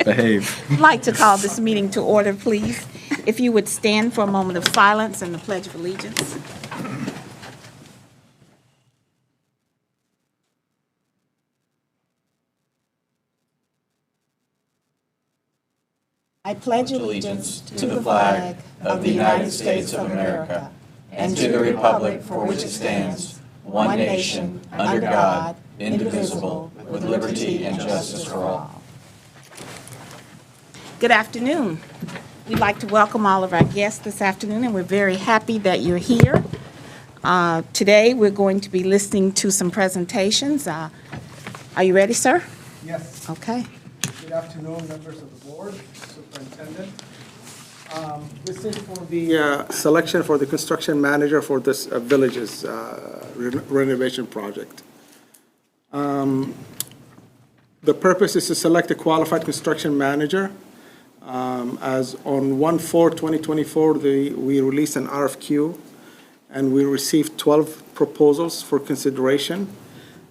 Behave. I'd like to call this meeting to order, please. If you would stand for a moment of silence and the Pledge of Allegiance. I pledge allegiance to the flag of the United States of America and to the republic for which it stands, one nation, under God, indivisible, with liberty and justice for all. Good afternoon. We'd like to welcome all of our guests this afternoon, and we're very happy that you're here. Today, we're going to be listening to some presentations. Are you ready, sir? Yes. Okay. Good afternoon, members of the board, superintendent. This is for the selection for the construction manager for this village's renovation project. The purpose is to select a qualified construction manager. As on 1/4/2024, we released an RFQ, and we received 12 proposals for consideration.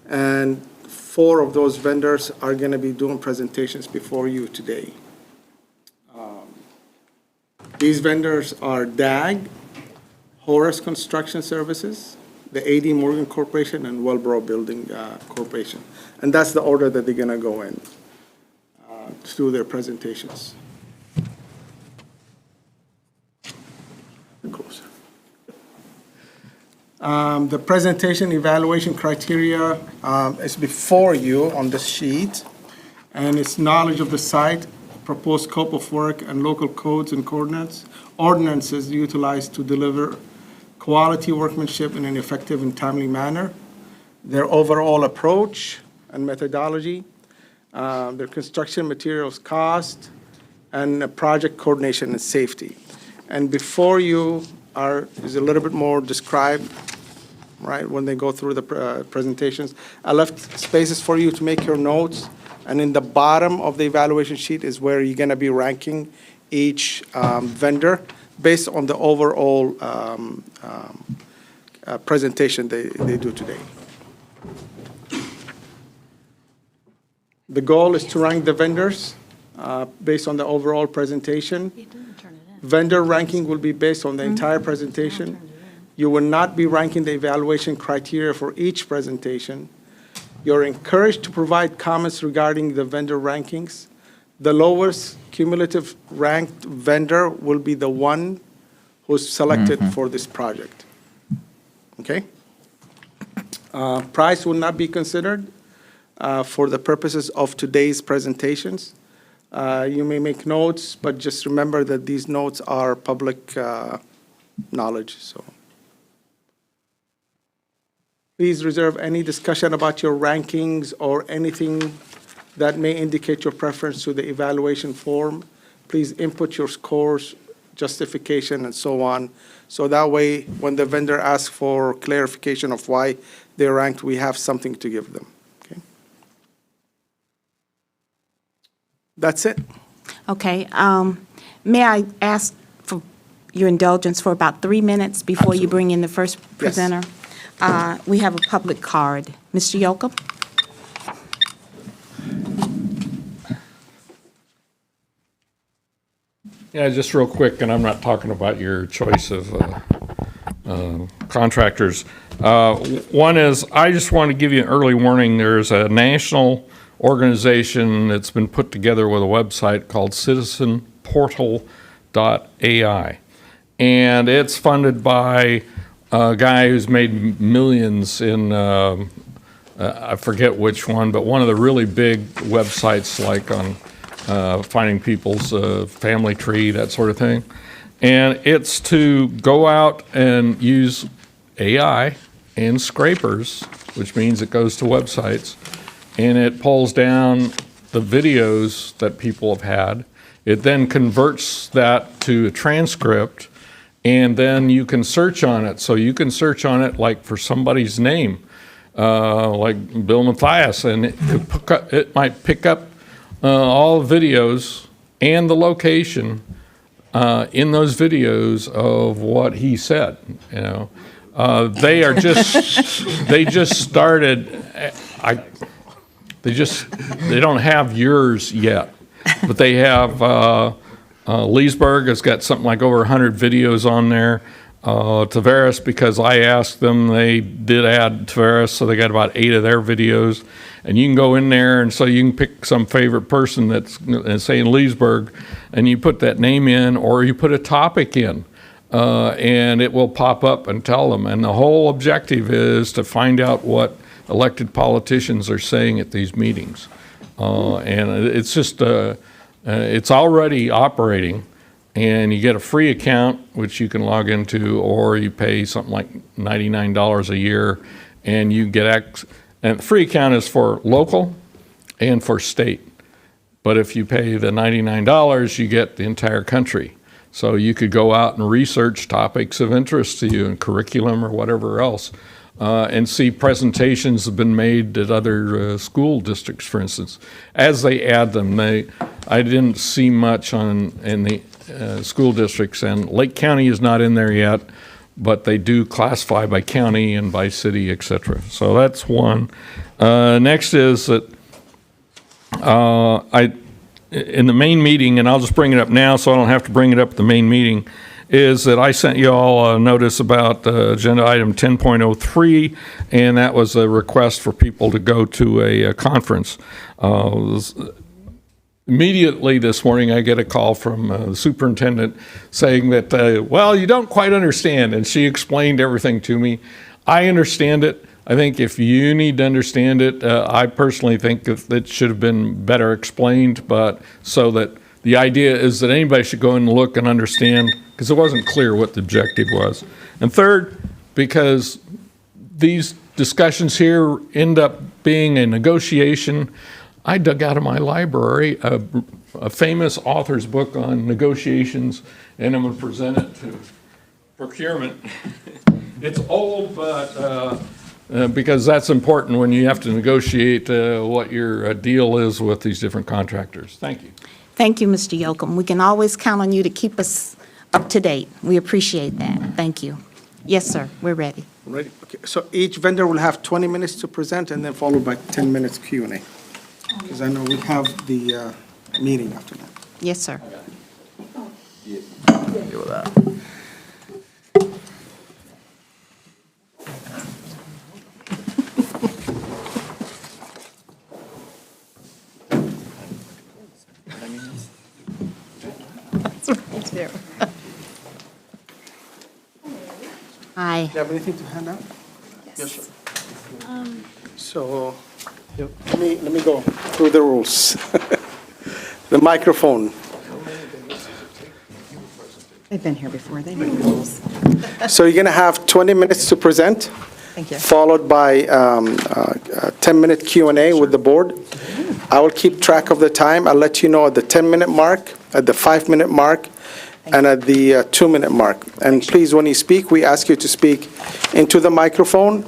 And 4 of those vendors are going to be doing presentations before you today. These vendors are DAG, Horace Construction Services, the A.D. Morgan Corporation, and Wellboro Building Corporation. And that's the order that they're going to go in to do their presentations. Closer. The presentation evaluation criteria is before you on the sheet, and it's knowledge of the site, proposed scope of work, and local codes and ordinances utilized to deliver quality workmanship in an effective and timely manner, their overall approach and methodology, their construction materials cost, and project coordination and safety. And before you is a little bit more described, right, when they go through the presentations. I left spaces for you to make your notes, and in the bottom of the evaluation sheet is where you're going to be ranking each vendor based on the overall presentation they do today. The goal is to rank the vendors based on the overall presentation. Vendor ranking will be based on the entire presentation. You will not be ranking the evaluation criteria for each presentation. You're encouraged to provide comments regarding the vendor rankings. The lowest cumulative ranked vendor will be the one who's selected for this project. Okay? Price will not be considered for the purposes of today's presentations. You may make notes, but just remember that these notes are public knowledge. So, please reserve any discussion about your rankings or anything that may indicate your preference to the evaluation form. Please input your scores, justification, and so on. So that way, when the vendor asks for clarification of why they're ranked, we have something to give them. Okay? That's it. Okay. May I ask for your indulgence for about 3 minutes before you bring in the first presenter? We have a public card. Mr. Yoakum? Yeah, just real quick, and I'm not talking about your choice of contractors. One is, I just want to give you an early warning. There's a national organization that's been put together with a website called citizenportal.ai. And it's funded by a guy who's made millions in, I forget which one, but one of the really big websites like on finding people's family tree, that sort of thing. And it's to go out and use AI and scrapers, which means it goes to websites, and it pulls down the videos that people have had. It then converts that to a transcript, and then you can search on it. So you can search on it like for somebody's name, like Bill Mathias, and it might pick up all the videos and the location in those videos of what he said. You know, they just started. They don't have yours yet, but they have, Leesburg has got something like over 100 videos on there. Tavares, because I asked them, they did add Tavares, so they got about 8 of their videos. And you can go in there, and so you can pick some favorite person that's, say, in Leesburg, and you put that name in, or you put a topic in, and it will pop up and tell them. And the whole objective is to find out what elected politicians are saying at these meetings. And it's just, it's already operating. And you get a free account, which you can log into, or you pay something like $99 a year, and you get and the free account is for local and for state. But if you pay the $99, you get the entire country. So you could go out and research topics of interest to you in curriculum or whatever else, and see presentations have been made at other school districts, for instance. As they add them, I didn't see much in the school districts, and Lake County is not in there yet, but they do classify by county and by city, et cetera. So that's one. Next is that in the main meeting, and I'll just bring it up now so I don't have to bring it up at the main meeting, is that I sent you all a notice about agenda item 10.03, and that was a request for people to go to a conference. Immediately this morning, I get a call from the superintendent saying that, well, you don't quite understand, and she explained everything to me. I understand it. I think if you need to understand it, I personally think that it should have been better explained, but so that the idea is that anybody should go and look and understand, because it wasn't clear what the objective was. And third, because these discussions here end up being a negotiation. I dug out of my library a famous author's book on negotiations, and I'm going to present it to procurement. It's old, but because that's important when you have to negotiate what your deal is with these different contractors. Thank you. Thank you, Mr. Yocum. We can always count on you to keep us up to date. We appreciate that. Thank you. Yes, sir, we're ready. Ready? Okay, so each vendor will have 20 minutes to present, and then followed by 10 minutes Q&A. Because I know we have the meeting after that. Yes, sir. Hi. Do you have anything to hand out? Yes, sir. So, let me go through the rules. The microphone. They've been here before, they know the rules. So you're going to have 20 minutes to present, Thank you. followed by a 10-minute Q&A with the board. I will keep track of the time. I'll let you know at the 10-minute mark, at the 5-minute mark, and at the 2-minute mark. And please, when you speak, we ask you to speak into the microphone.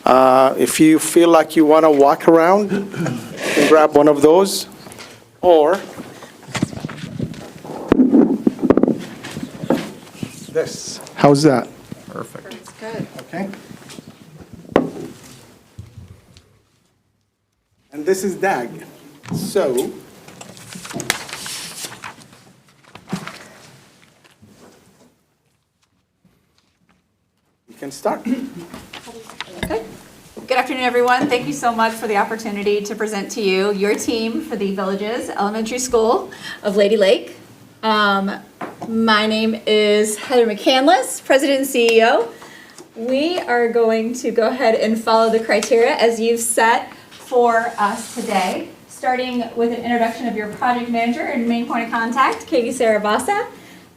If you feel like you want to walk around, you can grab one of those, or this. How's that? Perfect. It's good. Okay. And this is DAG. So, you can start. Okay. Good afternoon, everyone. Thank you so much for the opportunity to present to you your team for the Villages Elementary School of Lady Lake. My name is Heather McCandless, President and CEO. We are going to go ahead and follow the criteria as you've set for us today, starting with an introduction of your project manager and main point of contact, Katie Sarabasa.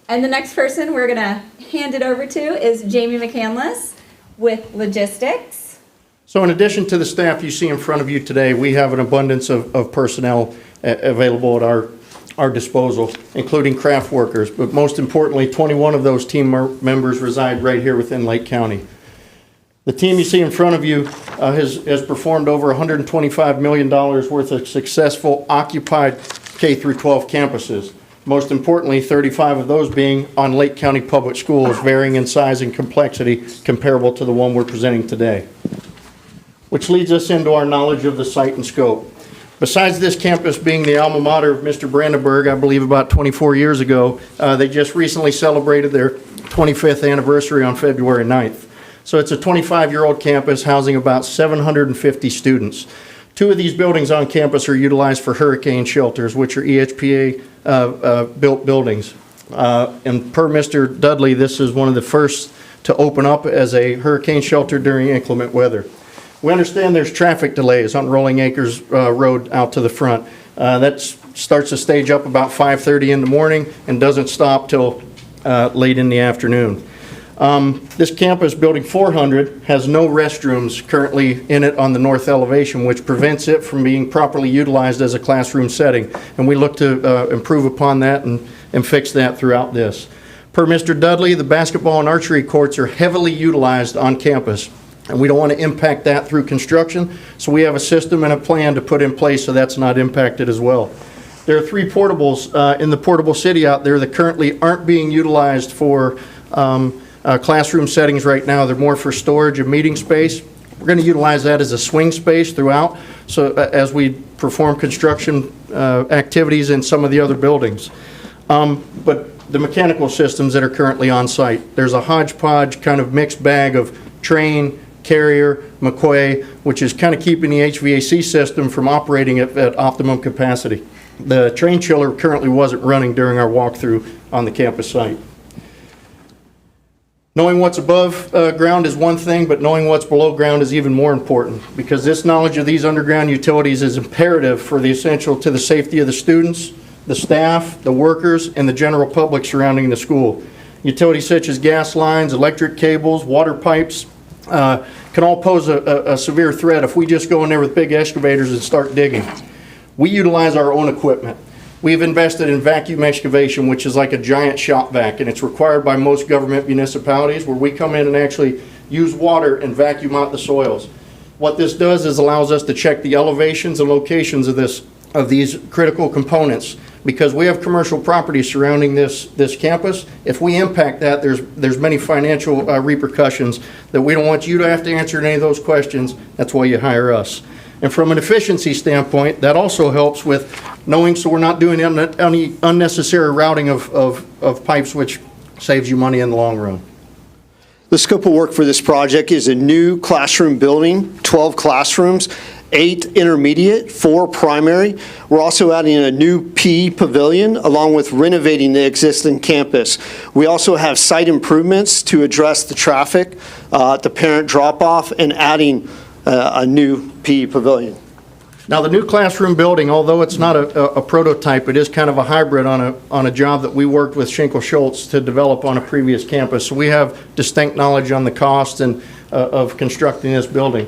And the next person we're going to hand it over to is Jamie McCandless with logistics. So in addition to the staff you see in front of you today, we have an abundance of personnel available at our disposal, including craft workers. But most importantly, 21 of those team members reside right here within Lake County. The team you see in front of you has performed over $125 million worth of successful occupied K-12 campuses. Most importantly, 35 of those being on Lake County Public Schools, varying in size and complexity comparable to the one we're presenting today. which leads us into our knowledge of the site and scope. Besides this campus being the alma mater of Mr. Brandenburg, I believe about 24 years ago, they just recently celebrated their 25th anniversary on February 9th. So it's a 25-year-old campus housing about 750 students. 2 of these buildings on campus are utilized for hurricane shelters, which are EHPA built buildings. And per Mr. Dudley, this is one of the first to open up as a hurricane shelter during inclement weather. We understand there's traffic delays on Rolling Acres Road out to the front. That starts the stage up about 5:30 in the morning and doesn't stop till late in the afternoon. This campus, Building 400, has no restrooms currently in it on the north elevation, which prevents it from being properly utilized as a classroom setting. And we look to improve upon that and fix that throughout this. Per Mr. Dudley, the basketball and archery courts are heavily utilized on campus, and we don't want to impact that through construction, so we have a system and a plan to put in place so that's not impacted as well. There are 3 portables in the portable city out there that currently aren't being utilized for classroom settings right now. They're more for storage and meeting space. We're going to utilize that as a swing space throughout, so as we perform construction activities in some of the other buildings. But the mechanical systems that are currently on site, there's a hodgepodge kind of mixed bag of Trane, Carrier, McQuay, which is kind of keeping the HVAC system from operating at optimum capacity. The Trane chiller currently wasn't running during our walkthrough on the campus site. Knowing what's above ground is one thing, but knowing what's below ground is even more important, because this knowledge of these underground utilities is imperative for the essential to the safety of the students, the staff, the workers, and the general public surrounding the school. Utilities such as gas lines, electric cables, water pipes can all pose a severe threat if we just go in there with big excavators and start digging. We utilize our own equipment. We've invested in vacuum excavation, which is like a giant shop vac, and it's required by most government municipalities, where we come in and actually use water and vacuum out the soils. What this does is allows us to check the elevations and locations of these critical components, because we have commercial property surrounding this campus. If we impact that, there's many financial repercussions that we don't want you to have to answer any of those questions. That's why you hire us. And from an efficiency standpoint, that also helps with knowing, so we're not doing any unnecessary routing of pipes, which saves you money in the long run. The scope of work for this project is a new classroom building, 12 classrooms, 8 intermediate, 4 primary. We're also adding a new PE pavilion along with renovating the existing campus. We also have site improvements to address the traffic, the parent drop-off, and adding a new PE pavilion. Now, the new classroom building, although it's not a prototype, it is kind of a hybrid on a job that we worked with Schenkel Schultz to develop on a previous campus. So we have distinct knowledge on the cost and of constructing this building.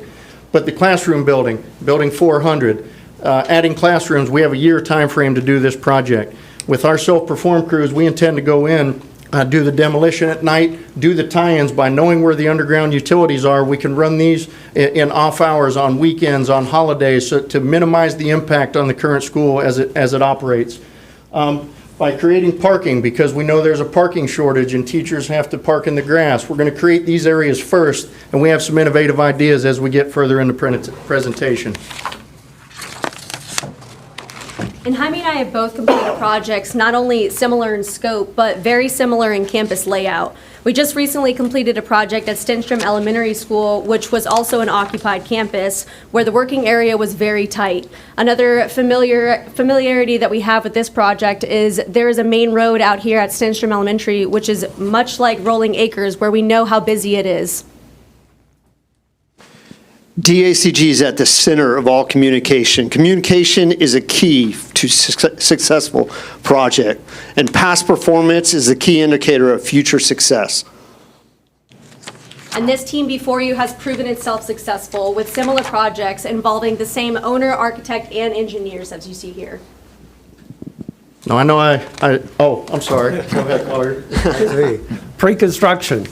But the classroom building, Building 400, adding classrooms, we have a year time frame to do this project. With our self-perform crews, we intend to go in, do the demolition at night, do the tie-ins. By knowing where the underground utilities are, we can run these in off hours, on weekends, on holidays, so to minimize the impact on the current school as it operates. By creating parking, because we know there's a parking shortage and teachers have to park in the grass, we're going to create these areas first, and we have some innovative ideas as we get further into presentation. And Jaime and I have both completed projects not only similar in scope, but very similar in campus layout. We just recently completed a project at Stenstrom Elementary School, which was also an occupied campus, where the working area was very tight. Another familiarity that we have with this project is there is a main road out here at Stenstrom Elementary, which is much like Rolling Acres, where we know how busy it is. DACG is at the center of all communication. Communication is a key to successful project, and past performance is a key indicator of future success. And this team before you has proven itself successful with similar projects involving the same owner, architect, and engineers as you see here. Now, I know oh, I'm sorry. Go ahead, Lawyer. Pre-construction.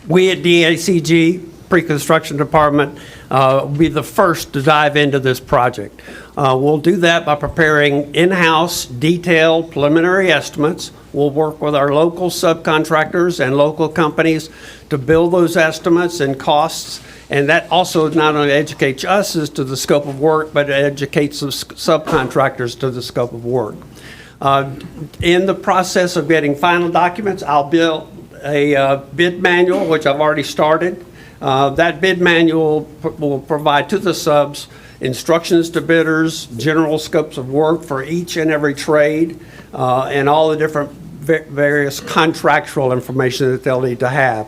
We at DACG, Pre-Construction Department, will be the first to dive into this project. We'll do that by preparing in-house detailed preliminary estimates. We'll work with our local subcontractors and local companies to build those estimates and costs, And that also not only educates us as to the scope of work, but it educates the subcontractors to the scope of work. In the process of getting final documents, I'll build a bid manual, which I've already started. That bid manual will provide to the subs instructions to bidders, general scopes of work for each and every trade, and all the different various contractual information that they'll need to have.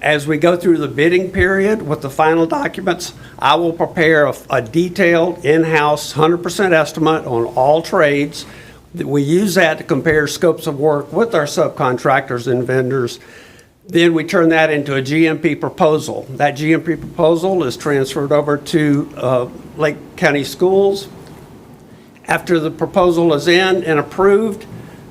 As we go through the bidding period with the final documents, I will prepare a detailed in-house 100% estimate on all trades. We use that to compare scopes of work with our subcontractors and vendors. Then we turn that into a GMP proposal. That GMP proposal is transferred over to Lake County Schools. After the proposal is in and approved,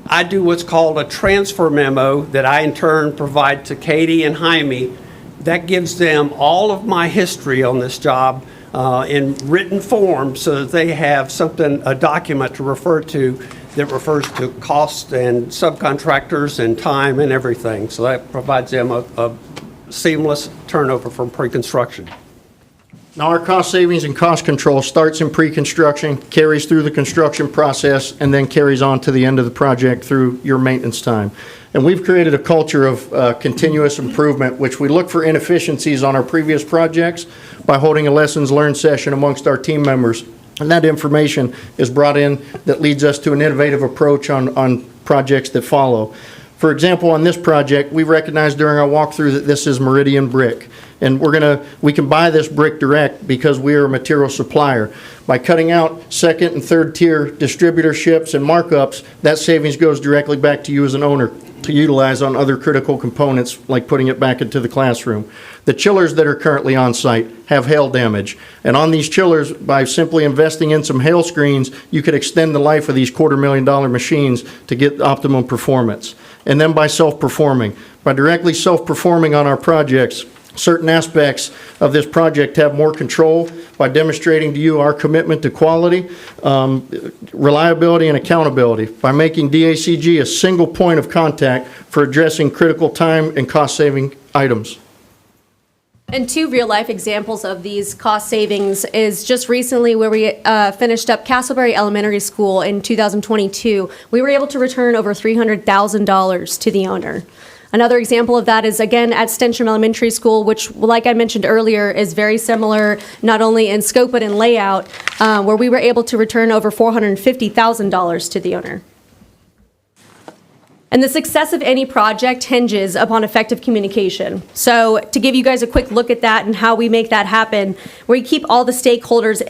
I do what's called a transfer memo that I in turn provide to Katie and Jaime. That gives them all of my history on this job in written form so that they have something, a document to refer to that refers to cost and subcontractors and time and everything. So that provides them a seamless turnover from pre-construction. Now, our cost savings and cost control starts in pre-construction, carries through the construction process, and then carries on to the end of the project through your maintenance time. And we've created a culture of continuous improvement, which we look for inefficiencies on our previous projects by holding a lessons learned session amongst our team members. And that information is brought in that leads us to an innovative approach on projects that follow. For example, on this project, we recognized during our walkthrough that this is Meridian brick. And we can buy this brick direct because we are a material supplier. By cutting out second and third tier distributorships and markups, that savings goes directly back to you as an owner to utilize on other critical components like putting it back into the classroom. The chillers that are currently on site have hail damage. And on these chillers, by simply investing in some hail screens, you could extend the life of these $250,000 machines to get optimum performance. And then by self-performing. By directly self-performing on our projects, certain aspects of this project have more control by demonstrating to you our commitment to quality, reliability, and accountability by making DACG a single point of contact for addressing critical time and cost-saving items. And two real-life examples of these cost savings is just recently where we finished up Castleberry Elementary School in 2022. We were able to return over $300,000 to the owner. Another example of that is, again, at Stenstrom Elementary School, which, like I mentioned earlier, is very similar, not only in scope but in layout, where we were able to return over $450,000 to the owner. And the success of any project hinges upon effective communication. So to give you guys a quick look at that and how we make that happen, we keep all the stakeholders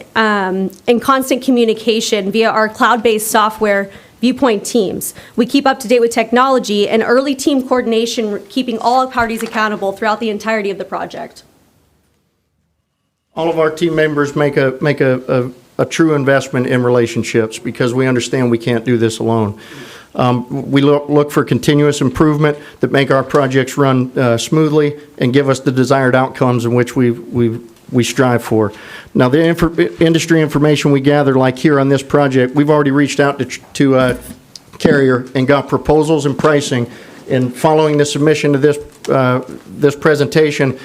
in constant communication via our cloud-based software, Viewpoint Teams. We keep up to date with technology and early team coordination, keeping all parties accountable throughout the entirety of the project. All of our team members make a true investment in relationships because we understand we can't do this alone. We look for continuous improvement that make our projects run smoothly and give us the desired outcomes in which we strive for. Now, the industry information we gather, like here on this project, we've already reached out to Carrier and got proposals and pricing. And following the submission of this presentation,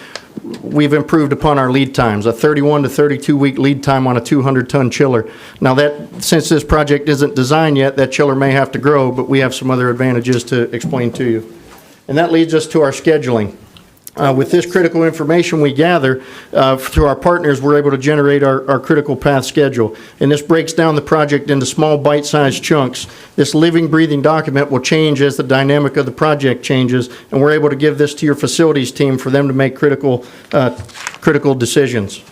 we've improved upon our lead times, a 31 to 32 week lead time on a 200-ton chiller. Now, since this project isn't designed yet, that chiller may have to grow, but we have some other advantages to explain to you. And that leads us to our scheduling. With this critical information we gather through our partners, we're able to generate our critical path schedule. And this breaks down the project into small bite-sized chunks. This living, breathing document will change as the dynamic of the project changes, and we're able to give this to your facilities team for them to make critical decisions.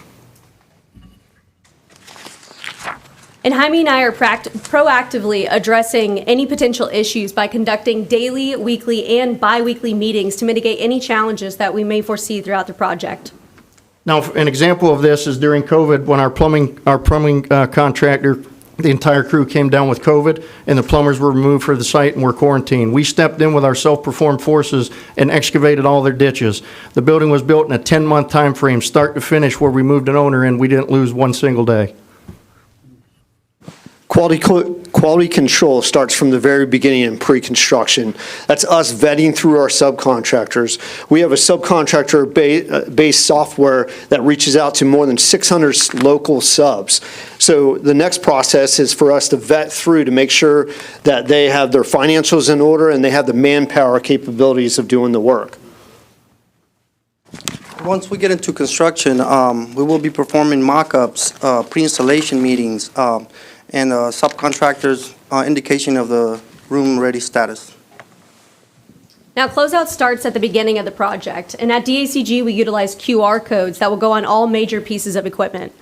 And Jaime and I are proactively addressing any potential issues by conducting daily, weekly, and bi-weekly meetings to mitigate any challenges that we may foresee throughout the project. Now, an example of this is during COVID when our plumbing contractor, the entire crew came down with COVID and the plumbers were removed for the site and were quarantined. We stepped in with our self-performed forces and excavated all their ditches. The building was built in a 10-month time frame, start to finish, where we moved an owner in. We didn't lose one single day. Quality control starts from the very beginning in pre-construction. That's us vetting through our subcontractors. We have a subcontractor-based software that reaches out to more than 600 local subs. So the next process is for us to vet through to make sure that they have their financials in order and they have the manpower capabilities of doing the work. Once we get into construction, we will be performing mock-ups, pre-installation meetings, and subcontractors' indication of the room-ready status. Now, closeout starts at the beginning of the project, and at DACG, we utilize QR codes that will go on all major pieces of equipment.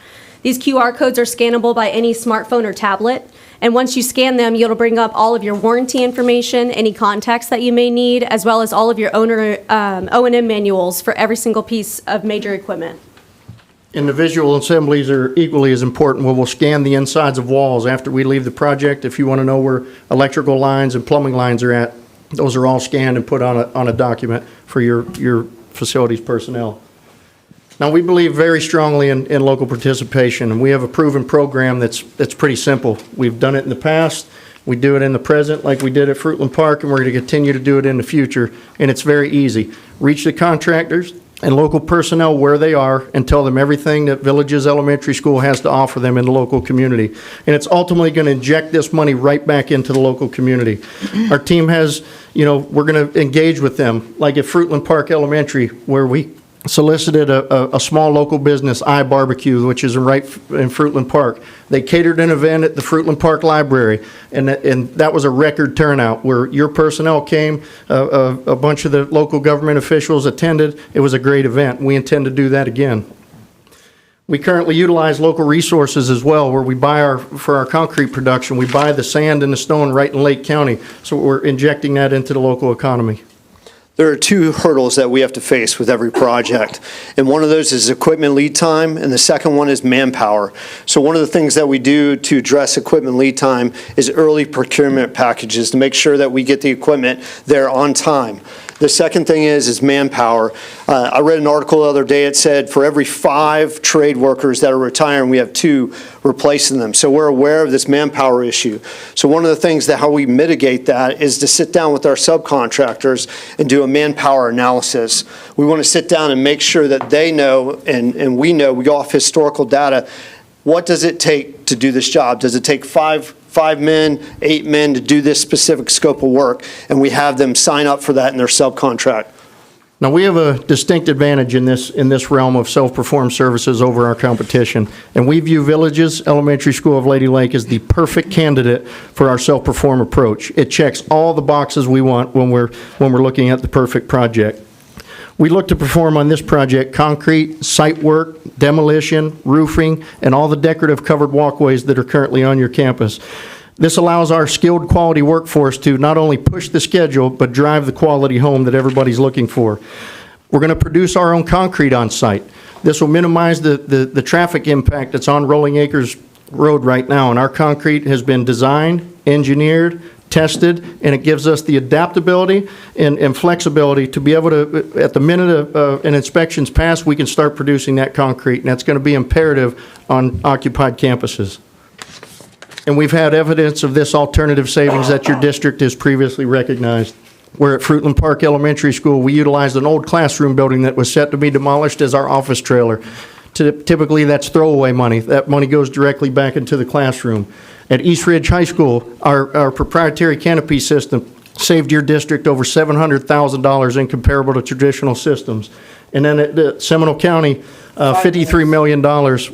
These QR codes are scannable by any smartphone or tablet, and once you scan them, it'll bring up all of your warranty information, any contacts that you may need, as well as all of your O&M manuals for every single piece of major equipment. And the visual assemblies are equally as important, where we'll scan the insides of walls after we leave the project. If you want to know where electrical lines and plumbing lines are at, those are all scanned and put on a document for your facilities personnel. Now, we believe very strongly in local participation, and we have a proven program that's pretty simple. We've done it in the past, we do it in the present like we did at Fruitland Park, and we're going to continue to do it in the future, and it's very easy. Reach the contractors and local personnel where they are and tell them everything that Villages Elementary School has to offer them in the local community. And it's ultimately going to inject this money right back into the local community. Our team has, we're going to engage with them, like at Fruitland Park Elementary, where we solicited a small local business, iBarbecue, which is right in Fruitland Park. They catered an event at the Fruitland Park Library, and that was a record turnout, where your personnel came, a bunch of the local government officials attended. It was a great event. We intend to do that again. We currently utilize local resources as well, where we buy for our concrete production, we buy the sand and the stone right in Lake County, so we're injecting that into the local economy. There are two hurdles that we have to face with every project, and one of those is equipment lead time, and the second one is manpower. So one of the things that we do to address equipment lead time is early procurement packages to make sure that we get the equipment there on time. The second thing is manpower. I read an article the other day. It said for every 5 trade workers that are retiring, we have 2 replacing them. So we're aware of this manpower issue. So one of the things that how we mitigate that is to sit down with our subcontractors and do a manpower analysis. We want to sit down and make sure that they know and we know, we go off historical data, what does it take to do this job? Does it take 5 men, 8 men to do this specific scope of work? And we have them sign up for that in their subcontract. Now, we have a distinct advantage in this realm of self-performed services over our competition, and we view Villages Elementary School of Lady Lake as the perfect candidate for our self-perform approach. It checks all the boxes we want when we're looking at the perfect project. We look to perform on this project concrete, site work, demolition, roofing, and all the decorative covered walkways that are currently on your campus. This allows our skilled quality workforce to not only push the schedule, but drive the quality home that everybody's looking for. We're going to produce our own concrete on site. This will minimize the traffic impact that's on Rolling Acres Road right now, and our concrete has been designed, engineered, tested, and it gives us the adaptability and flexibility to be able to, at the minute an inspection's passed, we can start producing that concrete, and that's going to be imperative on occupied campuses. And we've had evidence of this alternative savings that your district has previously recognized. Where at Fruitland Park Elementary School, we utilized an old classroom building that was set to be demolished as our office trailer. Typically, that's throwaway money. That money goes directly back into the classroom. At East Ridge High School, our proprietary canopy system saved your district over $700,000 incomparable to traditional systems. And then at Seminole County, $53 million,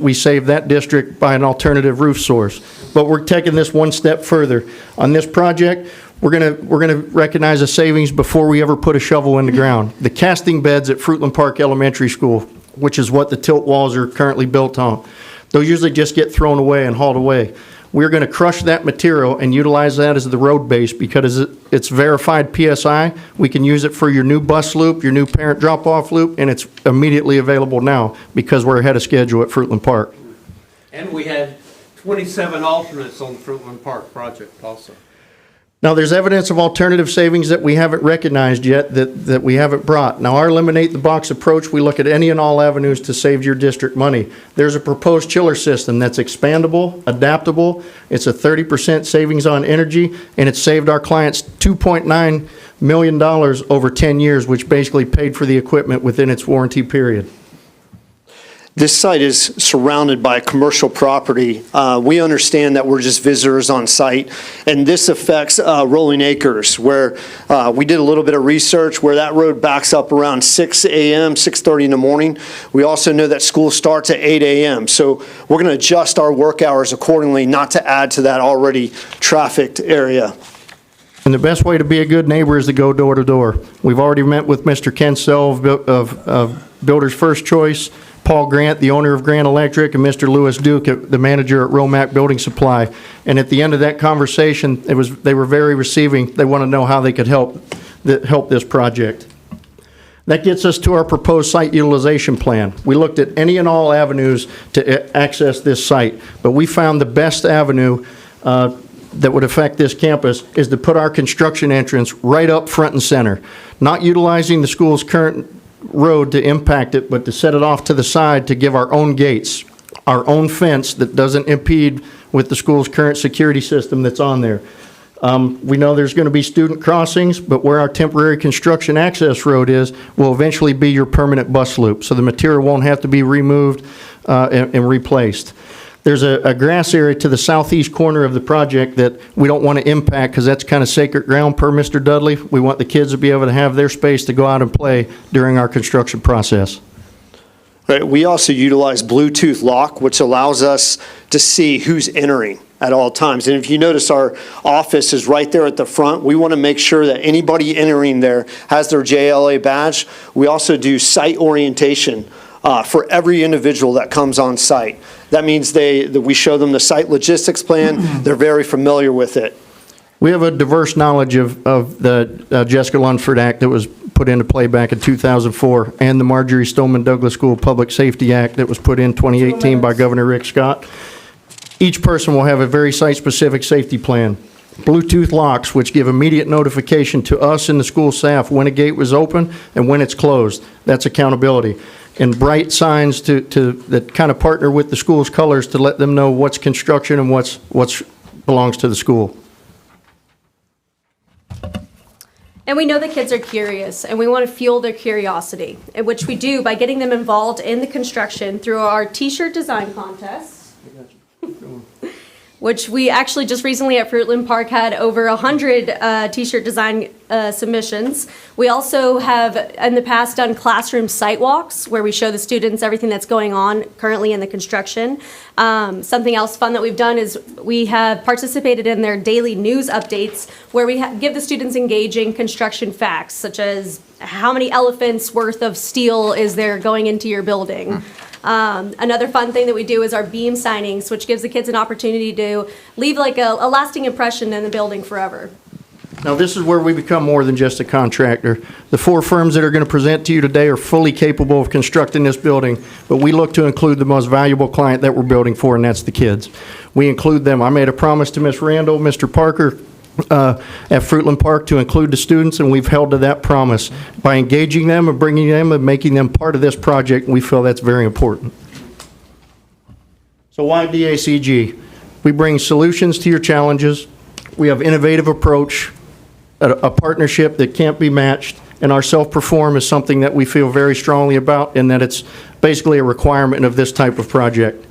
we saved that district by an alternative roof source. But we're taking this one step further. On this project, we're gonna recognize the savings before we ever put a shovel in the ground. The casting beds at Fruitland Park Elementary School, which is what the tilt walls are currently built on, those usually just get thrown away and hauled away. We're going to crush that material and utilize that as the road base because it's verified PSI. We can use it for your new bus loop, your new parent drop-off loop, and it's immediately available now because we're ahead of schedule at Fruitland Park. And we had 27 alternates on the Fruitland Park project also. Now, there's evidence of alternative savings that we haven't recognized yet, that we haven't brought. Now, our eliminate the box approach, we look at any and all avenues to save your district money. There's a proposed chiller system that's expandable, adaptable. It's a 30% savings on energy, and it's saved our clients $2.9 million over 10 years, which basically paid for the equipment within its warranty period. This site is surrounded by commercial property. We understand that we're just visitors on site, and this affects Rolling Acres, where we did a little bit of research where that road backs up around 6 a.m., 6:30 in the morning. We also know that school starts at 8 a.m., so we're going to adjust our work hours accordingly, not to add to that already trafficked area. And the best way to be a good neighbor is to go door to door. We've already met with Mr. Ken Sell of Builders First Choice, Paul Grant, the owner of Grant Electric, and Mr. Lewis Duke, the manager at Romac Building Supply. And at the end of that conversation, they were very receiving. They want to know how they could help this project. That gets us to our proposed site utilization plan. We looked at any and all avenues to access this site, but we found the best avenue that would affect this campus is to put our construction entrance right up front and center, not utilizing the school's current road to impact it, but to set it off to the side to give our own gates, our own fence that doesn't impede with the school's current security system that's on there. We know there's going to be student crossings, but where our temporary construction access road is will eventually be your permanent bus loop, so the material won't have to be removed and replaced. There's a grass area to the southeast corner of the project that we don't want to impact because that's kind of sacred ground per Mr. Dudley. We want the kids to be able to have their space to go out and play during our construction process. Right, we also utilize Bluetooth lock, which allows us to see who's entering at all times. And if you notice, our office is right there at the front. We want to make sure that anybody entering there has their JLA badge. We also do site orientation for every individual that comes on site. That means that we show them the site logistics plan. They're very familiar with it. We have a diverse knowledge of the Jessica Lunsford Act that was put into play back in 2004 and the Marjorie Stoneman Douglas School Public Safety Act that was put in 2018 by Governor Rick Scott. Each person will have a very site-specific safety plan. Bluetooth locks, which give immediate notification to us and the school staff when a gate was open and when it's closed. That's accountability. And bright signs that kind of partner with the school's colors to let them know what's construction and what's belongs to the school. And we know the kids are curious, and we want to fuel their curiosity, which we do by getting them involved in the construction through our T-shirt design contest, which we actually just recently at Fruitland Park had over 100 T-shirt design submissions. We also have in the past done classroom site walks where we show the students everything that's going on currently in the construction. Something else fun that we've done is we have participated in their daily news updates where we give the students engaging construction facts, such as how many elephants worth of steel is there going into your building. Another fun thing that we do is our beam signings, which gives the kids an opportunity to leave like a lasting impression in the building forever. Now, this is where we become more than just a contractor. The 4 firms that are going to present to you today are fully capable of constructing this building, but we look to include the most valuable client that we're building for, and that's the kids. We include them. I made a promise to Ms. Randall, Mr. Parker, at Fruitland Park to include the students, and we've held to that promise. By engaging them and bringing them and making them part of this project, we feel that's very important. So why DACG? We bring solutions to your challenges. We have innovative approach, a partnership that can't be matched, and our self-perform is something that we feel very strongly about, and that it's basically a requirement of this type of project.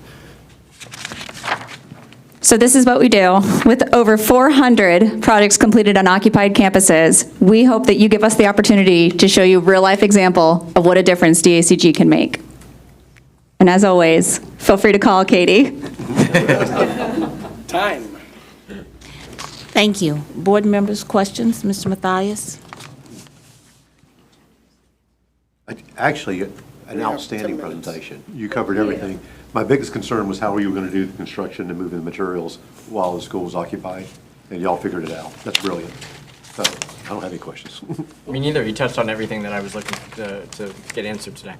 So this is what we do. With over 400 projects completed on occupied campuses, we hope that you give us the opportunity to show you a real-life example of what a difference DACG can make. And as always, feel free to call Katie. Time. Thank you. Board members, questions? Mr. Mathias? Actually, an outstanding presentation. You covered everything. My biggest concern was how you were going to do the construction and moving the materials while the school was occupied, and y'all figured it out. That's brilliant. So I don't have any questions. Me neither. You touched on everything that I was looking to get answered today.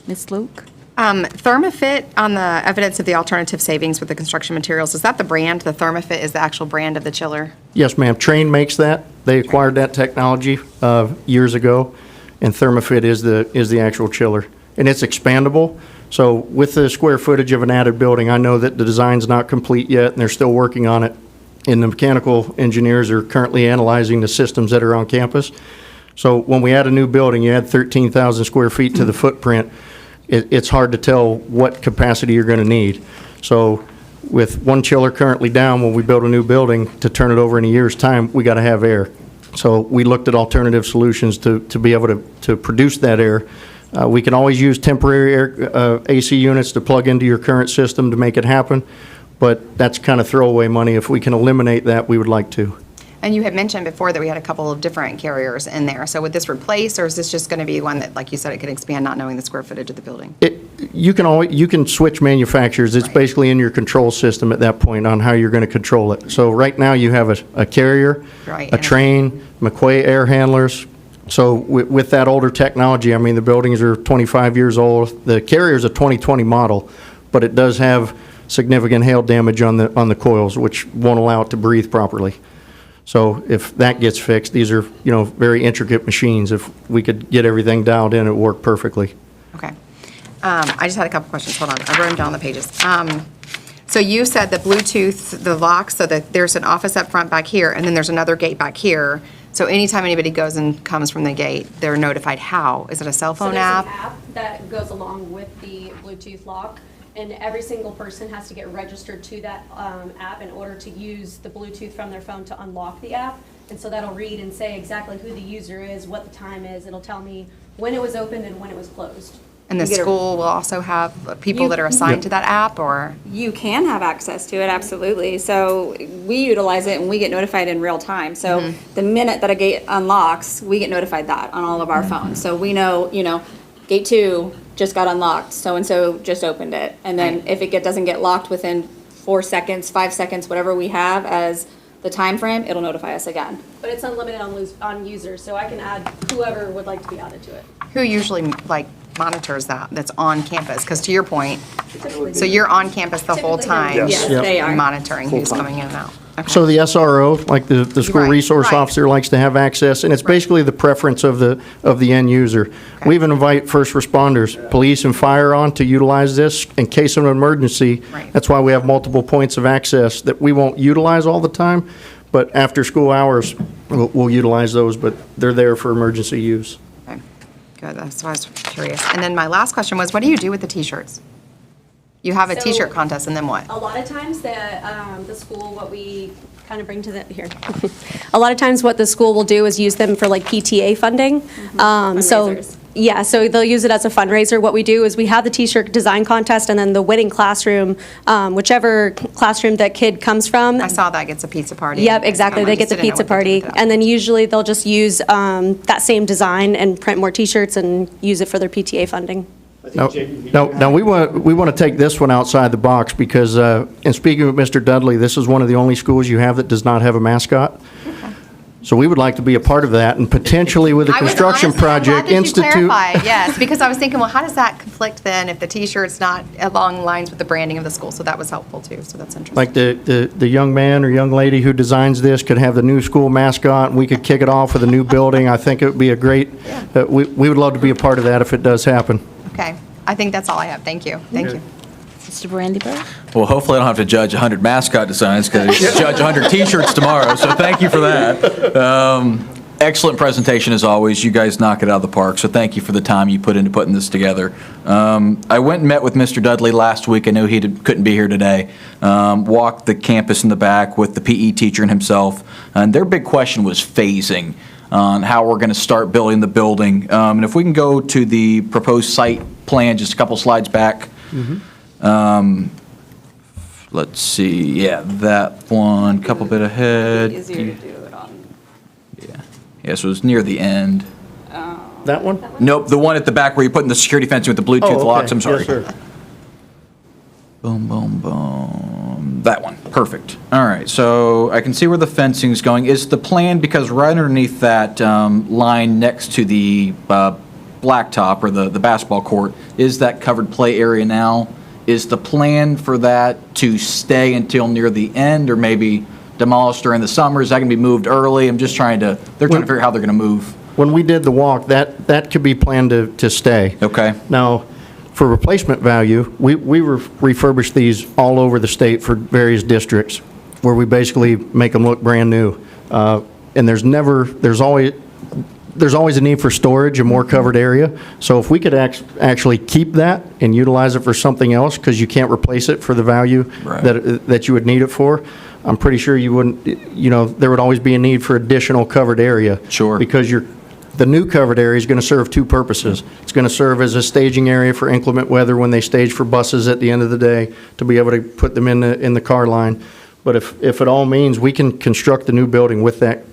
Ms. Luke? ThermaFit, on the evidence of the alternative savings with the construction materials, is that the brand? The ThermaFit is the actual brand of the chiller? Yes, ma'am. Trane makes that. They acquired that technology years ago, and ThermaFit is the actual chiller. And it's expandable. So with the square footage of an added building, I know that the design's not complete yet, and they're still working on it. And the mechanical engineers are currently analyzing the systems that are on campus. So when we add a new building, you add 13,000 square feet to the footprint, it's hard to tell what capacity you're going to need. So with one chiller currently down, when we build a new building, to turn it over in a year's time, we got to have air. So we looked at alternative solutions to be able to produce that air. We can always use temporary air, AC units to plug into your current system to make it happen, but that's kind of throwaway money. If we can eliminate that, we would like to. And you had mentioned before that we had a couple of different carriers in there. So would this replace, or is this just going to be one that, like you said, it could expand not knowing the square footage of the building? You can switch manufacturers. It's basically in your control system at that point on how you're going to control it. So right now you have a carrier, Right, a and Trane, McQuay air handlers. So with that older technology, I mean, the buildings are 25 years old. The carrier's a 2020 model, but it does have significant hail damage on the coils, which won't allow it to breathe properly. So if that gets fixed, these are, very intricate machines. If we could get everything dialed in, it would work perfectly. Okay. I just had a couple questions. Hold on. I wrote them down on the pages. So you said the Bluetooth, the lock, so that there's an office up front back here, and then there's another gate back here. So anytime anybody goes and comes from the gate, they're notified how? Is it a cell phone app? So there's an app that goes along with the Bluetooth lock, and every single person has to get registered to that app in order to use the Bluetooth from their phone to unlock the app. And so that'll read and say exactly who the user is, what the time is. It'll tell me when it was opened and when it was closed. And the school will also have people that are assigned to that app, or? You can have access to it, absolutely. So we utilize it and we get notified in real time. So the minute that a gate unlocks, we get notified that on all of our phones. So we know, gate 2 just got unlocked, so-and-so just opened it. And then if it doesn't get locked within 4 seconds, 5 seconds, whatever we have as the time frame, it'll notify us again. But it's unlimited on users, so I can add whoever would like to be added to it. Who usually, monitors that's on campus? Because to your point, so you're on campus the whole time? Yes, they are. Monitoring who's coming in and out? Okay. So the SRO, like the school Right, resource right. officer, likes to have access, and it's basically the preference of the end user. We even invite first responders, police and fire on to utilize this in case of an emergency. Right. That's why we have multiple points of access that we won't utilize all the time, but after school hours, we'll utilize those, but they're there for emergency use. Okay. Good, that's why I was curious. And then my last question was, what do you do with the T-shirts? You have a So- T-shirt contest, and then what? A lot of times the school, what we kind of bring to the, here. A lot of times what the school will do is use them for like PTA funding. So, Fundraisers. yeah, so they'll use it as a fundraiser. What we do is we have the T-shirt design contest, and then the winning classroom, whichever classroom that kid comes from. I saw that gets a pizza party. Yep, exactly. They get the pizza party. And then usually they'll just use that same design and print more T-shirts and use it for their PTA funding. Now, we want to take this one outside the box because, in speaking with Mr. Dudley, this is one of the only schools you have that does not have a mascot. So we would like to be a part of that and potentially with a construction project institute. I'm glad that you clarified, yes, because I was thinking, well, how does that conflict then if the T-shirt's not along lines with the branding of the school? So that was helpful too, so that's interesting. Like the young man or young lady who designs this could have the new school mascot, and we could kick it off with a new building. I think it would be a great, we would love to be a part of that if it does happen. Okay, I think that's all I have. Thank you. Thank you. Mr. Brandyburg? Well, hopefully I don't have to judge 100 mascot designs because I judge 100 T-shirts tomorrow, so thank you for that. Excellent presentation as always. You guys knock it out of the park, so thank you for the time you put into putting this together. I went and met with Mr. Dudley last week. I know he couldn't be here today. Walked the campus in the back with the PE teacher and himself, and their big question was phasing on how we're going to start building the building. And if we can go to the proposed site plan, just a couple slides back. Let's see, yeah, that one, couple bit ahead. Easier to do it on. Yeah, so it was near the end. That one? Nope, the one at the back where you're putting the security fencing with the Bluetooth Oh, okay. locks, I'm sorry. Yes, sir. Boom, boom, boom. That one, perfect. All right, so I can see where the fencing's going. Is the plan, because right underneath that line next to the blacktop or the basketball court is that covered play area now. Is the plan for that to stay until near the end or maybe demolished during the summer? Is that going to be moved early? I'm just trying to figure out how they're going to move. When we did the walk, that could be planned to stay. Okay. Now, for replacement value, we refurbish these all over the state for various districts, where we basically make them look brand new. And there's always a need for storage, a more covered area. So if we could actually keep that and utilize it for something else, because you can't replace it for the value Right. that you would need it for, I'm pretty sure you wouldn't, there would always be a need for additional covered area. Sure. Because the new covered area is going to serve two purposes. It's going to serve as a staging area for inclement weather when they stage for buses at the end of the day, to be able to put them in the car line. But if it all means we can construct the new building with that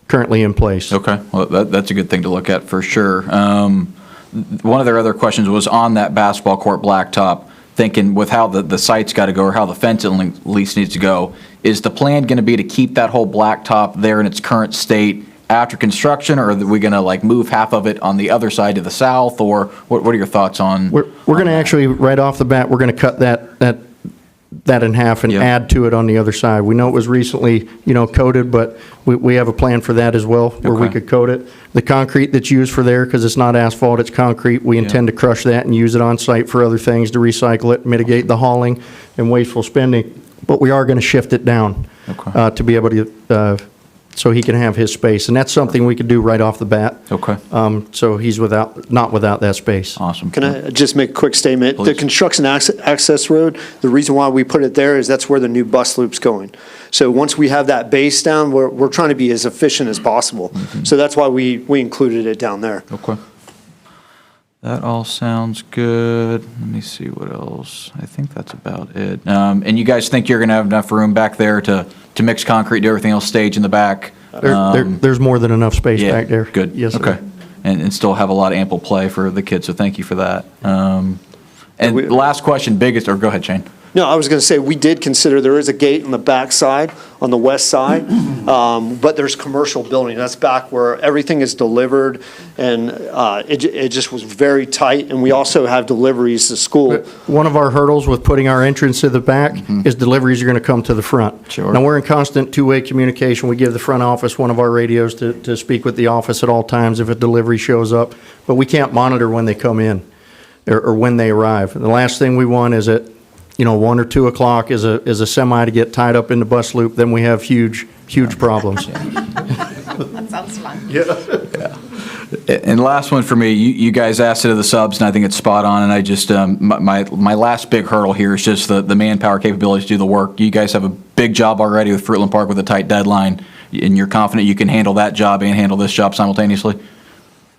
currently in place. Okay, well, that's a good thing to look at for sure. One of their other questions was on that basketball court blacktop, thinking with how the site's got to go or how the fence at least needs to go, is the plan going to be to keep that whole blacktop there in its current state after construction, or are we going to move half of it on the other side to the south, or what are your thoughts on? We're going to actually, right off the bat, we're going to cut that in half and Yeah. add to it on the other side. We know it was recently, coated, but we have a plan for that as well, where we Okay. could coat it. The concrete that's used for there, because it's not asphalt, it's concrete, we intend to crush that and use it on site for other things, to recycle it, mitigate the hauling and wasteful spending. But we are going to shift it down to be able to, so he can have his space. And that's something we could do right off the bat. Okay. So he's not without that space. Awesome. Can I just make a quick statement? The Please. construction access road, the reason why we put it there is that's where the new bus loop's going. So once we have that base down, we're trying to be as efficient as possible. So that's why we included it down there. Okay. That all sounds good. Let me see what else. I think that's about it. And you guys think you're going to have enough room back there to mix concrete, do everything else, stage in the back? There's more than enough space Yeah, back there. good. Yes, sir. Okay. And still have a lot of ample play for the kids, so thank you for that. And we- the last question, biggest, or go ahead, Shane. No, I was going to say, we did consider, there is a gate on the back side, on the west side, but there's commercial building. That's back where everything is delivered, and it just was very tight, and we also have deliveries to school. One of our hurdles with putting our entrance to the back is deliveries are going to come to the front. Sure. Now, we're in constant two-way communication. We give the front office one of our radios to speak with the office at all times if a delivery shows up, but we can't monitor when they come in or when they arrive. The last thing we want is at 1 or 2 o'clock is a semi to get tied up in the bus loop, then we have huge problems. That sounds fun. And last one for me, you guys asked it of the subs, and I think it's spot on, and I just, my last big hurdle here is just the manpower capability to do the work. You guys have a big job already with Fruitland Park with a tight deadline, and you're confident you can handle that job and handle this job simultaneously?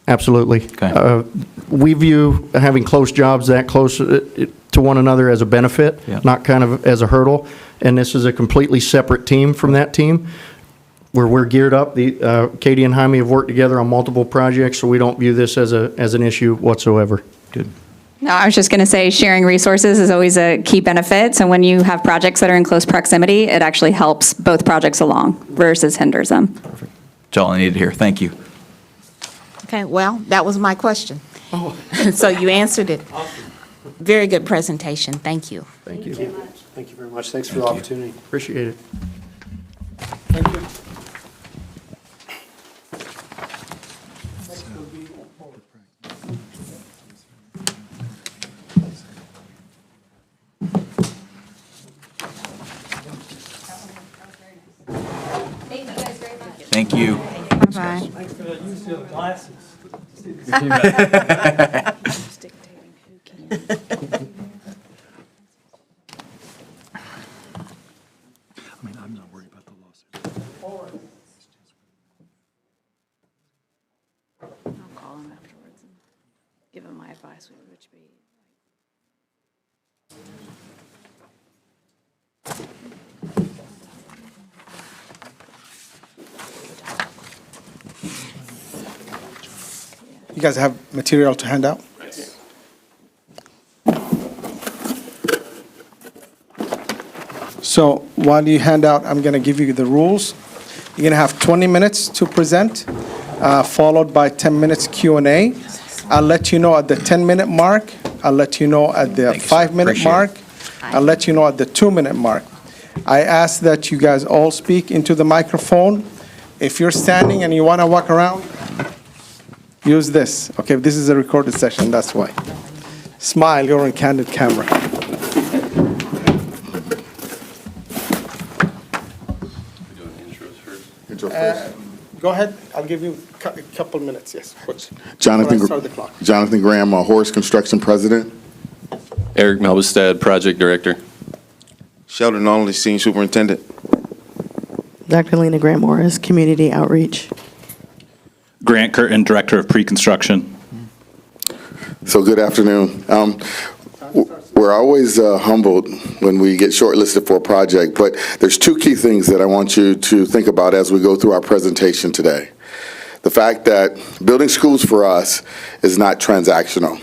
Absolutely. Okay. We view having close jobs that close to one another as a benefit, Yeah. not kind of as a hurdle. And this is a completely separate team from that team, where we're geared up. Katie and Jaime have worked together on multiple projects, so we don't view this as an issue whatsoever. Good. No, I was just going to say, sharing resources is always a key benefit. So when you have projects that are in close proximity, it actually helps both projects along versus hinders them. That's all I needed to hear. Thank you. Okay, well, that was my question. So you answered it. Very good presentation. Thank you. Thank you. Thank you very much. Thanks for the opportunity. Appreciate it. Thank you. Thank you. Bye-bye. Thanks for the use of glasses. I mean, I'm not worried about the lawsuit. I'll call him afterwards and give him my advice, which would be. You guys have material to hand out? So while you hand out, I'm going to give you the rules. You're going to have 20 minutes to present, followed by 10 minutes Q&A. I'll let you know at the 10-minute mark. I'll let you know at the 5-minute mark. I'll let you know at the 2-minute mark. I ask that you guys all speak into the microphone. If you're standing and you want to walk around, use this. Okay, this is a recorded session, that's why. Smile, you're on candid camera. Go ahead, I'll give you a couple minutes, yes. Jonathan, Before I start the clock. Jonathan Graham, Horace Construction President. Eric Melbestad, Project Director. Sheldon Nonnelly, Senior Superintendent. Dr. Lena Grant Morris, Community Outreach. Grant Curtin, Director of Pre-Construction. So good afternoon. We're always humbled when we get shortlisted for a project, but there's two key things that I want you to think about as we go through our presentation today. The fact that building schools for us is not transactional.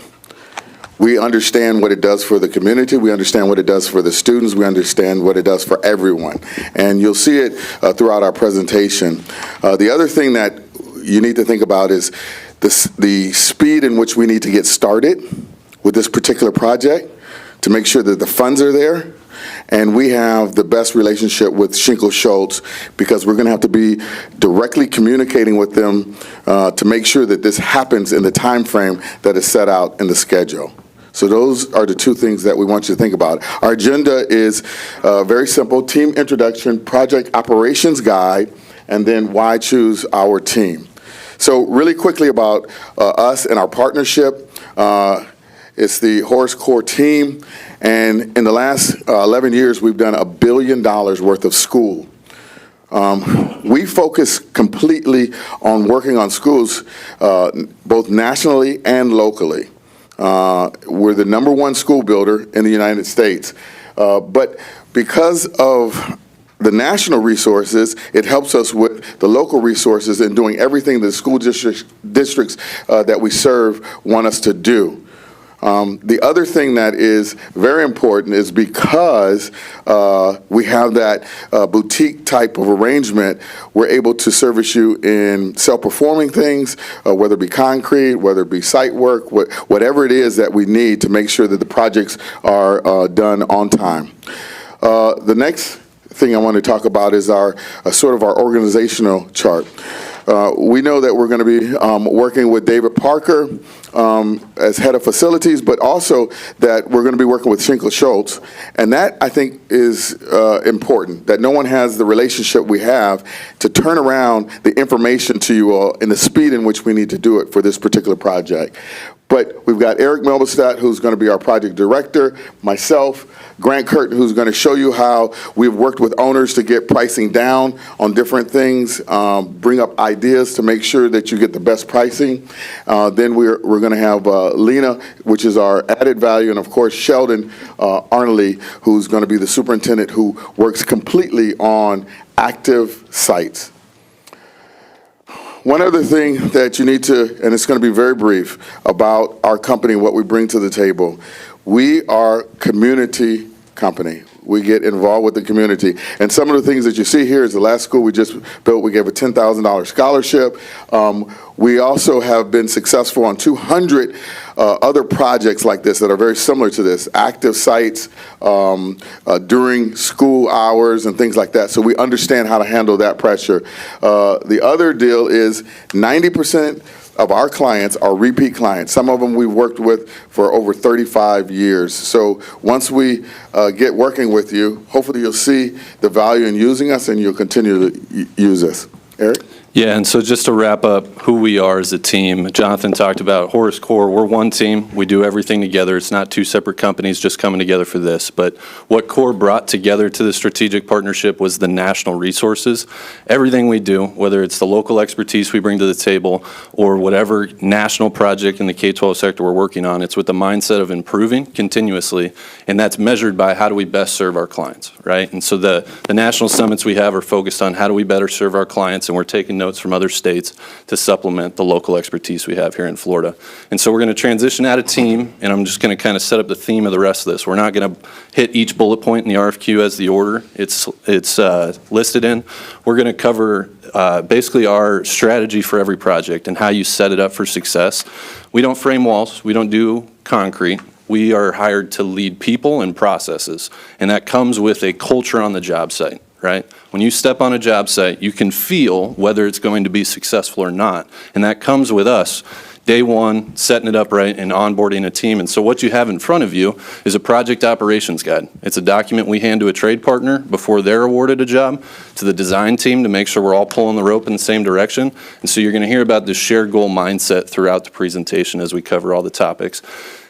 We understand what it does for the community, we understand what it does for the students, we understand what it does for everyone. And you'll see it throughout our presentation. The other thing that you need to think about is the speed in which we need to get started with this particular project to make sure that the funds are there and we have the best relationship with Schinkel Schultz, because we're going to have to be directly communicating with them to make sure that this happens in the time frame that is set out in the schedule. So those are the two things that we want you to think about. Our agenda is very simple: team introduction, project operations guide, and then why choose our team. So really quickly about us and our partnership. It's the Horace Core team, and in the last 11 years, we've done $1 billion worth of school. We focus completely on working on schools, both nationally and locally. We're the #1 school builder in the United States. But because of the national resources, it helps us with the local resources in doing everything the school districts that we serve want us to do. The other thing that is very important is because we have that boutique type of arrangement, we're able to service you in self-performing things, whether it be concrete, whether it be site work, whatever it is that we need to make sure that the projects are done on time. The next thing I want to talk about is our sort of our organizational chart. We know that we're going to be working with David Parker as head of facilities, but also that we're going to be working with Schinkel Schultz. And that, I think, is important, that no one has the relationship we have to turn around the information to you all in the speed in which we need to do it for this particular project. But we've got Eric Melbestad, who's going to be our project director, myself, Grant Curtin, who's going to show you how we've worked with owners to get pricing down on different things, bring up ideas to make sure that you get the best pricing. Then we're going to have Lena, which is our added value, and of course Sheldon Arnley, who's going to be the superintendent who works completely on active sites. One other thing that you need to, and it's going to be very brief, about our company and what we bring to the table. We are a community company. We get involved with the community. And some of the things that you see here is the last school we just built, we gave a $10,000 scholarship. We also have been successful on 200 other projects like this that are very similar to this, active sites during school hours and things like that. So we understand how to handle that pressure. The other deal is 90% of our clients are repeat clients. Some of them we've worked with for over 35 years. So once we get working with you, hopefully you'll see the value in using us and you'll continue to use us. Eric? Yeah, and so just to wrap up who we are as a team, Jonathan talked about Horace Core. We're one team. We do everything together. It's not two separate companies just coming together for this. But what Core brought together to the strategic partnership was the national resources. Everything we do, whether it's the local expertise we bring to the table or whatever national project in the K-12 sector we're working on, it's with the mindset of improving continuously, and that's measured by how do we best serve our clients, right? And so the national summits we have are focused on how do we better serve our clients, and we're taking notes from other states to supplement the local expertise we have here in Florida. And so we're going to transition out of team, and I'm just going to kind of set up the theme of the rest of this. We're not going to hit each bullet point in the RFQ as the order it's listed in. We're going to cover basically our strategy for every project and how you set it up for success. We don't frame walls. We don't do concrete. We are hired to lead people and processes, and that comes with a culture on the job site, right? When you step on a job site, you can feel whether it's going to be successful or not, and that comes with us day one, setting it up right and onboarding a team. And so what you have in front of you is a project operations guide. It's a document we hand to a trade partner before they're awarded a job, to the design team to make sure we're all pulling the rope in the same direction. And so you're going to hear about this shared goal mindset throughout the presentation as we cover all the topics.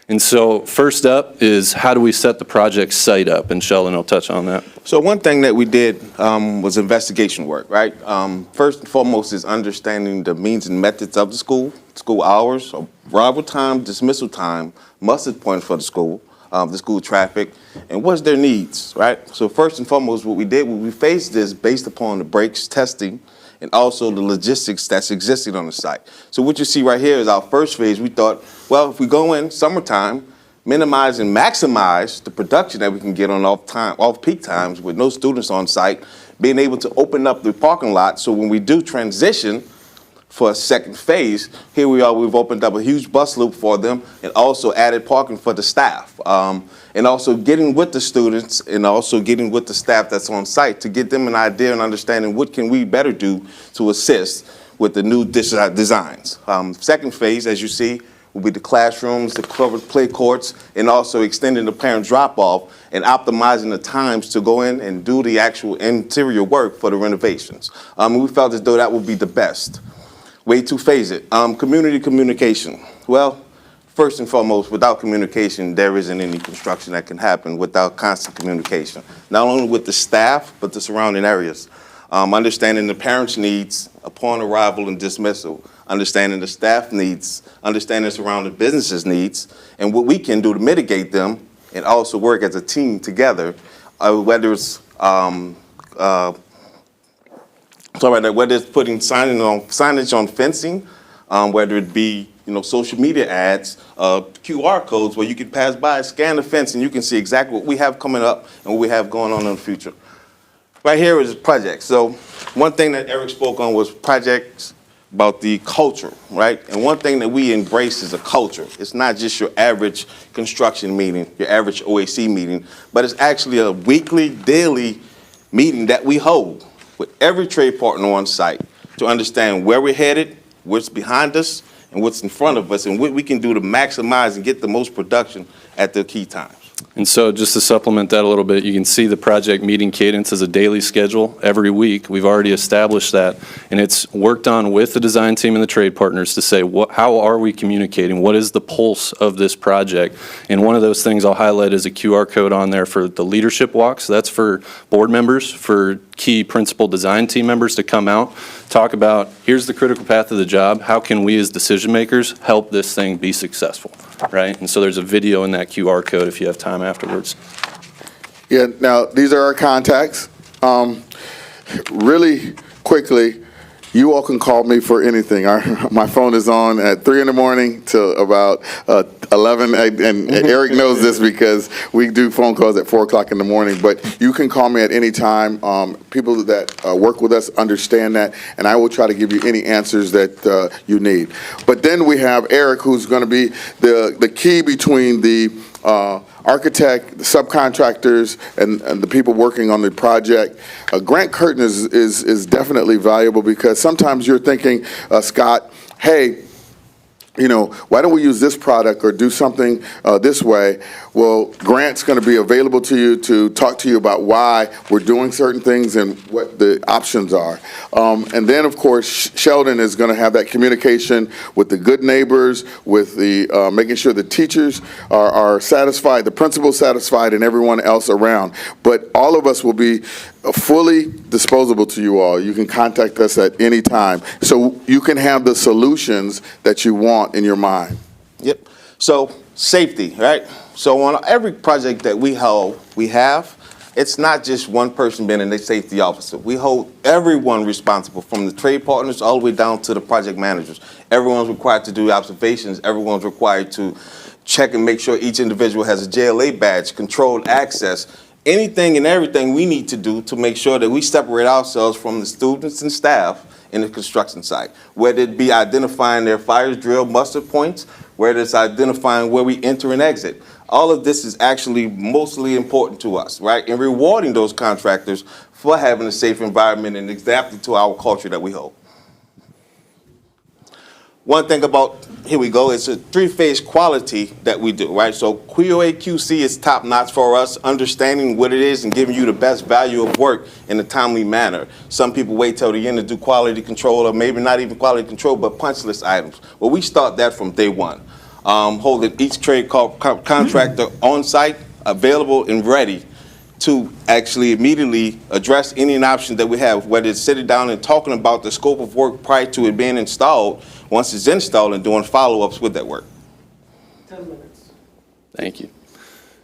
And so first up is, how do we set the project site up? And Sheldon will touch on that. So one thing that we did was investigation work, right? First and foremost is understanding the means and methods of the school hours, arrival time, dismissal time, muster points for the school traffic, and what's their needs, right? So first and foremost, what we did, we faced this based upon the breaks testing and also the logistics that's existing on the site. So what you see right here is our first phase. We thought, well, if we go in summertime, minimize and maximize the production that we can get on off-peak times with no students on site, being able to open up the parking lot so when we do transition for a second phase, here we are, we've opened up a huge bus loop for them and also added parking for the staff. And also getting with the students and also getting with the staff that's on site to get them an idea and understanding what can we better do to assist with the new designs. Second phase, as you see, will be the classrooms, the covered play courts, and also extending the parent drop-off and optimizing the times to go in and do the actual interior work for the renovations. We felt as though that would be the best way to phase it. Community communication. Well, first and foremost, without communication, there isn't any construction that can happen without constant communication, not only with the staff, but the surrounding areas. Understanding the parents' needs upon arrival and dismissal, understanding the staff needs, understanding the surrounding businesses' needs, and what we can do to mitigate them, and also work as a team together, whether it's whether it's putting signage on fencing, whether it be social media ads, QR codes where you can pass by, scan the fence, and you can see exactly what we have coming up and what we have going on in the future. Right here is projects. So one thing that Eric spoke on was projects about the culture, right? And one thing that we embrace is a culture. It's not just your average construction meeting, your average OAC meeting, but it's actually a weekly, daily meeting that we hold with every trade partner on site to understand where we're headed, what's behind us, and what's in front of us, and what we can do to maximize and get the most production at the key times. And so just to supplement that a little bit, you can see the project meeting cadence as a daily schedule every week. We've already established that, and it's worked on with the design team and the trade partners to say, how are we communicating? What is the pulse of this project? And one of those things I'll highlight is a QR code on there for the leadership walks. That's for board members, for key principal design team members to come out, talk about, here's the critical path of the job. How can we as decision makers help this thing be successful, right? And so there's a video in that QR code if you have time afterwards. Yeah, now, these are our contacts. Really quickly, you all can call me for anything. My phone is on at 3 in the morning till about 11, and Eric knows this because we do phone calls at 4 o'clock in the morning, but you can call me at any time. People that work with us understand that, and I will try to give you any answers that you need. But then we have Eric, who's going to be the key between the architect, the subcontractors, and the people working on the project. Grant Curtin is definitely valuable because sometimes you're thinking, Scott, hey, why don't we use this product or do something this way? Well, Grant's going to be available to you to talk to you about why we're doing certain things and what the options are. And then, of course, Sheldon is going to have that communication with the good neighbors, with the making sure the teachers are satisfied, the principal's satisfied, and everyone else around. But all of us will be fully disposable to you all. You can contact us at any time. So you can have the solutions that you want in your mind. Yep. So safety, right? So on every project that we have, it's not just one person being a safety officer. We hold everyone responsible, from the trade partners all the way down to the project managers. Everyone's required to do observations. Everyone's required to check and make sure each individual has a JLA badge, controlled access, anything and everything we need to do to make sure that we separate ourselves from the students and staff in the construction site, whether it be identifying their fire drill muster points, whether it's identifying where we enter and exit. All of this is actually mostly important to us, right? And rewarding those contractors for having a safe environment and adapting to our culture that we hold. One thing about, here we go, it's a three-phase quality that we do, right? So QA/QC is top-notch for us, understanding what it is and giving you the best value of work in a timely manner. Some people wait till the end to do quality control, or maybe not even quality control, but punch list items. Well, we start that from day one. Holding each trade contractor on site, available and ready to actually immediately address any option that we have, whether it's sitting down and talking about the scope of work prior to it being installed, once it's installed, and doing follow-ups with that work. 10 minutes. Thank you.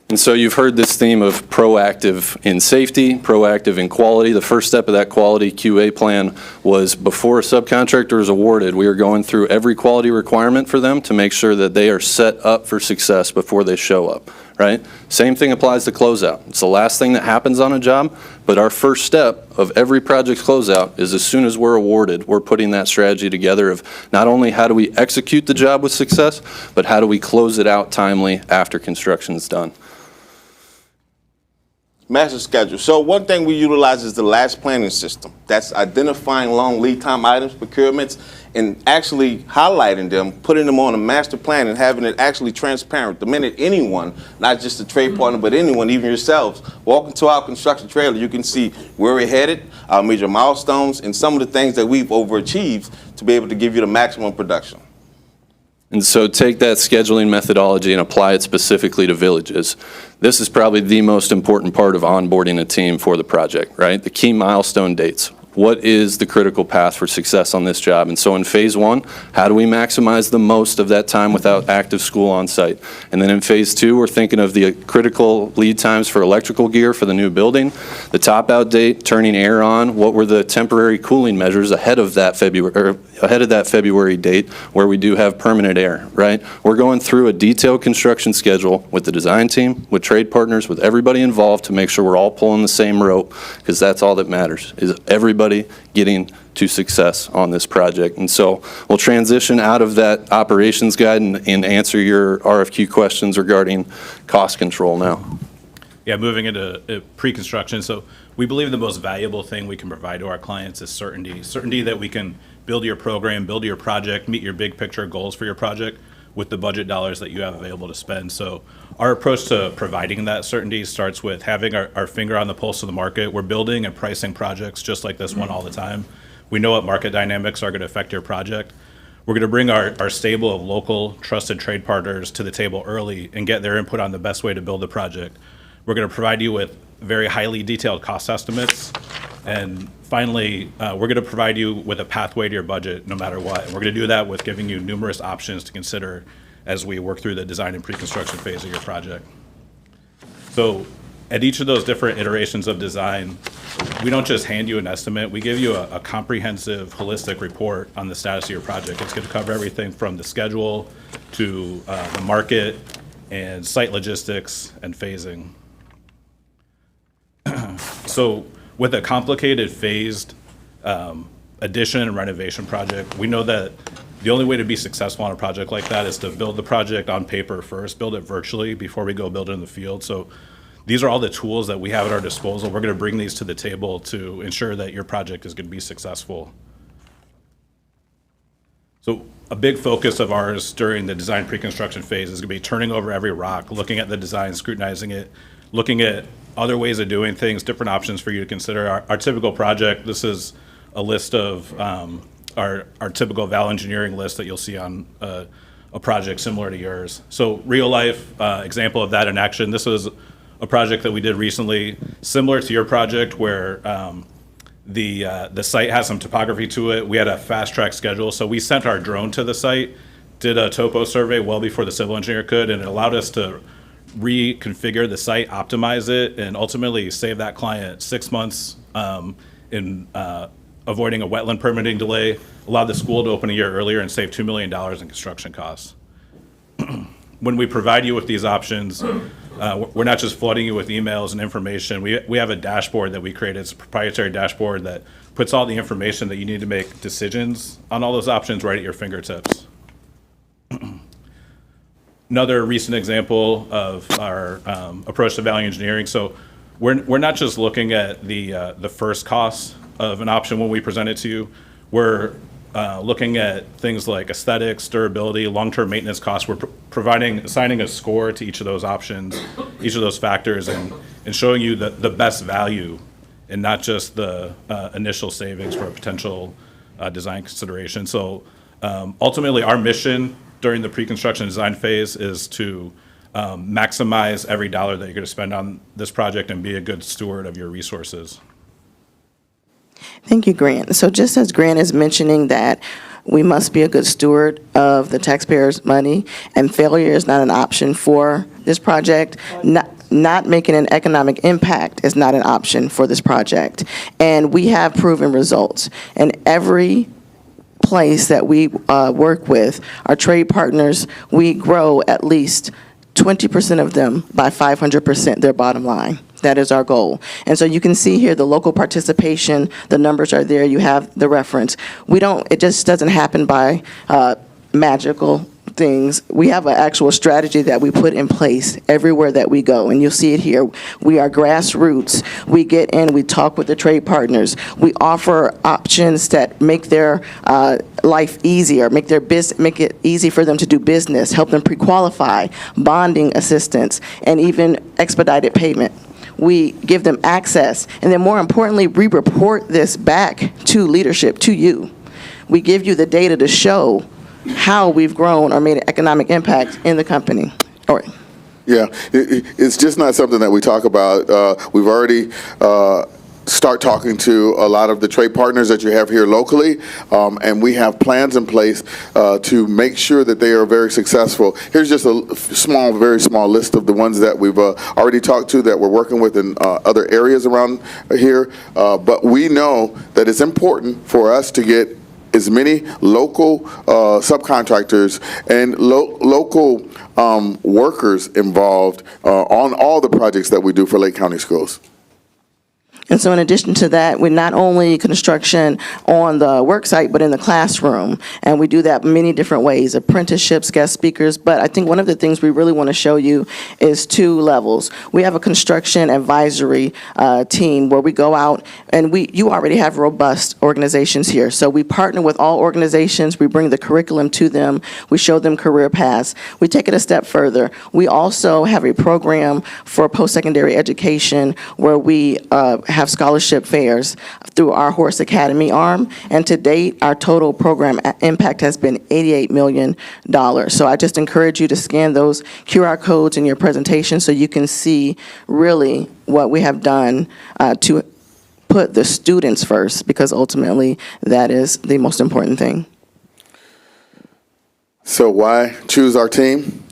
And so you've heard this theme of proactive in safety, proactive in quality. The first step of that quality QA plan was before a subcontractor is awarded, we are going through every quality requirement for them to make sure that they are set up for success before they show up, right? Same thing applies to closeout. It's the last thing that happens on a job, but our first step of every project closeout is as soon as we're awarded, we're putting that strategy together of not only how do we execute the job with success, but how do we close it out timely after construction is done. Master schedule. So one thing we utilize is the last planning system. That's identifying long lead time items, procurements, and actually highlighting them, putting them on a master plan and having it actually transparent. The minute anyone, not just a trade partner, but anyone, even yourselves, walk into our construction trailer, you can see where we're headed, our major milestones, and some of the things that we've overachieved to be able to give you the maximum production. And so take that scheduling methodology and apply it specifically to villages. This is probably the most important part of onboarding a team for the project, right? The key milestone dates. What is the critical path for success on this job? And so in phase one, how do we maximize the most of that time without active school on site? And then in phase two, we're thinking of the critical lead times for electrical gear for the new building, the top out date, turning air on, what were the temporary cooling measures ahead of that February date where we do have permanent air, right? We're going through a detailed construction schedule with the design team, with trade partners, with everybody involved to make sure we're all pulling the same rope, because that's all that matters, is everybody getting to success on this project. And so we'll transition out of that operations guide and answer your RFQ questions regarding cost control now. Yeah, moving into pre-construction. So we believe the most valuable thing we can provide to our clients is certainty. Certainty that we can build your program, build your project, meet your big picture goals for your project with the budget dollars that you have available to spend. So our approach to providing that certainty starts with having our finger on the pulse of the market. We're building and pricing projects just like this one all the time. We know what market dynamics are going to affect your project. We're going to bring our stable of local trusted trade partners to the table early and get their input on the best way to build the project. We're going to provide you with very highly detailed cost estimates. And finally, we're going to provide you with a pathway to your budget no matter what. And we're going to do that with giving you numerous options to consider as we work through the design and pre-construction phase of your project. So at each of those different iterations of design, we don't just hand you an estimate, we give you a comprehensive, holistic report on the status of your project. It's going to cover everything from the schedule to the market and site logistics and phasing. So with a complicated phased addition and renovation project, we know that the only way to be successful on a project like that is to build the project on paper first, build it virtually before we go build it in the field. So these are all the tools that we have at our disposal. We're going to bring these to the table to ensure that your project is going to be successful. So a big focus of ours during the design pre-construction phase is going to be turning over every rock, looking at the design, scrutinizing it, looking at other ways of doing things, different options for you to consider. Our typical project, this is a list of our typical Val Engineering list that you'll see on a project similar to yours. So real life example of that in action, this is a project that we did recently, similar to your project where the site has some topography to it. We had a fast track schedule, so we sent our drone to the site, did a topo survey well before the civil engineer could, and it allowed us to reconfigure the site, optimize it, and ultimately save that client 6 months in avoiding a wetland permitting delay, allow the school to open a year earlier, and save $2 million in construction costs. When we provide you with these options, we're not just flooding you with emails and information. We have a dashboard that we created. It's a proprietary dashboard that puts all the information that you need to make decisions on all those options right at your fingertips. Another recent example of our approach to value engineering. So we're not just looking at the first cost of an option when we present it to you. We're looking at things like aesthetics, durability, long-term maintenance costs. We're assigning a score to each of those options, each of those factors, and showing you the best value and not just the initial savings for a potential design consideration. So ultimately, our mission during the pre-construction design phase is to maximize every dollar that you're going to spend on this project and be a good steward of your resources. Thank you, Grant. So just as Grant is mentioning that we must be a good steward of the taxpayers' money, and failure is not an option for this project, not making an economic impact is not an option for this project. And we have proven results. And every place that we work with, our trade partners, we grow at least 20% of them by 500% their bottom line. That is our goal. And so you can see here the local participation, the numbers are there, you have the reference. It just doesn't happen by magical things. We have an actual strategy that we put in place everywhere that we go, and you'll see it here. We are grassroots. We get in, we talk with the trade partners. We offer options that make their life easier, make it easy for them to do business, help them pre-qualify, bonding assistance, and even expedited payment. We give them access, and then more importantly, we report this back to leadership, to you. We give you the data to show how we've grown or made an economic impact in the company. All right. Yeah, it's just not something that we talk about. We've already start talking to a lot of the trade partners that you have here locally, and we have plans in place to make sure that they are very successful. Here's just a very small list of the ones that we've already talked to that we're working with in other areas around here. But we know that it's important for us to get as many local subcontractors and local workers involved on all the projects that we do for Lake County Schools. And so in addition to that, we're not only construction on the work site, but in the classroom. And we do that many different ways, apprenticeships, guest speakers. But I think one of the things we really want to show you is 2 levels. We have a construction advisory team where we go out, and you already have robust organizations here. So we partner with all organizations. We bring the curriculum to them. We show them career paths. We take it a step further. We also have a program for post-secondary education where we have scholarship fairs through our Horse Academy arm, and to date, our total program impact has been $88 million. So I just encourage you to scan those QR codes in your presentation so you can see really what we have done to put the students first, because ultimately that is the most important thing. So why choose our team?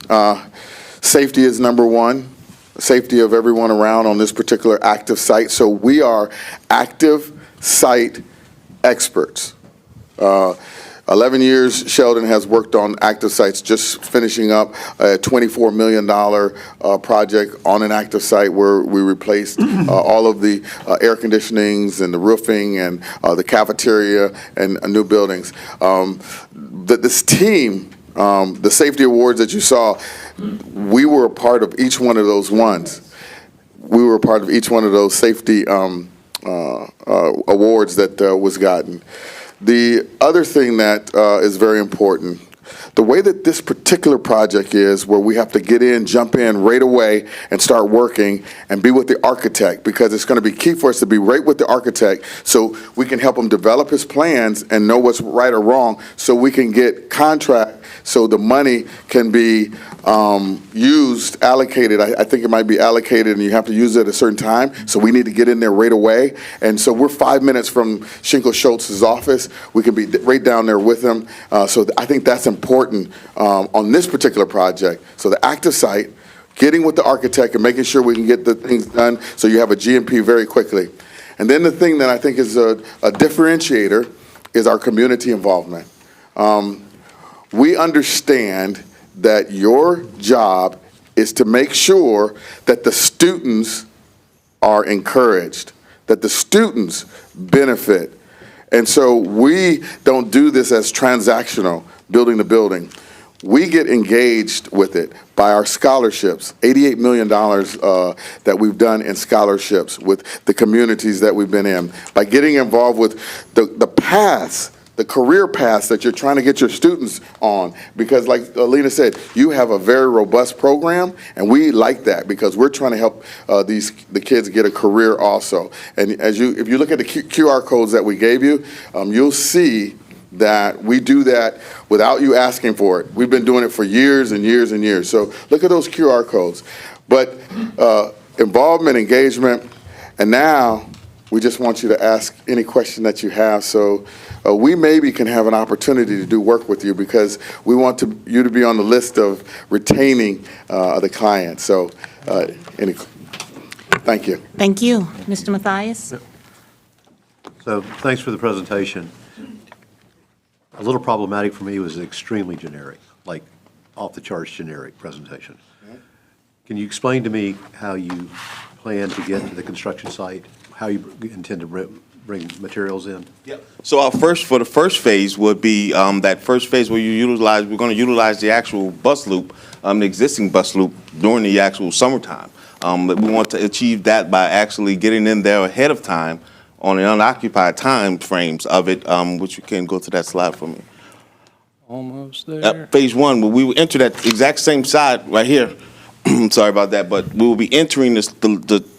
Safety is number one. Safety of everyone around on this particular active site. So we are active site experts. 11 years Sheldon has worked on active sites, just finishing up a $24 million project on an active site where we replaced all of the air conditionings and the roofing and the cafeteria and new buildings. This team, the safety awards that you saw, we were a part of each one of those ones. We were a part of each one of those safety awards that was gotten. The other thing that is very important, the way that this particular project is, where we have to get in, jump in right away and start working and be with the architect, because it's going to be key for us to be right with the architect so we can help him develop his plans and know what's right or wrong, so we can get contract, so the money can be used, allocated. I think it might be allocated and you have to use it at a certain time, so we need to get in there right away. And so we're 5 minutes from Schinkel Schultz's office. We can be right down there with him. So I think that's important on this particular project. So the active site, getting with the architect and making sure we can get the things done so you have a GMP very quickly. And then the thing that I think is a differentiator is our community involvement. We understand that your job is to make sure that the students are encouraged, that the students benefit. And so we don't do this as transactional, building the building. We get engaged with it by our scholarships, $88 million that we've done in scholarships with the communities that we've been in, by getting involved with the paths, the career paths that you're trying to get your students on. Because like Alina said, you have a very robust program, and we like that because we're trying to help the kids get a career also. And if you look at the QR codes that we gave you, you'll see that we do that without you asking for it. We've been doing it for years and years and years. So look at those QR codes. But involvement, engagement, and now we just want you to ask any question that you have. So we maybe can have an opportunity to do work with you because we want you to be on the list of retaining the client. So thank you. Thank you. Mr. Mathias? So thanks for the presentation. A little problematic for me was extremely generic, like off-the-charts generic presentation. Can you explain to me how you plan to get to the construction site, how you intend to bring materials in? Yep. So for the first phase would be that first phase where we're going to utilize the actual bus loop, the existing bus loop during the actual summertime. But we want to achieve that by actually getting in there ahead of time on the unoccupied time frames of it, which you can go to that slide for me. Almost there. Phase one, we will enter that exact same side right here. Sorry about that, but we will be entering this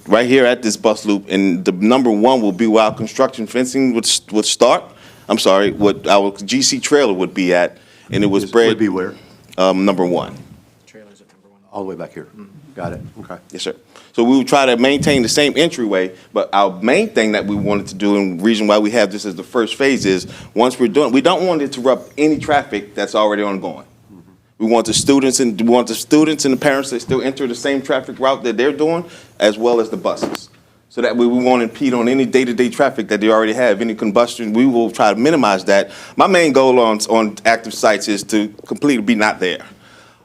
right here at this bus loop, and the number one will be where our construction fencing would start. I'm sorry, what our GC trailer would be at, and it was spread. Would be where? Number one. Trailer's at number one. All the way back here. Got it. Okay. Yes, sir. So we will try to maintain the same entryway, but our main thing that we wanted to do, and the reason why we have this as the first phase is, once we're doing, we don't want to interrupt any traffic that's already ongoing. We want the students and the parents to still enter the same traffic route that they're doing, as well as the buses. So that way we won't impede on any day-to-day traffic that they already have, any combustion. We will try to minimize that. My main goal on active sites is to completely be not there,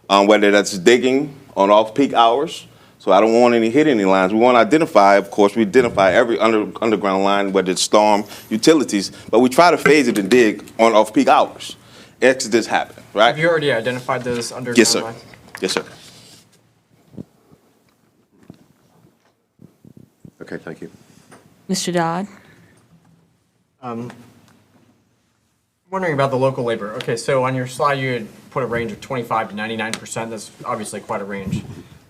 whether that's digging on off-peak hours. So I don't want hit any lines. We want to identify, of course, we identify every underground line, whether it's storm, utilities, but we try to phase it and dig on off-peak hours. Accidents happen, right? Have you already identified those underground Yes, sir. lines? Yes, sir. Okay, thank you. Mr. Dodd? Wondering about the local labor. Okay, so on your slide, you had put a range of 25 to 99%. That's obviously quite a range.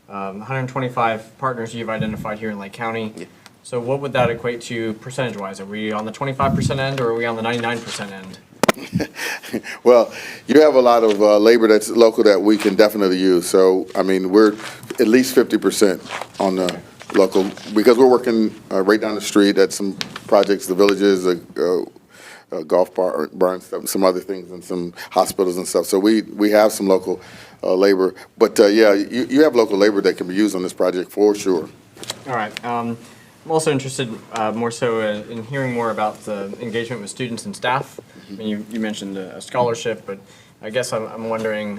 125 partners you've identified here in Lake County. Yeah. So what would that equate to percentage-wise? Are we on the 25% end or are we on the 99% end? Well, you have a lot of labor that's local that we can definitely use. So, I mean, we're at least 50% on the local, because we're working right down the street at some projects, the villages, golf barns, some other things, and some hospitals and stuff. So we have some local labor. But yeah, you have local labor that can be used on this project for sure. All right. I'm also interested more so in hearing more about the engagement with students and staff. I mean, you mentioned a scholarship, but I guess I'm wondering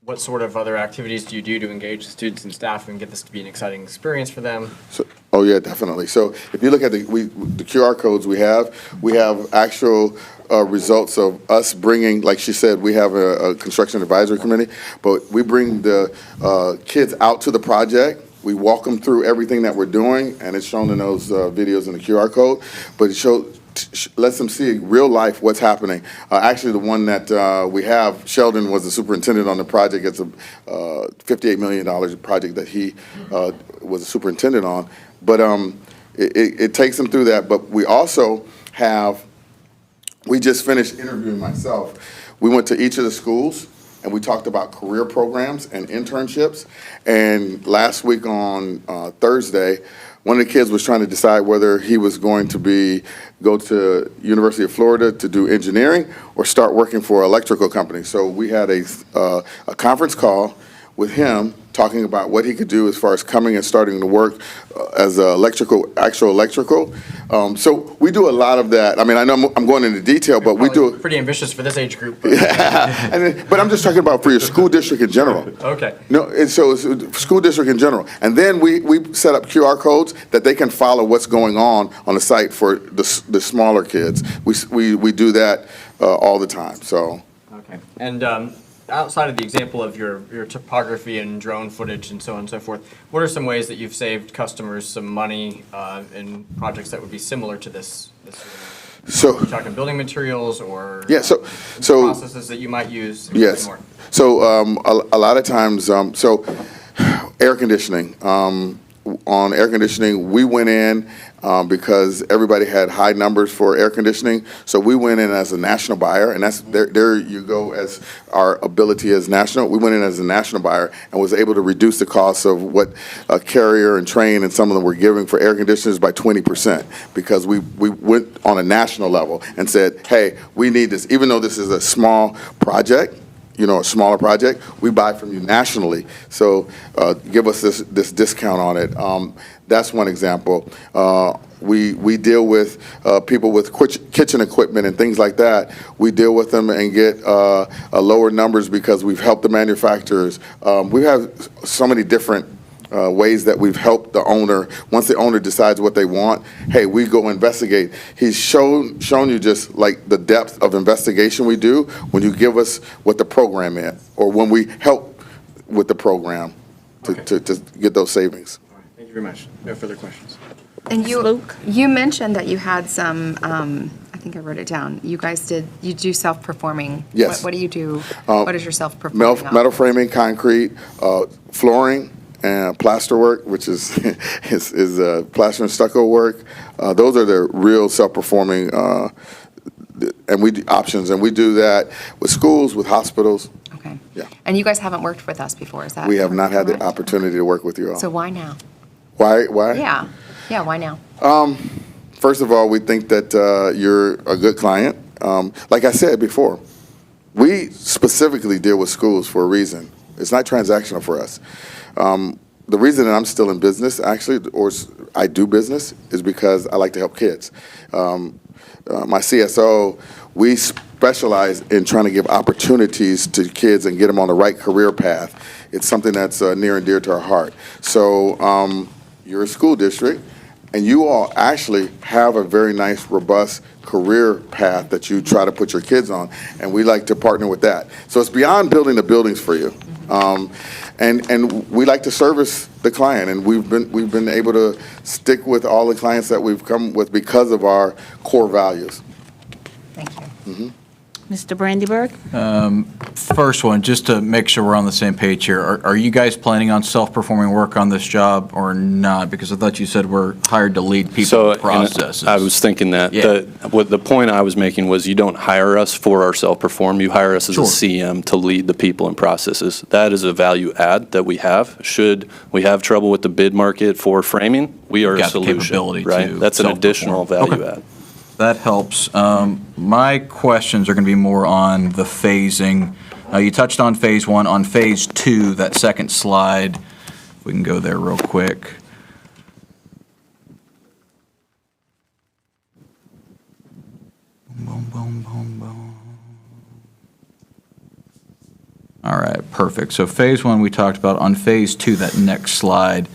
what sort of other activities do you do to engage the students and staff and get this to be an exciting experience for them? So, oh yeah, definitely. So if you look at the QR codes we have actual results of us bringing, like she said, we have a construction advisory committee, but we bring the kids out to the project. We walk them through everything that we're doing, and it's shown in those videos in the QR code, but it lets them see real life what's happening. Actually, the one that we have, Sheldon was the superintendent on the project. It's a $58 million project that he was a superintendent on. But it takes them through that. But we also we just finished interviewing myself. We went to each of the schools, and we talked about career programs and internships. And last week on Thursday, one of the kids was trying to decide whether he was going to go to University of Florida to do engineering or start working for an electrical company. So we had a conference call with him, talking about what he could do as far as coming and starting to work as actual electrical. So we do a lot of that. I mean, I know I'm going into detail, but we do. Pretty ambitious for this age group. But I'm just talking about for your school district in general. Okay. No, and so it's school district in general. And then we set up QR codes that they can follow what's going on the site for the smaller kids. We do that all the time, so. Okay. And outside of the example of your topography and drone footage and so on and so forth, what are some ways that you've saved customers some money in projects that would be similar to this? So, you're talking building materials or so processes that you might use? Yes. More. So a lot of times, air conditioning. On air conditioning, we went in because everybody had high numbers for air conditioning. So we went in as a national buyer, and that's there you go as our ability as national. We went in as a national buyer and was able to reduce the cost of what Carrier and Trane and some of them were giving for air conditioners by 20%, because we went on a national level and said, hey, we need this. Even though this is a small project, a smaller project, we buy from you nationally. So give us this discount on it. That's one example. We deal with people with kitchen equipment and things like that. We deal with them and get lower numbers because we've helped the manufacturers. We have so many different ways that we've helped the owner. Once the owner decides what they want, hey, we go investigate. He's shown you just like the depth of investigation we do when you give us what the program is, or when we help with the program to get those savings. All right. Thank you very much. No further questions. And you mentioned that you had some, I think I wrote it down. You do self-performing. Yes. What do you do? What is your self-performing? Metal framing, concrete, flooring, and plaster work, which is plaster and stucco work. Those are the real self-performing, and we do options, and we do that with schools, with hospitals. Okay. Yeah. And you guys haven't worked with us before, is that? We have not had the correct? opportunity to work with you all. So why now? Why? Yeah. Yeah, why now? First of all, we think that you're a good client. Like I said before, we specifically deal with schools for a reason. It's not transactional for us. The reason that I'm still in business, actually, or I do business, is because I like to help kids. My CSO, we specialize in trying to give opportunities to kids and get them on the right career path. It's something that's near and dear to our heart. So you're a school district, and you all actually have a very nice, robust career path that you try to put your kids on, and we like to partner with that. So it's beyond building the buildings for you. And we like to service the client, and we've been able to stick with all the clients that we've come with because of our core values. Thank you. Mm-hmm. Mr. Brandyberg? First one, just to make sure we're on the same page here, are you guys planning on self-performing work on this job or not? Because I thought you said we're hired to lead people in processes. I was thinking that. Yeah. The point I was making was you don't hire us for our self-perform. You hire us as a CM to lead the people and processes. That is a value add that we have. Should we have trouble with the bid market for framing, we are a Got the solution, capability right? to That's an additional value Okay. add. That helps. My questions are going to be more on the phasing. You touched on phase one. On phase two, that second slide, if we can go there real quick. Boom, boom, boom, boom. All right, perfect. So phase one we talked about. On phase two, that next slide,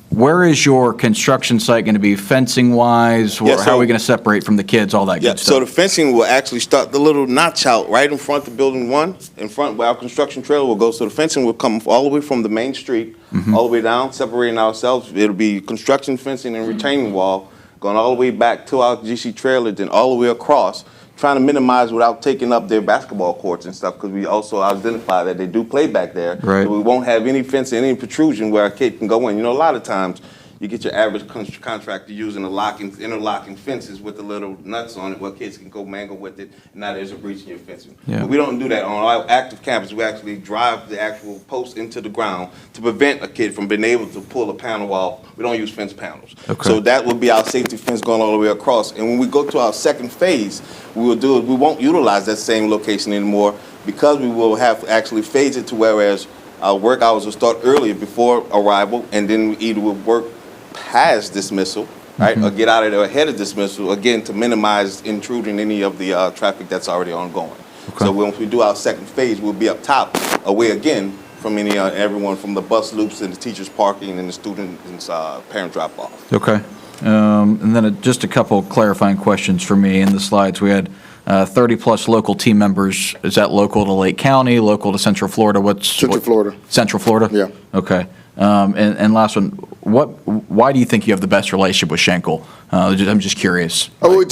where is your construction site going to be fencing wise? Yeah, How are we so- going to separate from the kids, all that Yeah, good so stuff? the fencing will actually start the little notch out right in front of building one, in front where our construction trailer will go. So the fencing will come all the way from the main street, all the way down, separating ourselves. It'll be construction fencing and retaining wall, going all the way back to our GC trailer, then all the way across, trying to minimize without taking up their basketball courts and stuff, because we also identify that they do play back there. Right. So we won't have any fencing, any protrusion where a kid can go in. You know, a lot of times, you get your average contractor using interlocking fences with the little nuts on it where kids can go mangle with it, and now there's a breach in your fencing. Yeah. But we don't do that. On our active campus, we actually drive the actual post into the ground to prevent a kid from being able to pull a panel off. We don't use fence panels. Okay. So that would be our safety fence going all the way across. And when we go to our second phase, we won't utilize that same location anymore, because we will have to actually phase it to whereas our work hours will start earlier before arrival, and then we either will work past dismissal, right, or get out of there ahead of dismissal, again, to minimize intruding any of the traffic that's already ongoing. So once we do our second phase, we'll be up top, away again from any everyone from the bus loops and the teachers parking and the students' parent drop-off. Okay. And then just a couple clarifying questions for me. In the slides, we had 30-plus local team members. Is that local to Lake County, local to Central Florida? Central Florida. Central Florida? Yeah. Okay. And last one, why do you think you have the best relationship with Schenkel? I'm just curious. Oh,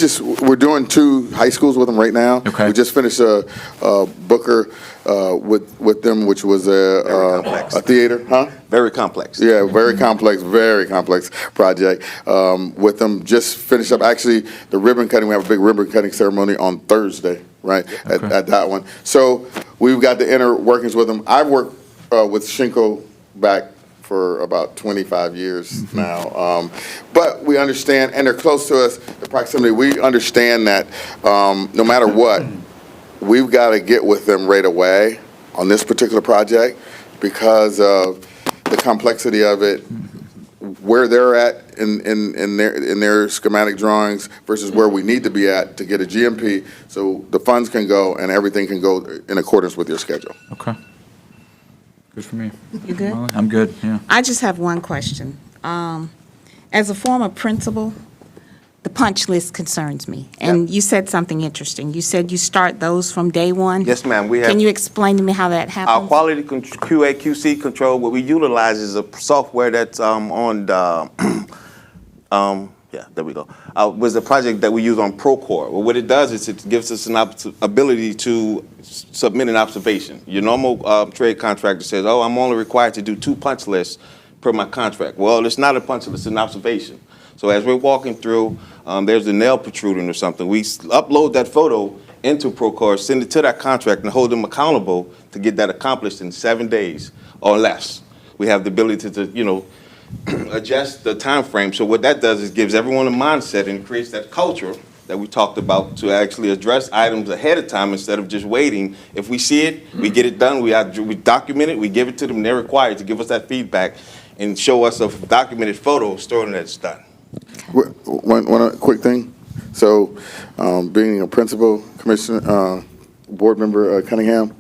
we're doing 2 high schools with them right now. Okay. We just finished a Booker with them, which was a theater, huh? Very complex. Yeah, very complex project with them. Just finished up, actually, the ribbon cutting. We have a big ribbon cutting ceremony on Thursday, right, at that one. So we've got the inner workings with them. I've worked with Schenkel back for about 25 years now. But we understand, and they're close to us, the proximity. We understand that no matter what, we've got to get with them right away on this particular project because of the complexity of it, where they're at in their schematic drawings versus where we need to be at to get a GMP so the funds can go and everything can go in accordance with your schedule. Okay. Good for me. You good? I'm good, yeah. I just have one question. As a former principal, the punch list concerns me. And you said something interesting. You said you start those from day one? Yes, ma'am. We have. Can you explain to me how that Our happens? quality QA QC control, what we utilize is a software that's on the, yeah, there we go. Was a project that we use on Procore. Well, what it does is it gives us an ability to submit an observation. Your normal trade contractor says, oh, I'm only required to do 2 punch lists per my contract. Well, it's not a punch list, it's an observation. So as we're walking through, there's a nail protruding or something. We upload that photo into Procore, send it to that contract, and hold them accountable to get that accomplished in 7 days or less. We have the ability to adjust the time frame. So what that does is gives everyone a mindset and creates that culture that we talked about to actually address items ahead of time instead of just waiting. If we see it, we get it done, we document it, we give it to them, they're required to give us that feedback and show us a documented photo showing that it's done. One quick thing. So, being a principal, commissioner, board member, Cunningham,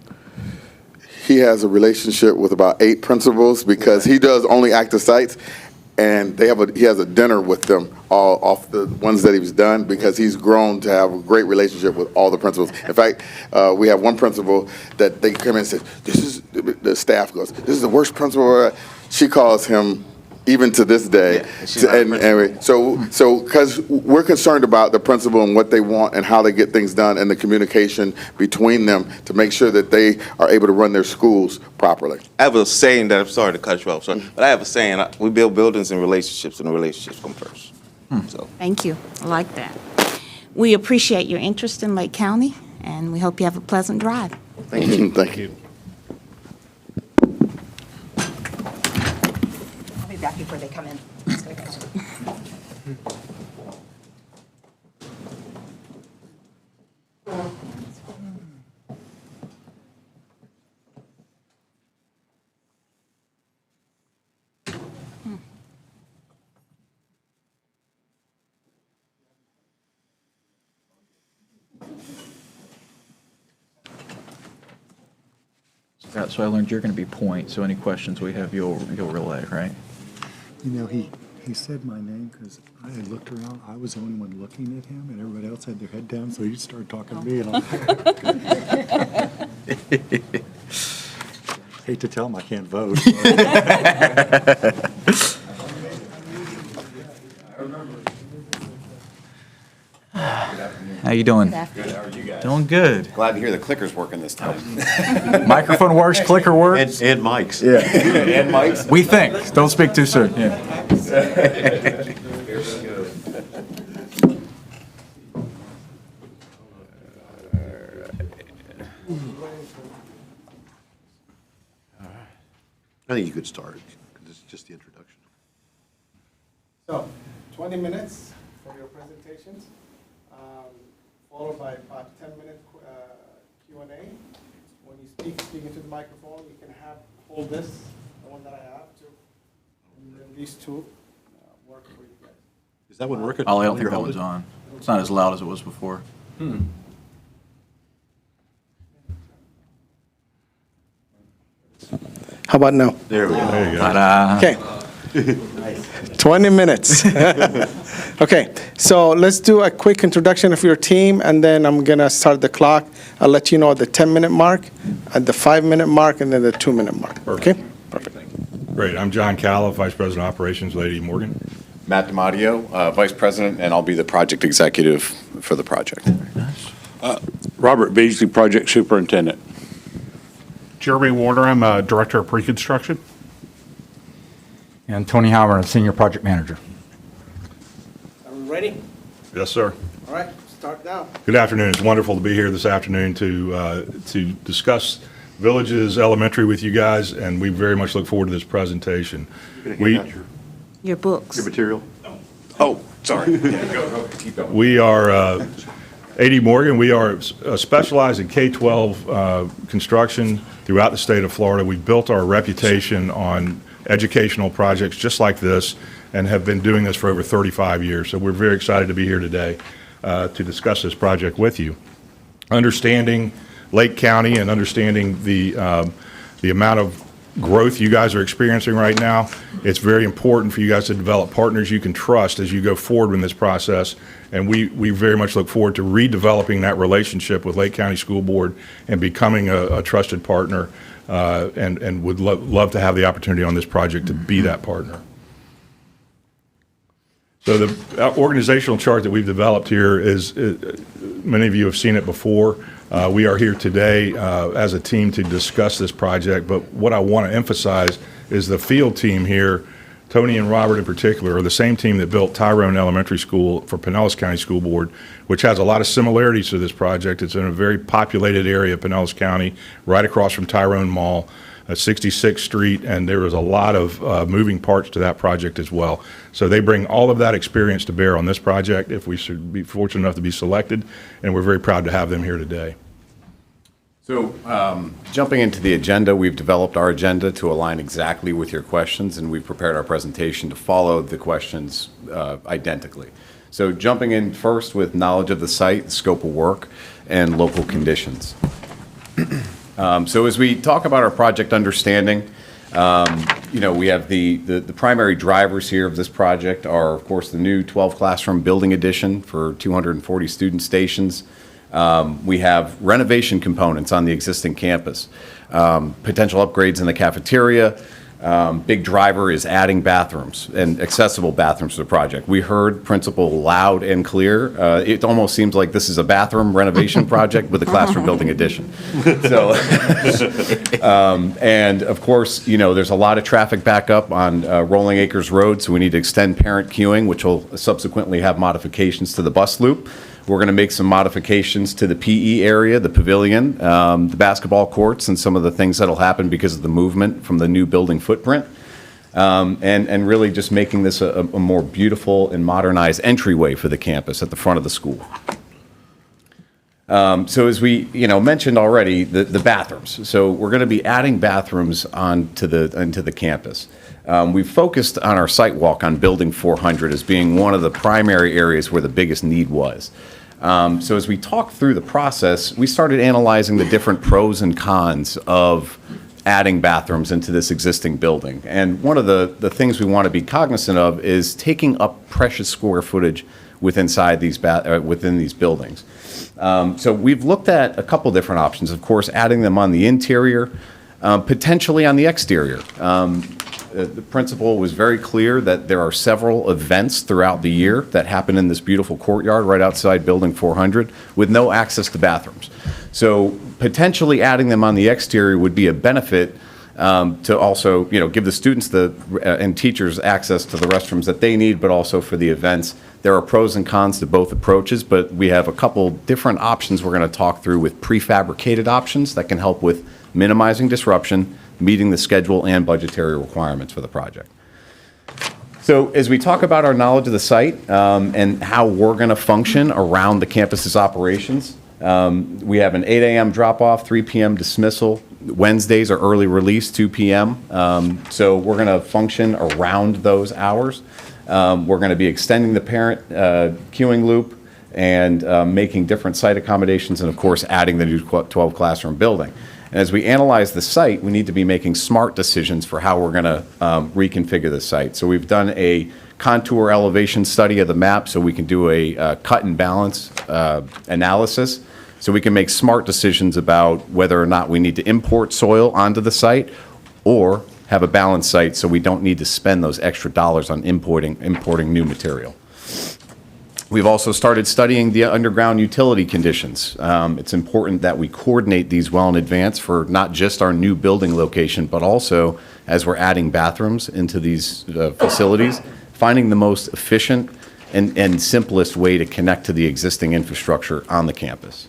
he has a relationship with about 8 principals because he does only active sites, and he has a dinner with them all off the ones that he's done because he's grown to have a great relationship with all the principals. In fact, we have one principal that they come in and say, the staff goes, this is the worst principal. She calls him, even to this day. So because we're concerned about the principal and what they want and how they get things done and the communication between them to make sure that they are able to run their schools properly. I have a saying that, I'm sorry to cut you off, sir, but I have a saying, we build buildings and the relationships come first. So. Thank you. I like that. We appreciate your interest in Lake County, and we hope you have a pleasant drive. Thank you. Thank you. I'll be back before they come in. Just gonna go. Scott, so I learned you're going to be point, so any questions we have, you'll relay, right? You know, he said my name because I had looked around. I was the only one looking at him, and everybody else had their head down, so he started talking to me, and I'm hate to tell him I can't vote. How you doing? Good afternoon. How are you guys? Doing good. Glad to hear the clicker's working this time. Microphone works, clicker works. And mics. Yeah. And mics. We think. Don't speak too soon. Yeah. I think you could start, because it's just the introduction. So, 20 minutes for your presentations, followed by about 10-minute Q&A. when you speak into the microphone, you can hold this, the one that I have, too. And then these two work for you guys. Is that one working? I don't think that one's on. It's not as loud as it was before. How about now? There we go. There you go. Okay. 20 minutes. Okay, so let's do a quick introduction of your team, and then I'm going to start the clock. I'll let you know at the 10-minute mark, at the 5-minute mark, and then the 2-minute mark. Okay? Perfect. Great. I'm John Calla, Vice President of Operations, Lady Morgan. Matt DiMatteo, Vice President, and I'll be the project executive for the project. Robert Beasley, Project Superintendent. Jeremy Warner, I'm Director of Pre-Construction. And Tony Howard, Senior Project Manager. Are we ready? Yes, sir. All right, start now. Good afternoon. It's wonderful to be here this afternoon to discuss Villages Elementary with you guys, and we very much look forward to this presentation. You're going to hand out Your books. your material? Oh, sorry. Go. Keep going. We are A.D. Morgan. We are specialized in K-12 construction throughout the state of Florida. We've built our reputation on educational projects just like this and have been doing this for over 35 years. So we're very excited to be here today to discuss this project with you. Understanding Lake County and understanding the amount of growth you guys are experiencing right now, it's very important for you guys to develop partners you can trust as you go forward in this process. And we very much look forward to redeveloping that relationship with Lake County School Board and becoming a trusted partner, and would love to have the opportunity on this project to be that partner. So the organizational chart that we've developed here is, many of you have seen it before. We are here today as a team to discuss this project, but what I want to emphasize is the field team here, Tony and Robert in particular, are the same team that built Tyrone Elementary School for Pinellas County School Board, which has a lot of similarities to this project. It's in a very populated area of Pinellas County, right across from Tyrone Mall, 66th Street, and there was a lot of moving parts to that project as well. So they bring all of that experience to bear on this project if we should be fortunate enough to be selected, and we're very proud to have them here today. So, jumping into the agenda, we've developed our agenda to align exactly with your questions, and we've prepared our presentation to follow the questions identically. So, jumping in first with knowledge of the site, scope of work, and local conditions. So, as we talk about our project understanding, we have the primary drivers here of this project are, of course, the new 12 classroom building addition for 240 student stations. We have renovation components on the existing campus, potential upgrades in the cafeteria. Big driver is adding bathrooms and accessible bathrooms to the project. We heard principal loud and clear. It almost seems like this is a bathroom renovation project with a classroom building addition. So, and of course, there's a lot of traffic backup on Rolling Acres Road, so we need to extend parent queuing, which will subsequently have modifications to the bus loop. We're going to make some modifications to the PE area, the pavilion, the basketball courts, and some of the things that'll happen because of the movement from the new building footprint. And really just making this a more beautiful and modernized entryway for the campus at the front of the school. So as we mentioned already, the bathrooms. So we're going to be adding bathrooms into the campus. We've focused on our site walk on Building 400 as being one of the primary areas where the biggest need was. So as we talked through the process, we started analyzing the different pros and cons of adding bathrooms into this existing building. And one of the things we want to be cognizant of is taking up precious square footage within these buildings. So we've looked at a couple different options. Of course, adding them on the interior, potentially on the exterior. The principal was very clear that there are several events throughout the year that happen in this beautiful courtyard right outside Building 400 with no access to bathrooms. So potentially adding them on the exterior would be a benefit to also, give the students and teachers access to the restrooms that they need, but also for the events. There are pros and cons to both approaches, but we have a couple different options we're going to talk through with prefabricated options that can help with minimizing disruption, meeting the schedule and budgetary requirements for the project. So as we talk about our knowledge of the site and how we're going to function around the campus's operations, We have an 8 a.m. drop-off, 3 p.m. dismissal. Wednesdays are early release, 2 p.m. So we're going to function around those hours. We're going to be extending the parent queuing loop and making different site accommodations, and of course, adding the new 12 classroom building. And as we analyze the site, we need to be making smart decisions for how we're going to reconfigure the site. So we've done a contour elevation study of the map so we can do a cut and balance analysis, so we can make smart decisions about whether or not we need to import soil onto the site or have a balanced site so we don't need to spend those extra dollars on importing new material. We've also started studying the underground utility conditions. It's important that we coordinate these well in advance for not just our new building location, but also as we're adding bathrooms into these facilities, finding the most efficient and simplest way to connect to the existing infrastructure on the campus.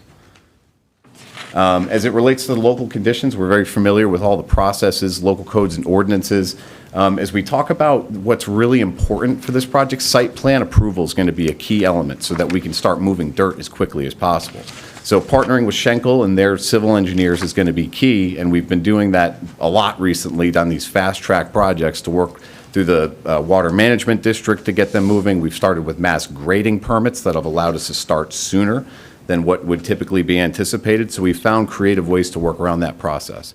As it relates to the local conditions, we're very familiar with all the processes, local codes and ordinances. As we talk about what's really important for this project, site plan approval is going to be a key element so that we can start moving dirt as quickly as possible. So partnering with Schenkel and their civil engineers is going to be key, and we've been doing that a lot recently on these fast-track projects to work through the Water Management District to get them moving. We've started with mass grading permits that have allowed us to start sooner than what would typically be anticipated. So we found creative ways to work around that process.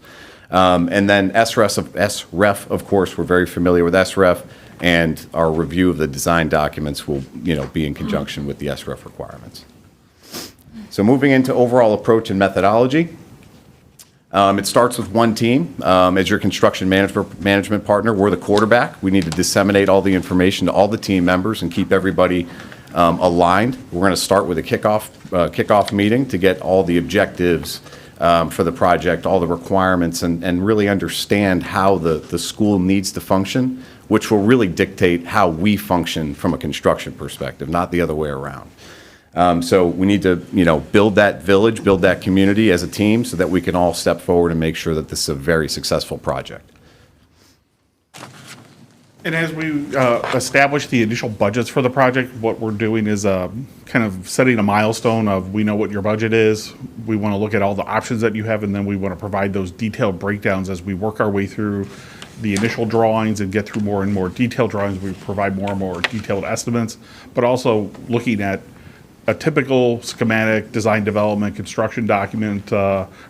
And then SREF, of course, we're very familiar with SREF, and our review of the design documents will, be in conjunction with the SREF requirements. So moving into overall approach and methodology, it starts with one team. As your construction management partner, we're the quarterback. We need to disseminate all the information to all the team members and keep everybody aligned. We're going to start with a kickoff meeting to get all the objectives for the project, all the requirements, and really understand how the school needs to function, which will really dictate how we function from a construction perspective, not the other way around. So we need to, build that village, build that community as a team so that we can all step forward and make sure that this is a very successful project. And as we establish the initial budgets for the project, what we're doing is kind of setting a milestone of, we know what your budget is, we want to look at all the options that you have, and then we want to provide those detailed breakdowns as we work our way through the initial drawings and get through more and more detailed drawings. We provide more and more detailed estimates, but also looking at a typical schematic, design development, construction document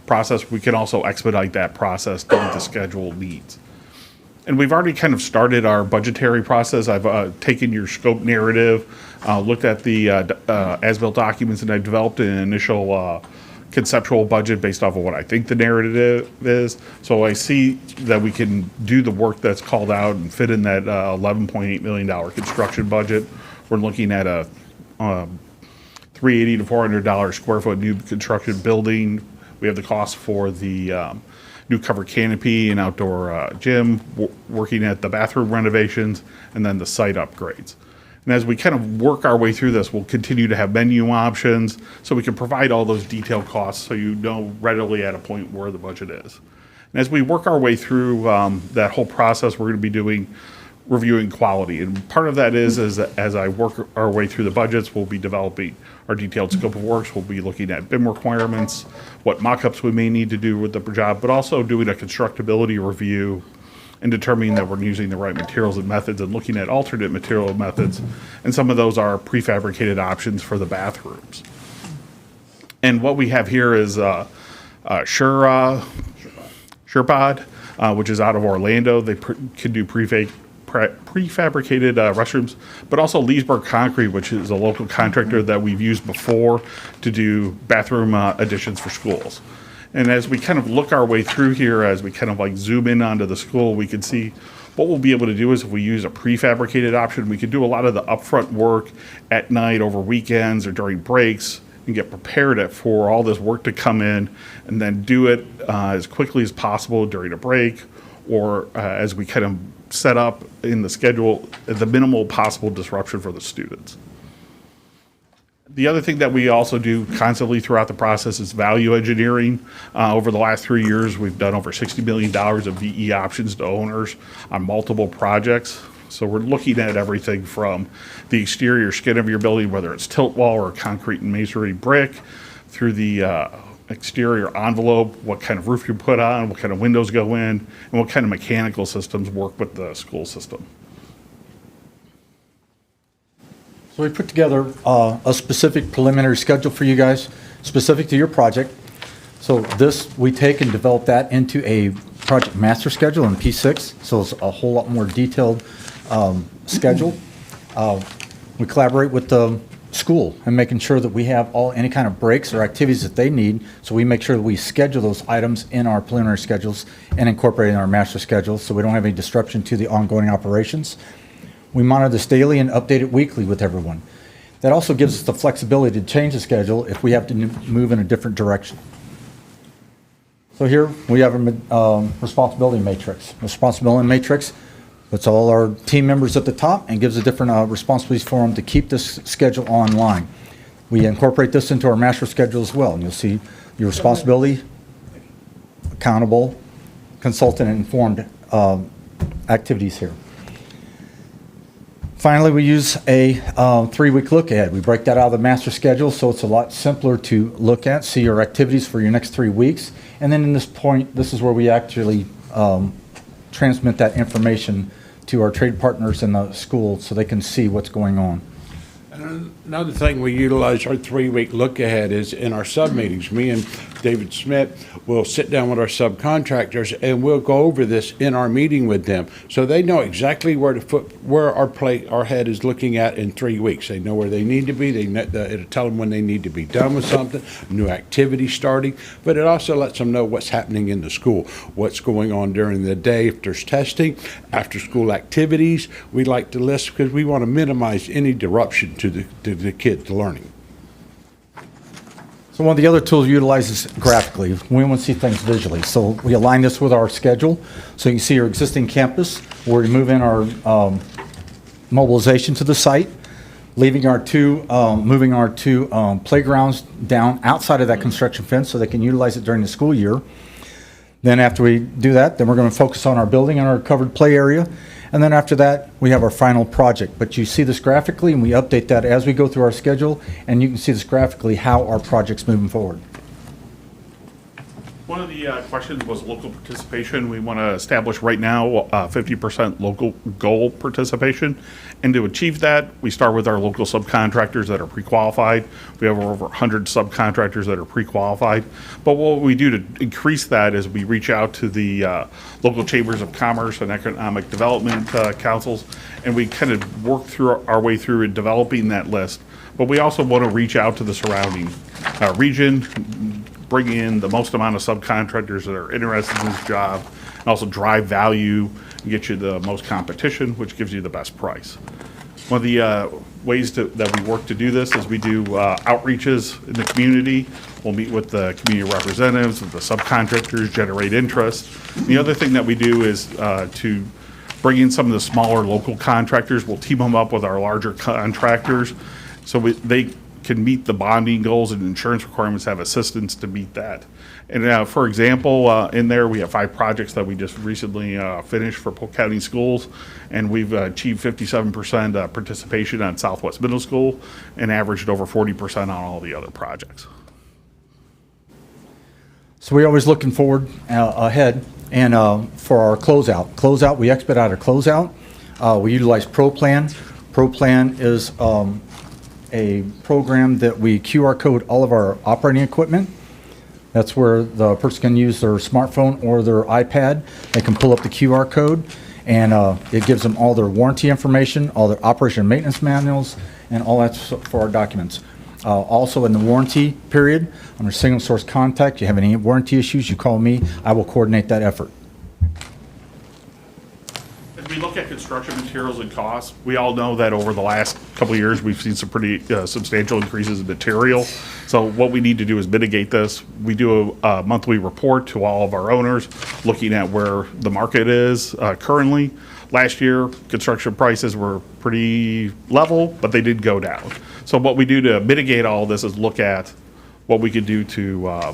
process. We can also expedite that process to meet the schedule needs. And we've already kind of started our budgetary process. I've taken your scope narrative, looked at the as-built documents, and I've developed an initial conceptual budget based off of what I think the narrative is. So I see that we can do the work that's called out and fit in that $11.8 million construction budget. We're looking at a $380 to $400 square foot new construction building. We have the cost for the new covered canopy and outdoor gym, working at the bathroom renovations, and then the site upgrades. And as we kind of work our way through this, we'll continue to have menu options so we can provide all those detailed costs so you know readily at a point where the budget is. And as we work our way through that whole process, we're going to be reviewing quality. And part of that is as I work our way through the budgets, we'll be developing our detailed scope of works. We'll be looking at BIM requirements, what mock-ups we may need to do with the job, but also doing a constructability review and determining that we're using the right materials and methods and looking at alternate material methods. And some of those are prefabricated options for the bathrooms. And what we have here is Sherpod, which is out of Orlando. They can do prefabricated restrooms, but also Leesburg Concrete, which is a local contractor that we've used before to do bathroom additions for schools. And as we kind of look our way through here, as we kind of like zoom in onto the school, we can see what we'll be able to do is if we use a prefabricated option, we can do a lot of the upfront work at night, over weekends, or during breaks, and get prepared for all this work to come in, and then do it as quickly as possible during a break, or as we kind of set up in the schedule the minimal possible disruption for the students. The other thing that we also do constantly throughout the process is value engineering. Over the last 3 years, we've done over $60 million of VE options to owners on multiple projects. So we're looking at everything from the exterior skin of your building, whether it's tilt wall or concrete and masonry brick, through the exterior envelope, what kind of roof you put on, what kind of windows go in, and what kind of mechanical systems work with the school system. So we put together a specific preliminary schedule for you guys, specific to your project. So this, we take and develop that into a project master schedule in P6, so it's a whole lot more detailed schedule. We collaborate with the school and making sure that we have any kind of breaks or activities that they need, so we make sure that we schedule those items in our preliminary schedules and incorporate in our master schedule, so we don't have any disruption to the ongoing operations. We monitor this daily and update it weekly with everyone. That also gives us the flexibility to change the schedule if we have to move in a different direction. So here we have a responsibility matrix. Responsibility matrix, puts all our team members at the top and gives the different responsibilities for them to keep this schedule online. We incorporate this into our master schedule as well, and you'll see your responsibility, accountable, consultant, and informed activities here. Finally, we use a 3-week look ahead. We break that out of the master schedule, so it's a lot simpler to look at, see your activities for your next 3 weeks. And then in this point, this is where we actually transmit that information to our trade partners in the school so they can see what's going on. Another thing we utilize our 3-week look ahead is in our sub meetings. Me and David Smith will sit down with our subcontractors and we'll go over this in our meeting with them, so they know exactly where our head is looking at in 3 weeks. They know where they need to be. It'll tell them when they need to be done with something, new activity starting, but it also lets them know what's happening in the school, what's going on during the day. If there's testing, after school activities, we like to list because we want to minimize any disruption to the kids learning. So one of the other tools we utilize is graphically. We want to see things visually. So we align this with our schedule. So you can see our existing campus, where we move in our mobilization to the site, moving our two playgrounds down outside of that construction fence so they can utilize it during the school year. Then after we do that, then we're going to focus on our building and our covered play area. And then after that, we have our final project. But you see this graphically, and we update that as we go through our schedule, and you can see this graphically how our project's moving forward. One of the questions was local participation. We want to establish right now 50% local goal participation. And to achieve that, we start with our local subcontractors that are pre-qualified. We have over 100 subcontractors that are pre-qualified. But what we do to increase that is we reach out to the local chambers of commerce and economic development councils, and we kind of work through our way through in developing that list. But we also want to reach out to the surrounding region, bring in the most amount of subcontractors that are interested in this job, and also drive value and get you the most competition, which gives you the best price. One of the ways that we work to do this is we do outreaches in the community. We'll meet with the community representatives, with the subcontractors, generate interest. The other thing that we do is to bring in some of the smaller local contractors. We'll team them up with our larger contractors so they can meet the bonding goals and insurance requirements, have assistance to meet that. And for example, in there we have 5 projects that we just recently finished for Polk County Schools, and we've achieved 57% participation on Southwest Middle School and averaged over 40% on all the other projects. So we're always looking forward ahead, and for our closeout, we expedite our closeout. We utilize ProPlan. ProPlan is a program that we QR code all of our operating equipment. That's where the person can use their smartphone or their iPad. They can pull up the QR code, and it gives them all their warranty information, all their operation and maintenance manuals, and all that's for our documents. Also in the warranty period, under single source contact, you have any warranty issues, you call me, I will coordinate that effort. As we look at construction materials and costs, we all know that over the last couple of years, we've seen some pretty substantial increases in material. So what we need to do is mitigate this. We do a monthly report to all of our owners, looking at where the market is currently. Last year, construction prices were pretty level, but they did go down. So what we do to mitigate all of this is look at what we could do to,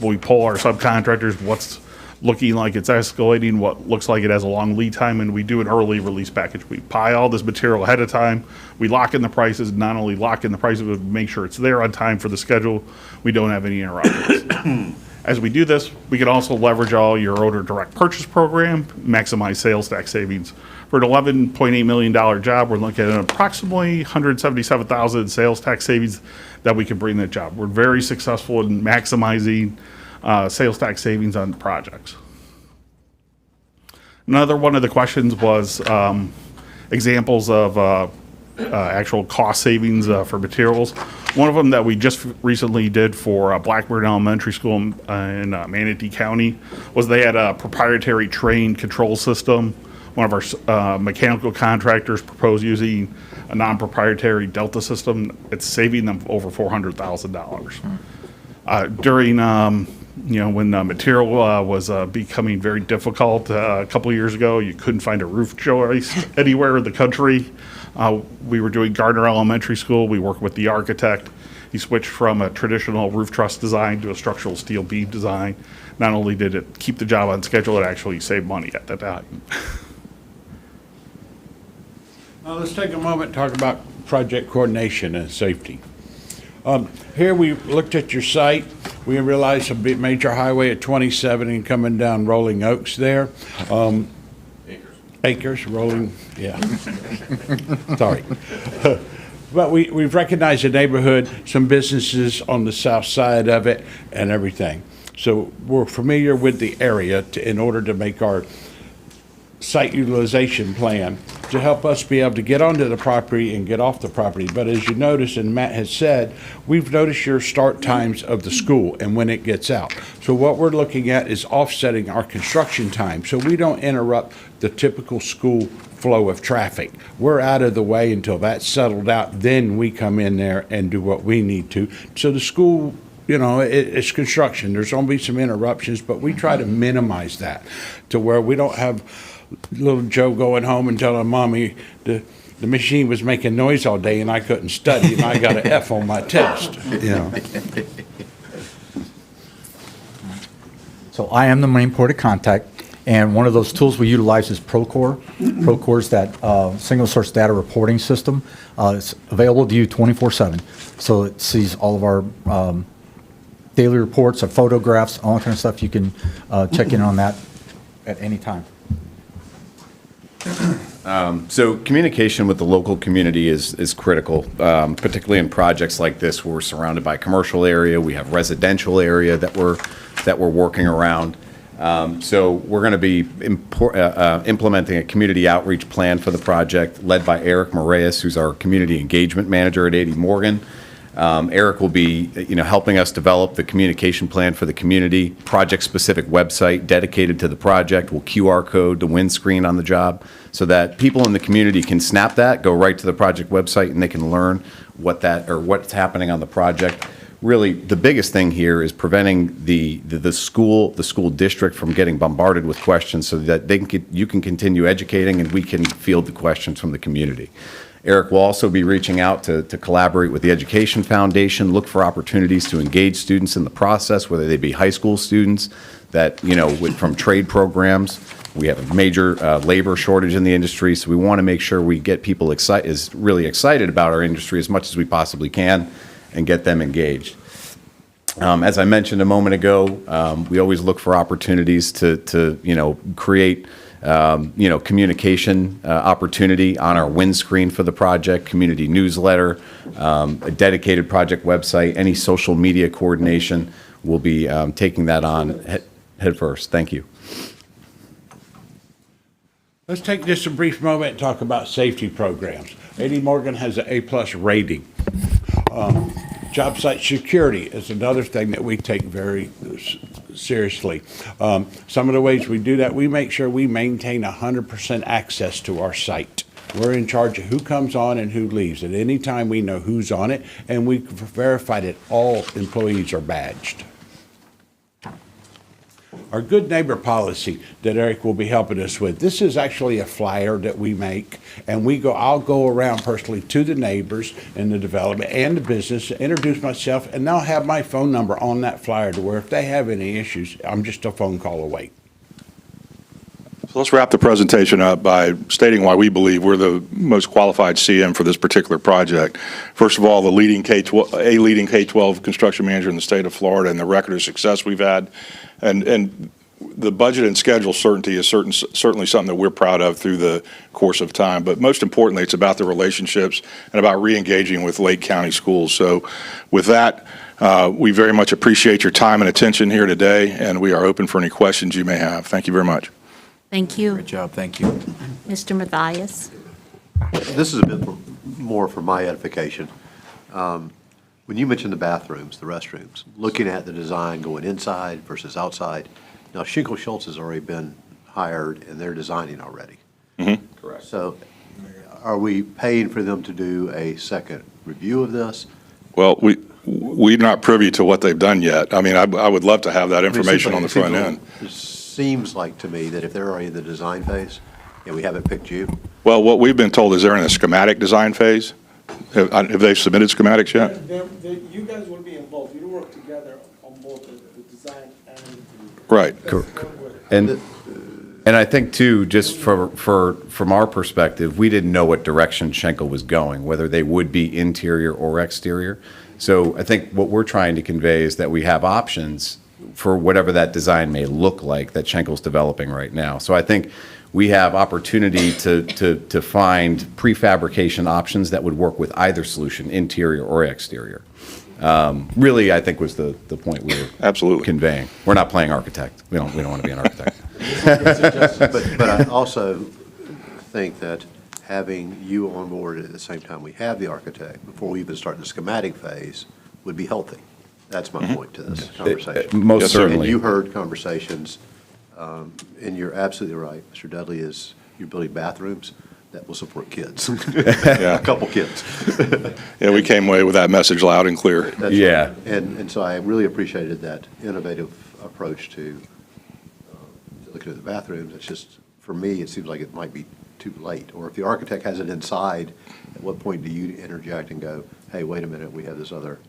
we pull our subcontractors, what's looking like it's escalating, what looks like it has a long lead time, and we do an early release package. We buy all this material ahead of time. We lock in the prices, not only lock in the prices, but make sure it's there on time for the schedule. We don't have any interruptions. As we do this, we can also leverage all your order direct purchase program, maximize sales tax savings. For an $11.8 million job, we're looking at approximately $177,000 in sales tax savings that we can bring that job. We're very successful in maximizing sales tax savings on projects. Another one of the questions was examples of actual cost savings for materials. One of them that we just recently did for Blackburn Elementary School in Manatee County was they had a proprietary train control system. One of our mechanical contractors proposed using a non-proprietary Delta system. It's saving them over $400,000. During when material was becoming very difficult a couple of years ago, you couldn't find a roof joist anywhere in the country. We were doing Gardner Elementary School. We worked with the architect. He switched from a traditional roof truss design to a structural steel beam design. Not only did it keep the job on schedule, it actually saved money at that time. Now, let's take a moment and talk about project coordination and safety. Here we looked at your site. We realized a big major highway at 27 and coming down Rolling Oaks there. Acres, rolling, yeah. Sorry. But we've recognized the neighborhood, some businesses on the south side of it and everything. So we're familiar with the area in order to make our site utilization plan to help us be able to get onto the property and get off the property. But as you notice, and Matt has said, we've noticed your start times of the school and when it gets out. So what we're looking at is offsetting our construction time so we don't interrupt the typical school flow of traffic. We're out of the way until that's settled out, then we come in there and do what we need to. So the school, it's construction. There's going to be some interruptions, but we try to minimize that to where we don't have little Joe going home and telling Mommy the machine was making noise all day and I couldn't study and I got an F on my test. So I am the main point of contact, and one of those tools we utilize is Procore. Procore is that single source data reporting system. It's available to you 24/7. So it sees all of our daily reports, our photographs, all that kind of stuff. You can check in on that at any time. So communication with the local community is critical, particularly in projects like this where we're surrounded by commercial area, we have residential area that we're working around. So we're going to be implementing a community outreach plan for the project led by Eric Moraes, who's our community engagement manager at 80 Morgan. Eric will be, helping us develop the communication plan for the community, project-specific website dedicated to the project. We'll QR code the windscreen on the job so that people in the community can snap that, go right to the project website, and they can learn what's happening on the project. Really, the biggest thing here is preventing the school district from getting bombarded with questions so that you can continue educating and we can field the questions from the community. Eric will also be reaching out to collaborate with the Education Foundation, look for opportunities to engage students in the process, whether they be high school students that, from trade programs. We have a major labor shortage in the industry, so we want to make sure we get people really excited about our industry as much as we possibly can and get them engaged. As I mentioned a moment ago, we always look for opportunities to create communication opportunity on our windscreen for the project, community newsletter, a dedicated project website, any social media coordination. We'll be taking that on head first. Thank you. Let's take just a brief moment and talk about safety programs. 80 Morgan has an A+ rating. Job site security is another thing that we take very seriously. Some of the ways we do that, we make sure we maintain 100% access to our site. We're in charge of who comes on and who leaves. At any time, we know who's on it, and we verify that all employees are badged. Our good neighbor policy that Eric will be helping us with. This is actually a flyer that we make, and I'll go around personally to the neighbors in the development and the business, introduce myself, and they'll have my phone number on that flyer to where if they have any issues, I'm just a phone call away. So let's wrap the presentation up by stating why we believe we're the most qualified CM for this particular project. First of all, the leading K-12 construction manager in the state of Florida, and the record of success we've had. And the budget and schedule certainty is certainly something that we're proud of through the course of time. But most importantly, it's about the relationships and about re-engaging with Lake County schools. So with that, we very much appreciate your time and attention here today, and we are open for any questions you may have. Thank you very much. Thank you. Great job, thank you. Mr. Mathias? This is a bit more for my edification. When you mentioned the bathrooms, the restrooms, looking at the design going inside versus outside, now Schinkel Schultz has already been hired and they're designing already. Correct. So are we paying for them to do a second review of this? Well, we're not privy to what they've done yet. I mean, I would love to have that information on the front end. It seems like to me that if they're already in the design phase and we haven't picked you. Well, what we've been told is they're in a schematic design phase. Have they submitted schematics yet? You guys will be involved. You work together on both the design and Right. And I think too, just from our perspective, we didn't know what direction Schenkel was going, whether they would be interior or exterior. So I think what we're trying to convey is that we have options for whatever that design may look like that Schenkel's developing right now. So I think we have opportunity to find prefabrication options that would work with either solution, interior or exterior. Really, I think was the point we were absolutely conveying. We're not playing architect. We don't want to be an architect. But I also think that having you on board at the same time we have the architect, before we even start the schematic phase, would be healthy. That's my point to this conversation. Most certainly. And you heard conversations, and you're absolutely right. Mr. Dudley you're building bathrooms that will support kids. Yeah. A couple kids. Yeah, we came away with that message loud and clear. That's Yeah. right. And so I really appreciated that innovative approach to looking at the bathrooms. It's just, for me, it seems like it might be too late. Or if the architect has it inside, at what point do you interject and go, hey, wait a minute, we have this other?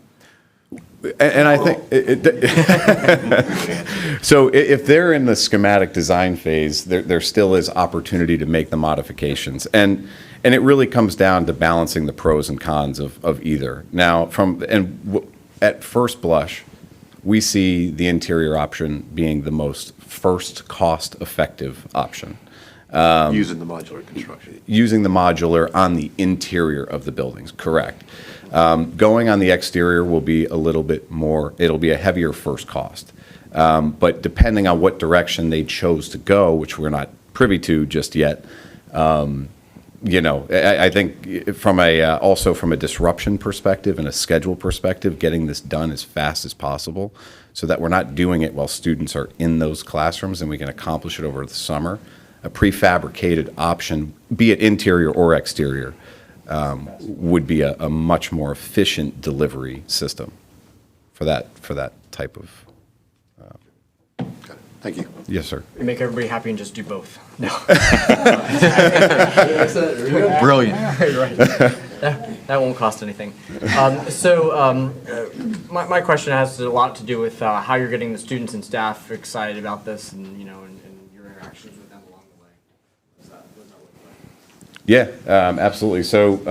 And I think, so if they're in the schematic design phase, there still is opportunity to make the modifications. And it really comes down to balancing the pros and cons of either. Now, at first blush, we see the interior option being the most first cost-effective option. Using the modular construction. Using the modular on the interior of the buildings, correct. Going on the exterior will be a little bit more, it'll be a heavier first cost. But depending on what direction they chose to go, which we're not privy to just yet, I think also from a disruption perspective and a schedule perspective, getting this done as fast as possible so that we're not doing it while students are in those classrooms and we can accomplish it over the summer. A prefabricated option, be it interior or exterior, would be a much more efficient delivery system for that type of. Okay. Thank you. Yes, sir. You make everybody happy and just do both. No. Brilliant. Right. That won't cost anything. My question has a lot to do with how you're getting the students and staff excited about this, and and your interactions with them along the way. Yeah, absolutely. So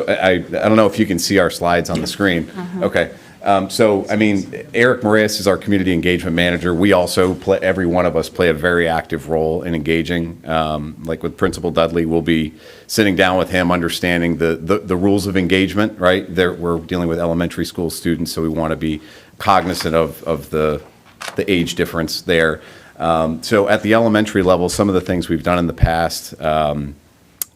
I don't know if you can see our slides on the screen. Okay. Eric Moraes is our community engagement manager. We also every one of us play a very active role in engaging. Like with Principal Dudley, we'll be sitting down with him, understanding the rules of engagement, right? We're dealing with elementary school students, so we want to be cognizant of the age difference there. So at the elementary level, some of the things we've done in the past,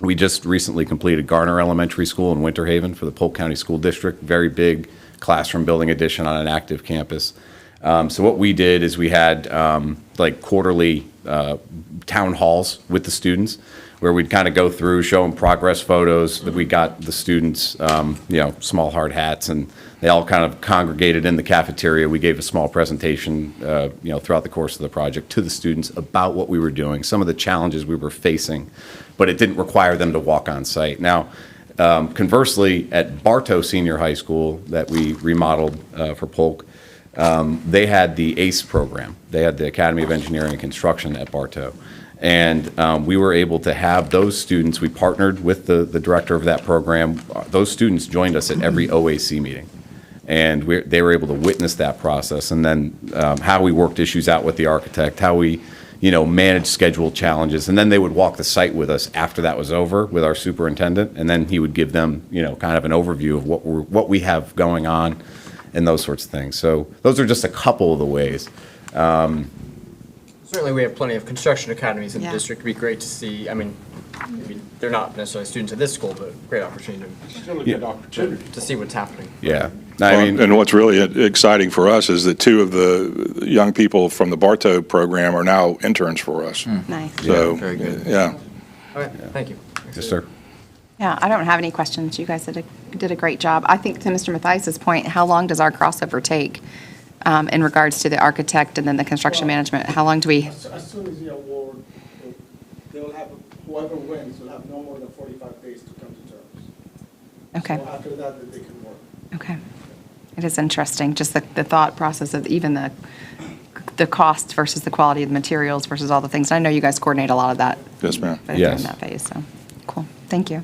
we just recently completed Garner Elementary School in Winter Haven for the Polk County School District. Very big classroom building addition on an active campus. So what we did is we had quarterly town halls with the students where we'd kind of go through, show them progress photos that we got the students, small hard hats, and they all kind of congregated in the cafeteria. We gave a small presentation, throughout the course of the project to the students about what we were doing, some of the challenges we were facing, but it didn't require them to walk on site. Now, conversely, at Bartow Senior High School that we remodeled for Polk, they had the ACE program. They had the Academy of Engineering and Construction at Bartow. And we were able to have those students, we partnered with the director of that program. Those students joined us at every OAC meeting. And they were able to witness that process. And then how we worked issues out with the architect, how we managed schedule challenges. And then they would walk the site with us after that was over with our superintendent. And then he would give them, kind of an overview of what we have going on and those sorts of things. So those are just a couple of the ways. Certainly, we have plenty of construction academies in the Yeah. district. It'd be great to see, maybe they're not necessarily students at this school, but great opportunity to see what's happening. Yeah. And what's really exciting for us is that 2 of the young people from the Bartow program are now interns for us. Nice. So, Very good. yeah. All right, thank you. Yes, sir. Yeah, I don't have any questions. You guys did a great job. I think to Mr. Mathias's point, how long does our crossover take in regards to the architect and then the construction management? How long do we? As soon as the award, they'll have, whoever wins will have no more than 45 days to come to terms. Okay. So after that, they can work. Okay. It is interesting, just the thought process of even the cost versus the quality of the materials versus all the things. I know you guys coordinate a lot of that. Yes, ma'am. During Yes. that phase, so, cool. Thank you.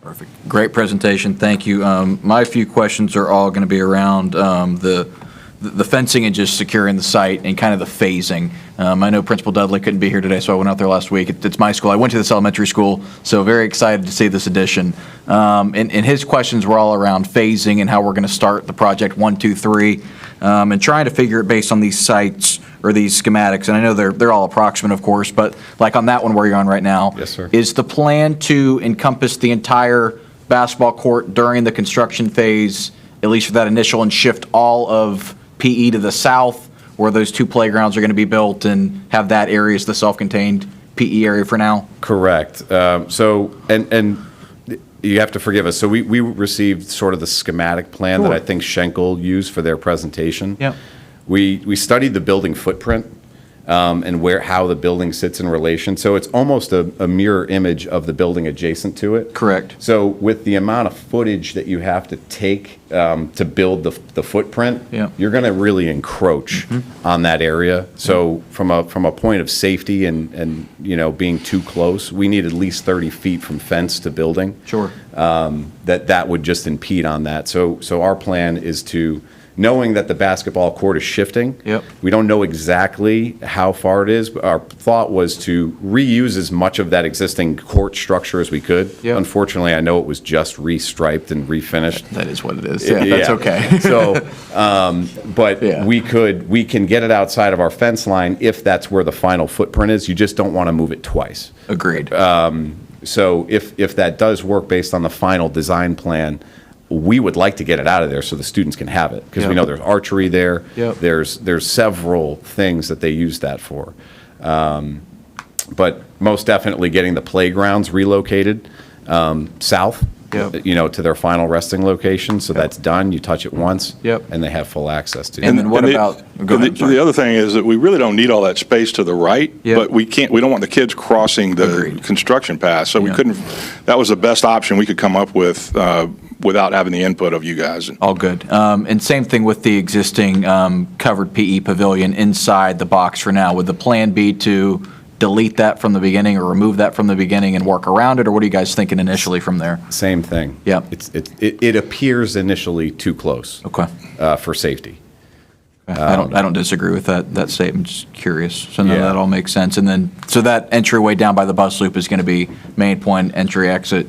Perfect. Great presentation. Thank you. My few questions are all going to be around the fencing and just securing the site and kind of the phasing. I know Principal Dudley couldn't be here today, so I went out there last week. It's my school. I went to this elementary school, so very excited to see this addition. And his questions were all around phasing and how we're going to start the project 1, 2, 3, and trying to figure it based on these sites or these schematics. And I know they're all approximate, of course, but like on that one where you're on right now. Yes, sir. Is the plan to encompass the entire basketball court during the construction phase, at least for that initial, and shift all of PE to the south, where those 2 playgrounds are going to be built, and have that area as the self-contained PE area for now? Correct. So, and you have to forgive us. So we received sort of the schematic plan that Sure. I think Schenkel used for their presentation. Yep. We studied the building footprint and how the building sits in relation. So it's almost a mirror image of the building adjacent to it. Correct. So with the amount of footage that you have to take to build the footprint, Yeah. you're going to really encroach on that area. So from a point of safety and being too close, we need at least 30 feet from fence to building. Sure. That would just impede on that. So our plan is to, knowing that the basketball court is shifting. Yep. We don't know exactly how far it is, but our thought was to reuse as much of that existing court structure as we could. Yep. Unfortunately, I know it was just restriped and refinished. That is what it is. Yeah, that's okay. So, but Yeah. we can get it outside of our fence line if that's where the final footprint is. You just don't want to move it twice. Agreed. So if that does work based on the final design plan, we would like to get it out of there so the students can have it, because we Yep. know there's archery there. Yep. There's several things that they use that for. But most definitely getting the playgrounds relocated south, Yep. to their final resting location. So that's done. You touch it once. Yep. And they have full access to it. And then what about, go ahead, I'm sorry. The other thing is that we really don't need all that space to the right, Yep. but we don't want the kids crossing the Agreed. construction path. So we Yeah. couldn't, that was the best option we could come up with without having the input of you guys. All good. And same thing with the existing covered PE pavilion inside the box for now. Would the plan be to delete that from the beginning or remove that from the beginning and work around it? Or what are you guys thinking initially from there? Same thing. Yeah. It appears initially too close. Okay. For safety. I don't disagree with that statement, just curious. So no, Yeah. that all makes sense. And then, so that entryway down by the bus loop is going to be main point, entry, exit?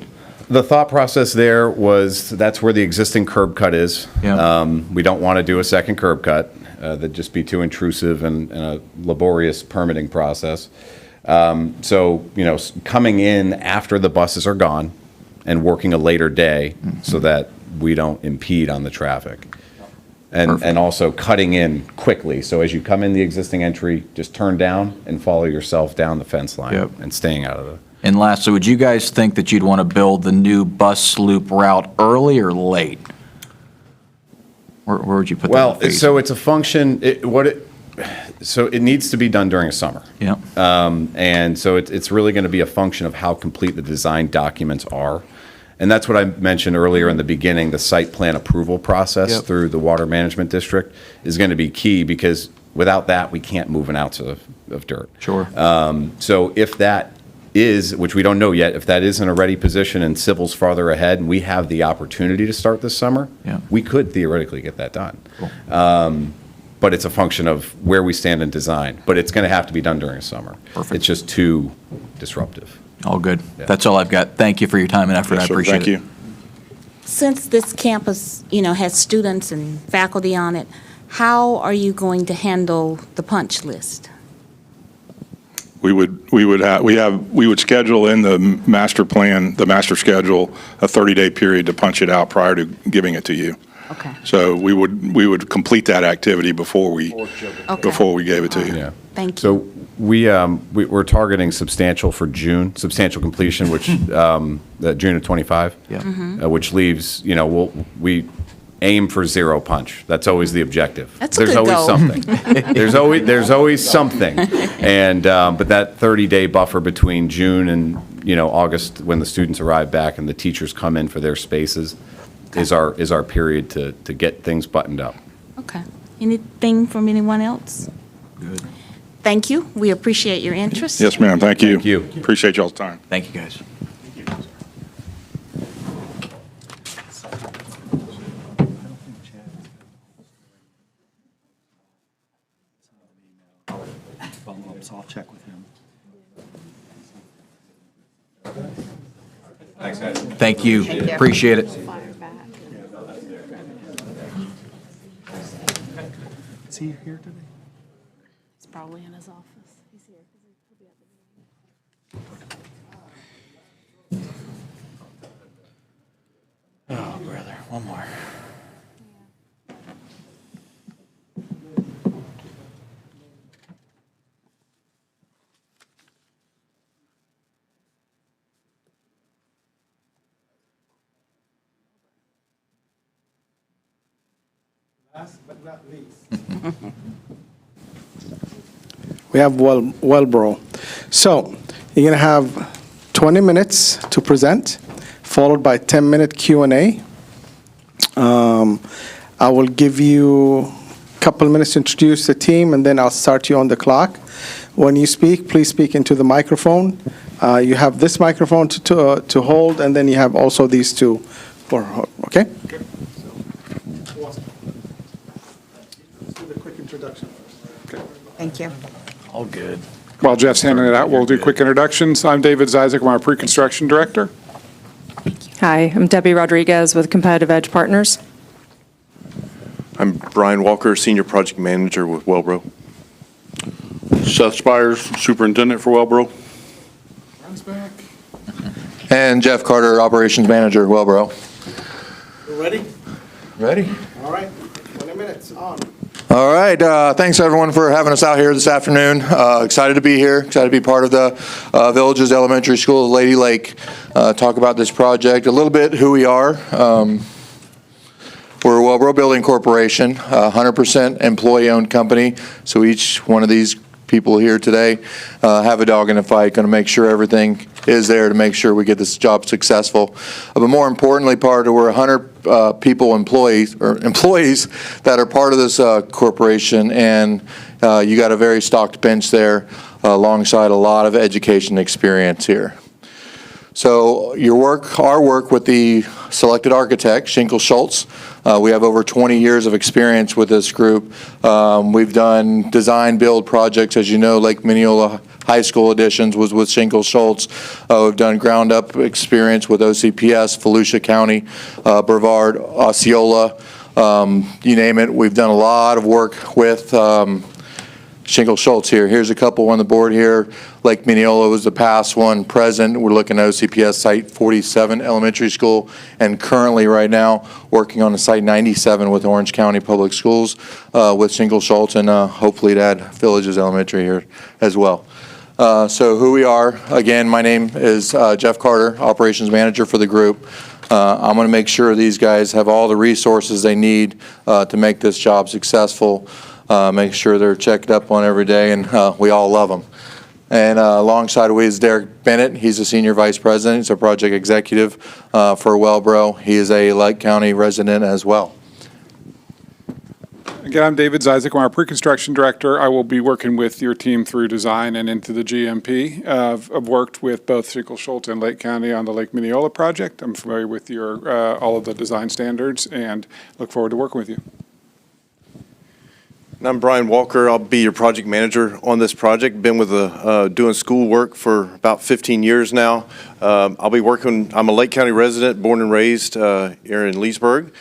The thought process there was that's where the existing curb cut is. Yeah. We don't want to do a second curb cut. That'd just be too intrusive and a laborious permitting process. So, coming in after the buses are gone and working a later day so that we don't impede on the traffic. And also cutting in quickly. So as you come in the existing entry, just turn down and follow yourself down the fence line. Yep. And staying out of the... And lastly, would you guys think that you'd want to build the new bus loop route early or late? Where would you put that? Well, in the phase? so it's a function, so it needs to be done during a summer. Yeah. And so it's really going to be a function of how complete the design documents are. And that's what I mentioned earlier in the beginning, the site plan approval process Yep. through the Water Management District is going to be key, because Without that, we can't move an ounce of dirt. Sure. So if that is, which we don't know yet, if that is in a ready position and civil's farther ahead and we have the opportunity to start this summer, we could theoretically get that done. But it's a function of where we stand in design. But it's going to have to be done during the summer. Perfect. It's just too disruptive. All good. That's all I've got. Thank you for your time and effort. I appreciate it. Since this campus, has students and faculty on it, how are you going to handle the punch list? We would schedule in the master plan, the master schedule, a 30-day period to punch it out prior to giving it to you. Okay. So we would complete that activity before we gave it to you. Yeah. Thank So we're targeting substantial for June, substantial completion, which June of 25. Mhm. Which leaves, we aim for zero punch. That's always the objective. That's a There's good always goal. something. There's always something. And but that 30-day buffer between June and August, when the students arrive back and the teachers come in for their spaces, is our period to get things buttoned up. Okay. Anything from anyone else? Good. Thank you. We appreciate your interest. Yes, ma'am. Thank you. Thank you. Appreciate y'all's time. Thank you, guys. So I'll check with him. Thanks, guys. Thank you. Appreciate it. Is he here today? He's probably in his office. He's here. Oh, brother. One more. Last but not least. We have Wellboro. So you're going to have 20 minutes to present, followed by 10-minute Q&A. I will give you a couple minutes to introduce the team, and then I'll start you on the clock. When you speak, please speak into the microphone. You have this microphone to hold, and then you have also these two for, okay? Let's do the quick introduction first. Thank you. All good. While Jeff's handing it out, we'll do quick introductions. I'm David Zizek, I'm our pre-construction director. Hi, I'm Debbie Rodriguez with Competitive Edge Partners. I'm Brian Walker, Senior Project Manager with Wellbro. Seth Spires, Superintendent for Wellbro. And Jeff Carter, Operations Manager, Wellbro. You ready? Ready? All right, 20 minutes on. All right, thanks everyone for having us out here this afternoon. Excited to be here, excited to be part of the Villages Elementary School of Lady Lake. Talk about this project, a little bit who we are. We're a Wellbro Building Corporation, 100% employee-owned company, so each one of these people here today have a dog in the fight, going to make sure everything is there to make sure we get this job successful. But more importantly, we're 100 people, employees that are part of this corporation, and you got a very stocked bench there alongside a lot of education experience here. So our work with the selected architect, Schinkel Schultz. We have over 20 years of experience with this group. We've done design build projects, as you know, Lake Mineola High School additions was with Schinkel Schultz. We've done ground up experience with OCPS, Volusia County, Brevard, Osceola, you name it. We've done a lot of work with Schinkel Schultz here. Here's a couple on the board here. Lake Mineola was the past one. Present, we're looking at OCPS Site 47 Elementary School, and currently right now working on the Site 97 with Orange County Public Schools with Schinkel Schultz, and hopefully to add Villages Elementary here as well. So who we are, again, my name is Jeff Carter, Operations Manager for the group. I'm going to make sure these guys have all the resources they need to make this job successful. Make sure they're checked up on every day, and we all love them. And alongside we is Derek Bennett. He's a Senior Vice President. He's a Project Executive for Wellbro. He is a Lake County resident as well. Again, I'm David Zizek. I'm our pre-construction director. I will be working with your team through design and into the GMP. I've worked with both Shingle-Schultz and Lake County on the Lake Mineola project. I'm familiar with all of the design standards and look forward to working with you. And I'm Brian Walker. I'll be your project manager on this project. Been with doing school work for about 15 years now. I'll be working, I'm a Lake County resident, born and raised here in Leesburg.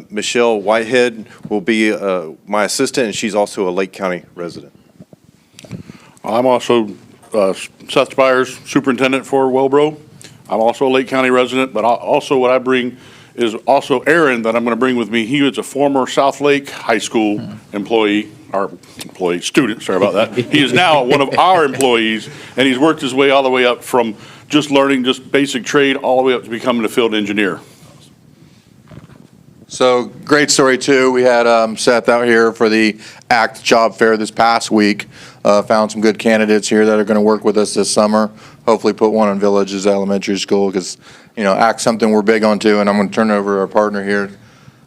Michelle Whitehead will be my assistant, and she's also a Lake County resident. I'm also Seth Spires, superintendent for Wellbro. I'm also a Lake County resident, but also what I bring is also Aaron that I'm going to bring with me. He was a former South Lake High School student, sorry about that. He is now one of our employees, and he's worked his way all the way up from just learning just basic trade all the way up to becoming a field engineer. So great story too. We had Seth out here for the ACT job fair this past week. Found some good candidates here that are going to work with us this summer. Hopefully put one on Villages Elementary School because, you know, ACT's something we're big on too, and I'm going to turn it over to our partner here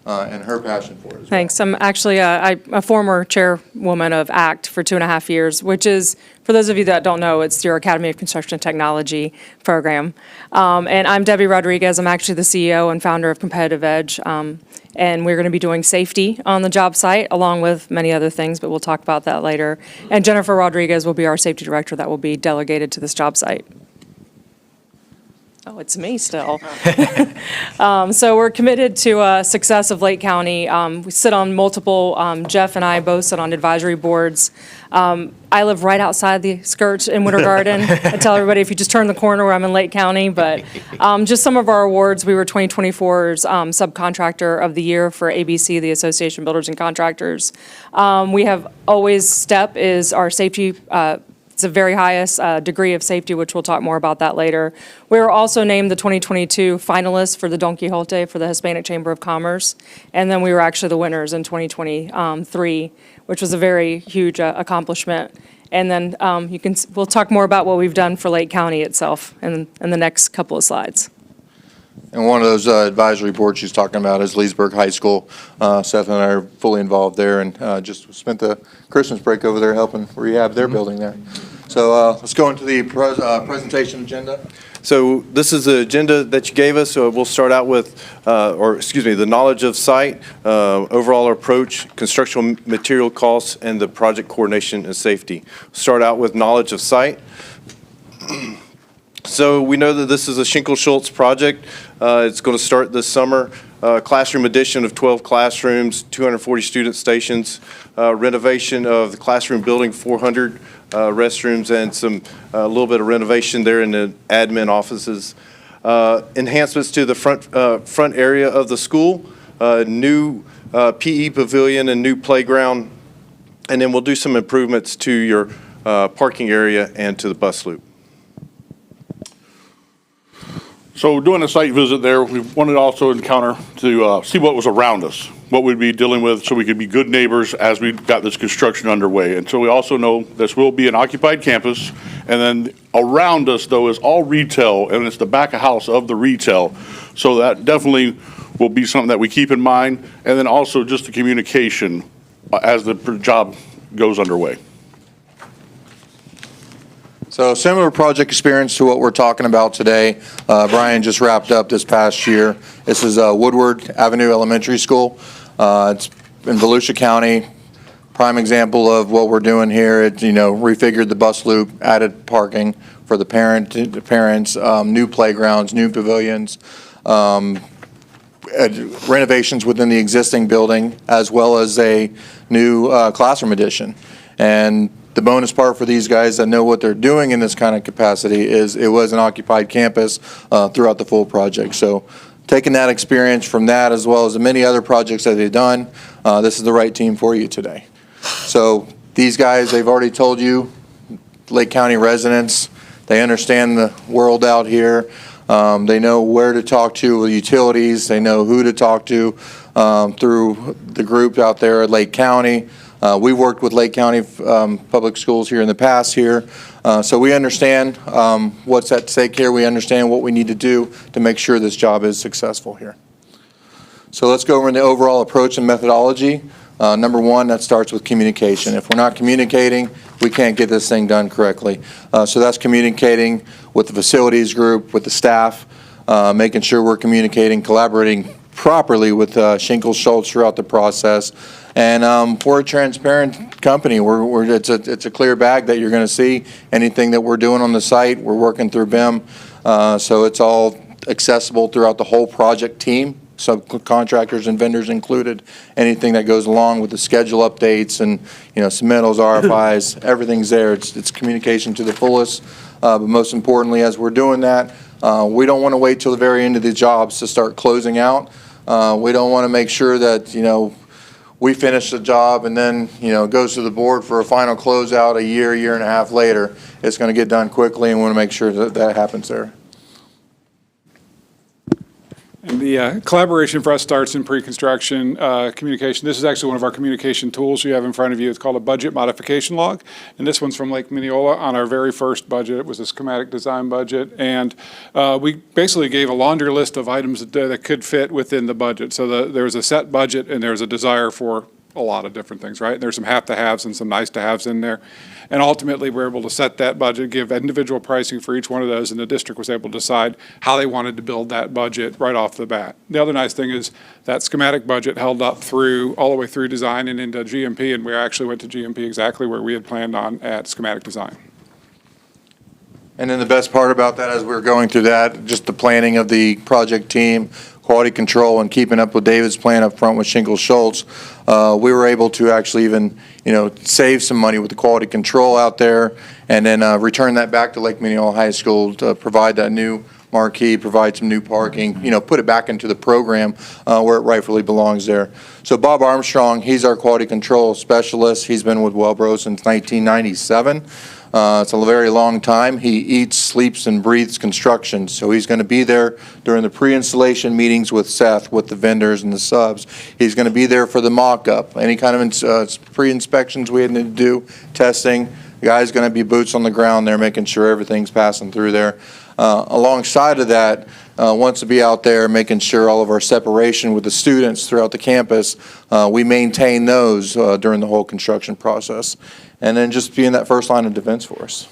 and her passion for it as well. Thanks. I'm actually a former chairwoman of ACT for 2.5 years, which is, for those of you that don't know, it's your Academy of Construction Technology program. And I'm Debbie Rodriguez. I'm actually the CEO and founder of Competitive Edge. And we're going to be doing safety on the job site, along with many other things, but we'll talk about that later. And Jennifer Rodriguez will be our safety director that will be delegated to this job site. Oh, it's me still. So we're committed to success of Lake County. We sit on multiple, Jeff and I both sit on advisory boards. I live right outside the skirts in Winter Garden. I tell everybody if you just turn the corner, I'm in Lake County. But just some of our awards, we were 2024's Subcontractor of the Year for ABC, the Association of Builders and Contractors. We have always STEP is our safety it's the very highest degree of safety, which we'll talk more about that later. We were also named the 2022 finalists for the Don Quixote for the Hispanic Chamber of Commerce. And then we were actually the winners in 2023, which was a very huge accomplishment. And then we'll talk more about what we've done for Lake County itself in the next couple of slides. And one of those advisory boards she's talking about is Leesburg High School. Seth and I are fully involved there and just spent the Christmas break over there helping rehab their building there. So let's go into the presentation agenda. So this is the agenda that you gave us. So we'll start out with, the knowledge of site, overall approach, construction material costs, and the project coordination and safety. Start out with knowledge of site. So we know that this is a Shingle-Schultz project. It's going to start this summer. Classroom addition of 12 classrooms, 240 student stations, renovation of the classroom building, 400 restrooms, and a little bit of renovation there in the admin offices. Enhancements to the front area of the school, new PE pavilion and new playground, and then we'll do some improvements to your parking area and to the bus loop. So doing a site visit there, we wanted to also encounter to see what was around us, what we'd be dealing with so we could be good neighbors as we got this construction underway. And so we also know this will be an occupied campus. And then around us, though, is all retail, and it's the back of house of the retail. So that definitely will be something that we keep in mind. And then also just the communication as the job goes underway. So similar project experience to what we're talking about today. Brian just wrapped up this past year. This is Woodward Avenue Elementary School. It's in Volusia County. Prime example of what we're doing here. It refigured the bus loop, added parking for the parents, new playgrounds, new pavilions, renovations within the existing building, as well as a new classroom addition. And the bonus part for these guys that know what they're doing in this kind of capacity is it was an occupied campus throughout the full project. So taking that experience from that as well as the many other projects that they've done, this is the right team for you today. So these guys, they've already told you, Lake County residents, they understand the world out here. They know where to talk to with utilities. They know who to talk to through the group out there at Lake County. We've worked with Lake County Public Schools here in the past here, so we understand what's at stake here. We understand what we need to do to make sure this job is successful here. So let's go over the overall approach and methodology. Number one, that starts with communication. If we're not communicating, we can't get this thing done correctly. So that's communicating with the facilities group, with the staff, making sure we're communicating, collaborating properly with Shinkle Schultz throughout the process. And we're a transparent company. It's a clear bag that you're going to see. Anything that we're doing on the site, we're working through BIM. So it's all accessible throughout the whole project team, subcontractors and vendors included. Anything that goes along with the schedule updates and, submittals, RFIs, everything's there. It's communication to the fullest. But most importantly, as we're doing that, we don't want to wait till the very end of the jobs to start closing out. We don't want to make sure that, we finish the job and then, it goes to the board for a final closeout a year and a half later. It's going to get done quickly, and we want to make sure that that happens there. And the collaboration for us starts in pre-construction communication. This is actually one of our communication tools you have in front of you. It's called a budget modification log. And this one's from Lake Mineola on our very first budget. It was a schematic design budget. And we basically gave a laundry list of items that could fit within the budget. So there's a set budget and there's a desire for a lot of different things, right? There's some have-to-haves and some nice-to-haves in there. And ultimately, we're able to set that budget, give individual pricing for each one of those, and the district was able to decide how they wanted to build that budget right off the bat. The other nice thing is that schematic budget held up all the way through design and into GMP, and we actually went to GMP exactly where we had planned on at schematic design. And then the best part about that, as we were going through that, just the planning of the project team, quality control, and keeping up with David's plan up front with Shinkle Schultz, we were able to actually even, save some money with the quality control out there, and then return that back to Lake Mineola High School to provide that new marquee, provide some new parking, put it back into the program where it rightfully belongs there. So Bob Armstrong, he's our quality control specialist. He's been with Wellbro since 1997. It's a very long time. He eats, sleeps, and breathes construction. So he's going to be there during the pre-installation meetings with Seth, with the vendors and the subs. He's going to be there for the mock-up, any kind of pre-inspections we need to do, testing. The guy's going to be boots on the ground there, making sure everything's passing through there. Alongside of that, wants to be out there making sure all of our separation with the students throughout the campus, we maintain those during the whole construction process. And then just being that first line of defense for us.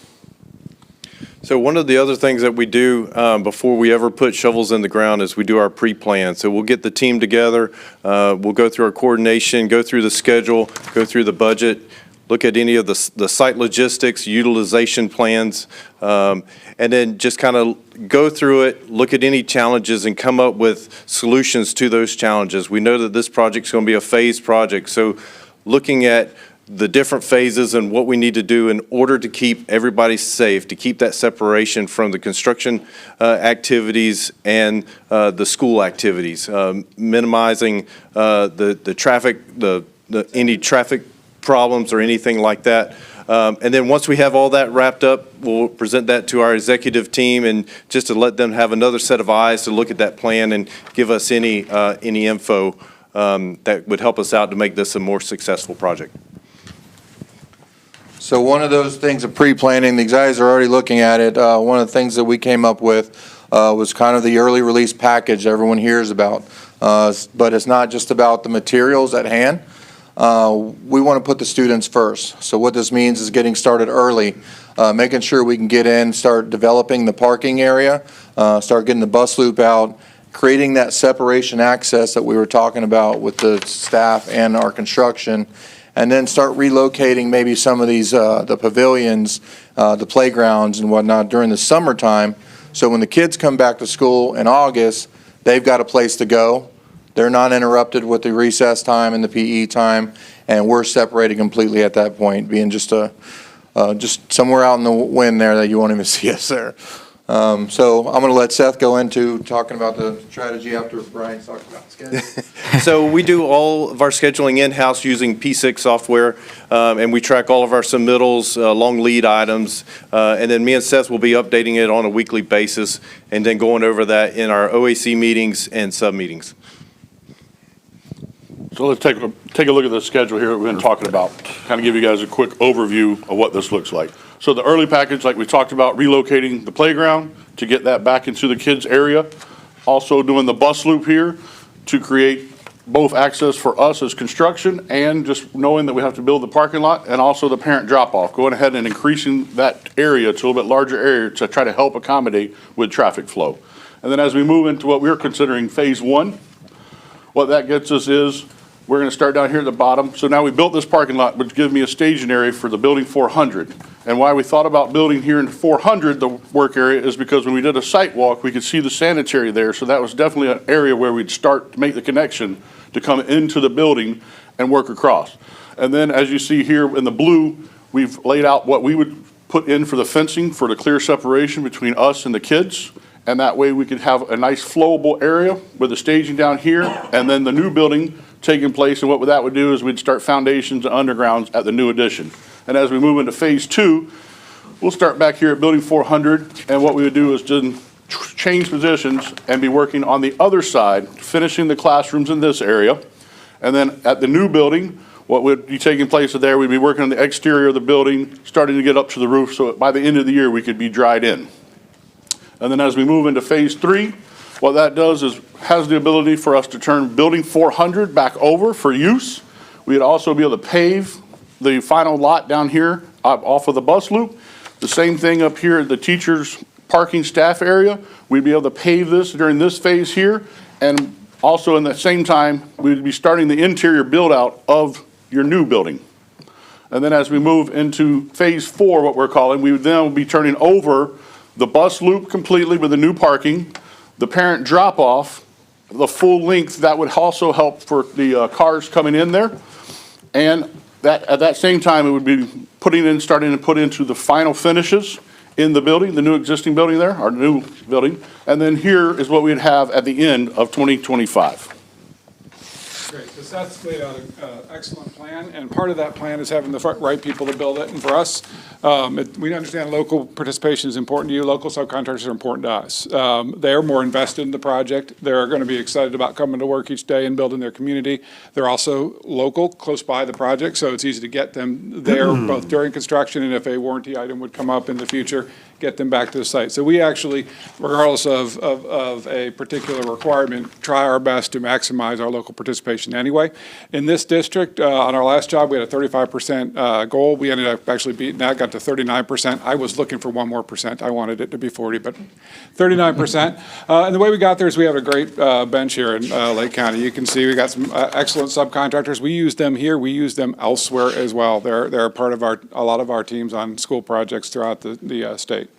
So one of the other things that we do before we ever put shovels in the ground is we do our pre-plan. So we'll get the team together, we'll go through our coordination, go through the schedule, go through the budget, look at any of the site logistics, utilization plans, and then just kind of go through it, look at any challenges, and come up with solutions to those challenges. We know that this project's going to be a phased project, so looking at the different phases and what we need to do in order to keep everybody safe, to keep that separation from the construction activities and the school activities, minimizing the traffic, any traffic problems or anything like that. And then once we have all that wrapped up, we'll present that to our executive team, and just to let them have another set of eyes to look at that plan and give us any info that would help us out to make this a more successful project. So one of those things of pre-planning, the guys are already looking at it. One of the things that we came up with was kind of the early release package everyone hears about. But it's not just about the materials at hand. We want to put the students first. So what this means is getting started early, making sure we can get in, start developing the parking area, start getting the bus loop out, creating that separation access that we were talking about with the staff and our construction, and then start relocating maybe some of these, the pavilions, the playgrounds and whatnot during the summertime. So when the kids come back to school in August, they've got a place to go. They're not interrupted with the recess time and the PE time, and we're separated completely at that point, being just somewhere out in the wind there that you won't even see us there. So I'm going to let Seth go into talking about the strategy after Brian's talked about schedule. So we do all of our scheduling in-house using P6 software, and we track all of our submittals, long lead items, and then me and Seth will be updating it on a weekly basis and then going over that in our OAC meetings and sub-meetings. So let's take a look at the schedule here that we've been talking about, kind of give you guys a quick overview of what this looks like. So the early package, like we talked about, relocating the playground to get that back into the kids' area. Also doing the bus loop here to create both access for us as construction and just knowing that we have to build the parking lot, and also the parent drop-off, going ahead and increasing that area to a little bit larger area to try to help accommodate with traffic flow. And then as we move into what we're considering phase one, what that gets us is, we're going to start down here at the bottom. So now we built this parking lot, which gives me a staging area for the building 400. And why we thought about building here in 400, the work area, is because when we did a site walk, we could see the sanitary there. So that was definitely an area where we'd start to make the connection to come into the building and work across. And then as you see here in the blue, we've laid out what we would put in for the fencing for the clear separation between us and the kids. And that way we could have a nice flowable area with the staging down here, and then the new building taking place. And what that would do is we'd start foundations and undergrounds at the new addition. And as we move into phase two, we'll start back here at building 400. And what we would do is just change positions and be working on the other side, finishing the classrooms in this area. And then at the new building, what would be taking place there, we'd be working on the exterior of the building, starting to get up to the roof. So by the end of the year, we could be dried in. And then as we move into phase three, what that does is has the ability for us to turn building 400 back over for use. We'd also be able to pave the final lot down here off of the bus loop. The same thing up here at the teachers' parking staff area. We'd be able to pave this during this phase here. And also in the same time, we'd be starting the interior build out of your new building. And then as we move into phase four, what we're calling, we would then be turning over the bus loop completely with the new parking, the parent drop-off, the full length. That would also help for the cars coming in there. And that at that same time, it would be starting to put into the final finishes in the building, the new existing building there, our new building. And then here is what we'd have at the end of 2025. Great, so Seth's laid out an excellent plan, and part of that plan is having the right people to build it. And for us, we understand local participation is important to you. Local subcontractors are important to us. They're more invested in the project. They're going to be excited about coming to work each day and building their community. They're also local, close by the project, so it's easy to get them there both during construction and if a warranty item would come up in the future, get them back to the site. So we actually, regardless of a particular requirement, try our best to maximize our local participation anyway. In this district, on our last job, we had a 35% goal. We ended up actually beating that, got to 39%. I was looking for 1 more percent. I wanted it to be 40, but 39%. And the way we got there is we have a great bench here in Lake County. You can see we got some excellent subcontractors. We use them here. We use them elsewhere as well. They're a part of a lot of our teams on school projects throughout the state.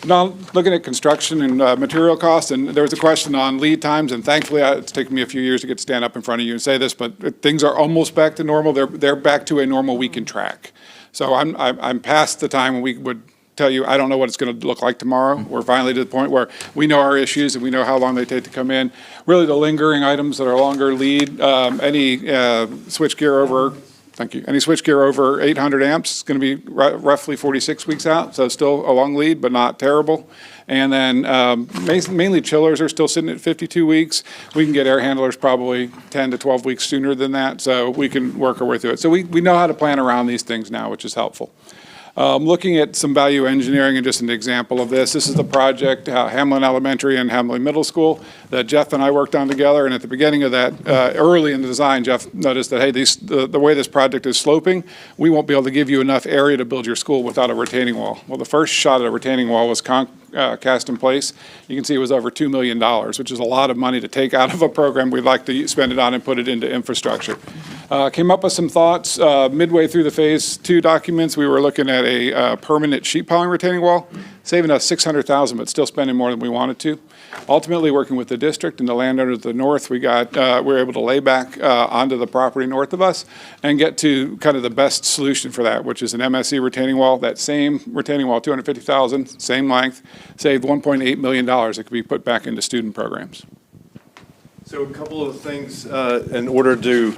Now, looking at construction and material costs, and there was a question on lead times, and thankfully, it's taken me a few years to get to stand up in front of you and say this, but things are almost back to normal. They're back to a normal week and track. So I'm past the time when we would tell you, I don't know what it's going to look like tomorrow. We're finally to the point where we know our issues and we know how long they take to come in. Really, the lingering items that are longer lead, any switchgear over. Thank you. Any switchgear over 800 amps is going to be roughly 46 weeks out, so it's still a long lead, but not terrible. And then mainly chillers are still sitting at 52 weeks. We can get air handlers probably 10 to 12 weeks sooner than that, so we can work our way through it. So we know how to plan around these things now, which is helpful. Looking at some value engineering and just an example of this. This is the project, Hamlin Elementary and Hamlin Middle School, that Jeff and I worked on together. And at the beginning of that, early in the design, Jeff noticed that, hey, the way this project is sloping, we won't be able to give you enough area to build your school without a retaining wall. Well, the first shot at a retaining wall was cast in place. You can see it was over $2 million, which is a lot of money to take out of a program we'd like to spend it on and put it into infrastructure. Came up with some thoughts. Midway through the phase 2 documents, we were looking at a permanent sheet piling retaining wall, saving us $600,000, but still spending more than we wanted to. Ultimately, working with the district and the landowner to the north, we were able to lay back onto the property north of us and get to kind of the best solution for that, which is an MSE retaining wall. That same retaining wall, $250,000, same length, saved $1.8 million that could be put back into student programs. So a couple of things in order to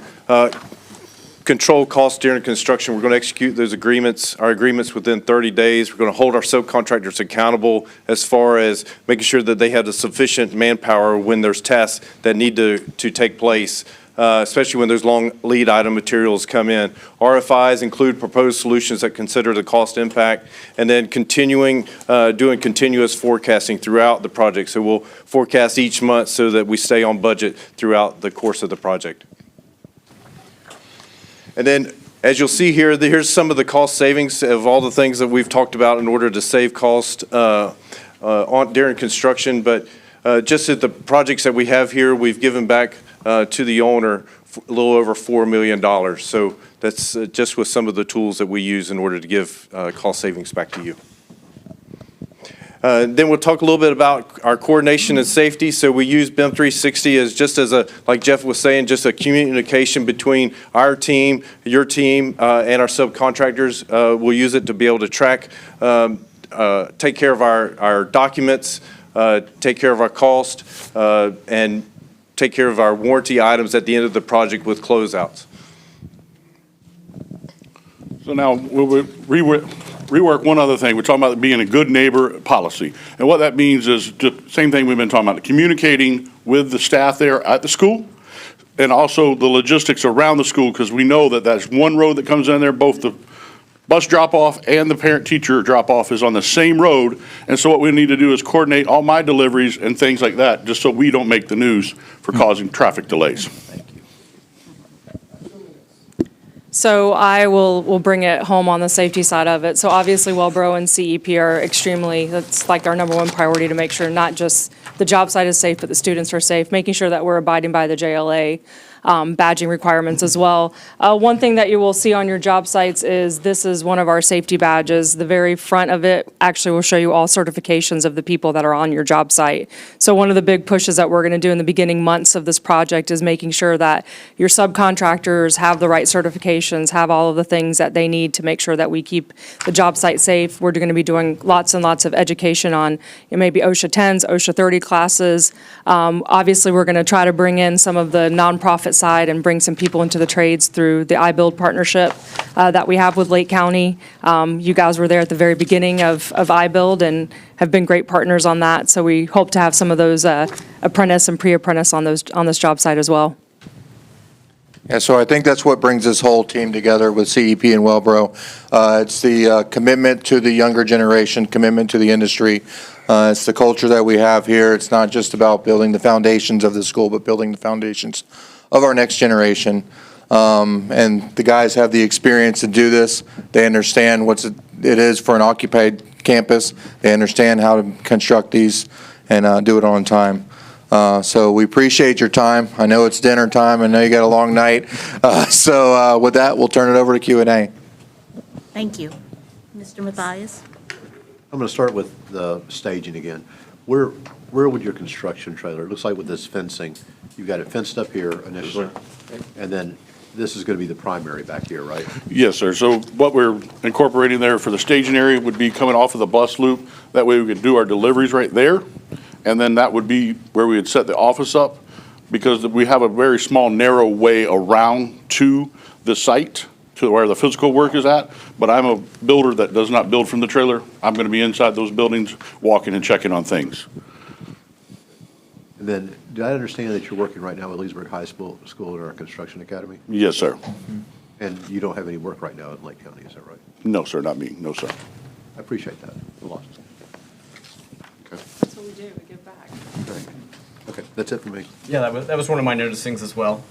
control costs during construction. We're going to execute those our agreements within 30 days. We're going to hold our subcontractors accountable as far as making sure that they have the sufficient manpower when there's tests that need to take place especially when those long lead item materials come in. RFIs include proposed solutions that consider the cost impact, and then doing continuous forecasting throughout the project. So we'll forecast each month so that we stay on budget throughout the course of the project. And then, as you'll see here, here's some of the cost savings of all the things that we've talked about in order to save cost during construction. But just at the projects that we have here, we've given back to the owner a little over $4 million. So that's just with some of the tools that we use in order to give cost savings back to you. Then we'll talk a little bit about our coordination and safety. So we use BIM 360 as just as a, like Jeff was saying, just a communication between our team, your team, and our subcontractors. We'll use it to be able to track, take care of our documents, take care of our cost, and take care of our warranty items at the end of the project with closeouts. So now we'll rework one other thing. We're talking about being a good neighbor policy. And what that means is just same thing we've been talking about, communicating with the staff there at the school and also the logistics around the school, because we know that that's one road that comes in there, both the bus drop-off and the parent-teacher drop-off is on the same road. And so what we need to do is coordinate all my deliveries and things like that, just so we don't make the news for causing traffic delays. So I will bring it home on the safety side of it. So obviously, Wellbro and CEP are extremely, that's like our number one priority to make sure not just the job site is safe, but the students are safe, making sure that we're abiding by the JLA badging requirements as well. One thing that you will see on your job sites is this is one of our safety badges. The very front of it actually will show you all certifications of the people that are on your job site. So one of the big pushes that we're going to do in the beginning months of this project is making sure that your subcontractors have the right certifications, have all of the things that they need to make sure that we keep the job site safe. We're going to be doing lots and lots of education on maybe OSHA 10s, OSHA 30 classes. Obviously, we're going to try to bring in some of the nonprofit side and bring some people into the trades through the iBuild partnership that we have with Lake County. You guys were there at the very beginning of iBuild and have been great partners on that. So we hope to have some of those apprentice and pre-apprentice on this job site as well. Yeah, so I think that's what brings this whole team together with CEP and Wellbro. It's the commitment to the younger generation, commitment to the industry. It's the culture that we have here. It's not just about building the foundations of the school, but building the foundations of our next generation. And the guys have the experience to do this. They understand what it is for an occupied campus. They understand how to construct these and do it on time. So we appreciate your time. I know it's dinner time. I know you got a long night. So with that, we'll turn it over to Q&A. Thank you. Mr. Mathias? I'm going to start with the staging again. Where would your construction trailer, it looks like with this fencing, you've got it fenced up here initially, and then this is going to be the primary back here, right? Yes, sir. So what we're incorporating there for the staging area would be coming off of the bus loop. That way we could do our deliveries right there. And then that would be where we would set the office up, because we have a very small, narrow way around to the site, to where the physical work is at. But I'm a builder that does not build from the trailer. I'm going to be inside those buildings, walking and checking on things. And then, do I understand that you're working right now with Leesburg High School in our construction academy? Yes, sir. And you don't have any work right now in Lake County, is that right? No, sir, not me. No, sir. I appreciate that a lot. Okay. That's what we do, we give back. Okay, that's it for me. Yeah, that was one of my noticings as well.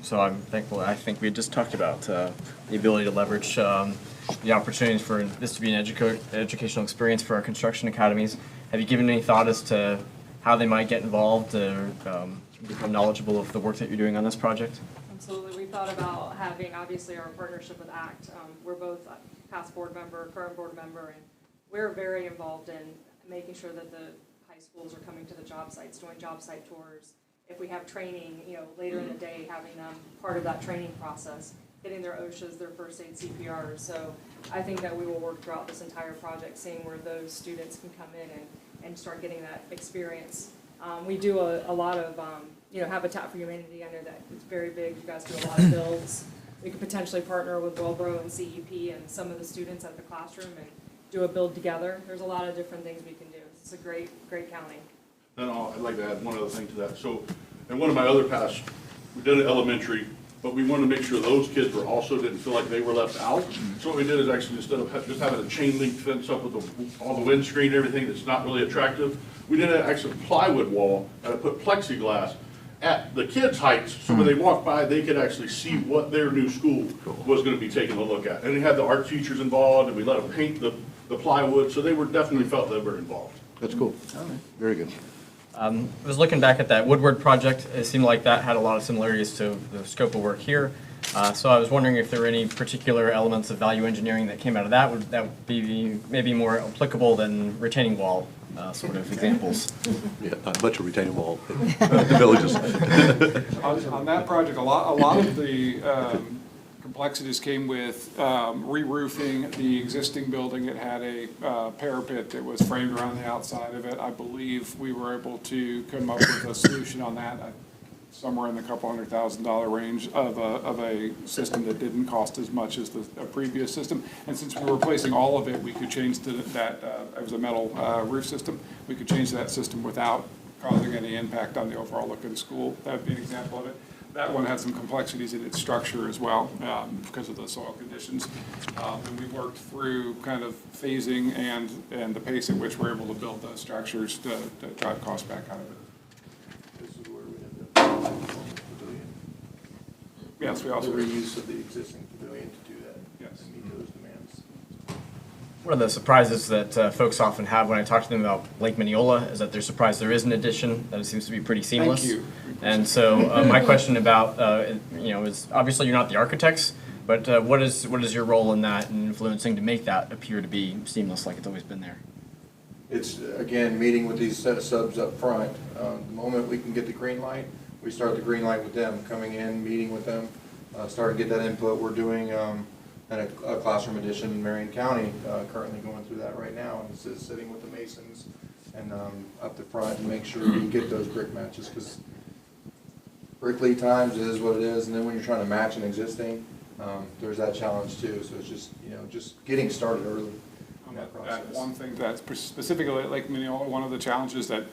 So I'm thankful. I think we had just talked about the ability to leverage the opportunities for this to be an educational experience for our construction academies. Have you given any thought as to how they might get involved or become knowledgeable of the work that you're doing on this project? Absolutely. We thought about having, obviously, our partnership with ACT. We're both past board member, current board member, and we're very involved in making sure that the high schools are coming to the job sites, doing job site tours. If we have training, later in the day, having them part of that training process, getting their OSHAs, their first aid CPRs. So I think that we will work throughout this entire project, seeing where those students can come in and start getting that experience. We do a lot of, Habitat for Humanity. I know that it's very big. You guys do a lot of builds. We could potentially partner with Wellbro and CEP and some of the students at the classroom and do a build together. There's a lot of different things we can do. It's a great county. Then I'd like to add one other thing to that. So in one of my other past We did it elementary, but we wanted to make sure those kids were also didn't feel like they were left out. So what we did is actually, instead of just having a chain link fence up with all the windscreen and everything that's not really attractive, we did an actual plywood wall and I put plexiglass at the kids' heights, so when they walk by, they could actually see what their new school was gonna be taking a look at. And we had the art teachers involved, and we let them paint the plywood, so they were definitely felt they were involved. That's cool. Very good. I was looking back at that Woodward project. It seemed like that had a lot of similarities to the scope of work here. So I was wondering if there were any particular elements of value engineering that came out of that would be maybe more applicable than retaining wall sort of examples. Yeah, not much of retaining wall in the villages. On that project, a lot of the complexities came with re-roofing the existing building. It had a parapet that was framed around the outside of it. I believe we were able to come up with a solution on that, somewhere in the couple $100,000 range of a system that didn't cost as much as a previous system. And since we were replacing all of it, we could change that, it was a metal roof system, we could change that system without causing any impact on the overall look of the school. That would be an example of it. That one had some complexities in its structure as well because of the soil conditions. And we worked through kind of phasing and the pace at which we're able to build those structures to drive costs back out of it. Yes, we also. The reuse of the existing pavilion to do that. Yes. And meet those demands. One of the surprises that folks often have when I talk to them about Lake Mineola is that they're surprised there is an addition, that it seems to be pretty seamless. Thank you. And so my question about, is obviously you're not the architects, but what is your role in that and influencing to make that appear to be seamless like it's always been there? It's, again, meeting with these set of subs up front. The moment we can get the green light, we start the green light with them, coming in, meeting with them, start to get that input. We're doing a classroom addition in Marion County, currently going through that right now. And this is sitting with the masons and up the front to make sure we get those brick matches, because brick lead times is what it is, and then when you're trying to match an existing, there's that challenge too. So it's just, just getting started early. That one thing that's specifically at Lake Mineola, one of the challenges that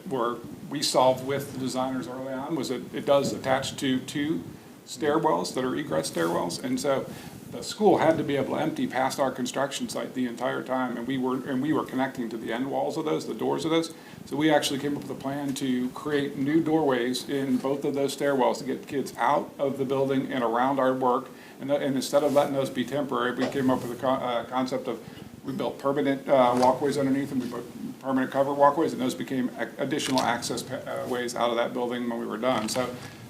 we solved with the designers early on was that it does attach to two stairwells that are egress stairwells, and so the school had to be able to empty past our construction site the entire time, and we were connecting to the end walls of those, the doors of those. So we actually came up with a plan to create new doorways in both of those stairwells to get kids out of the building and around our work. And instead of letting those be temporary, we came up with a concept of, we built permanent walkways underneath them, we put permanent cover walkways, and those became additional access ways out of that building when we were done. So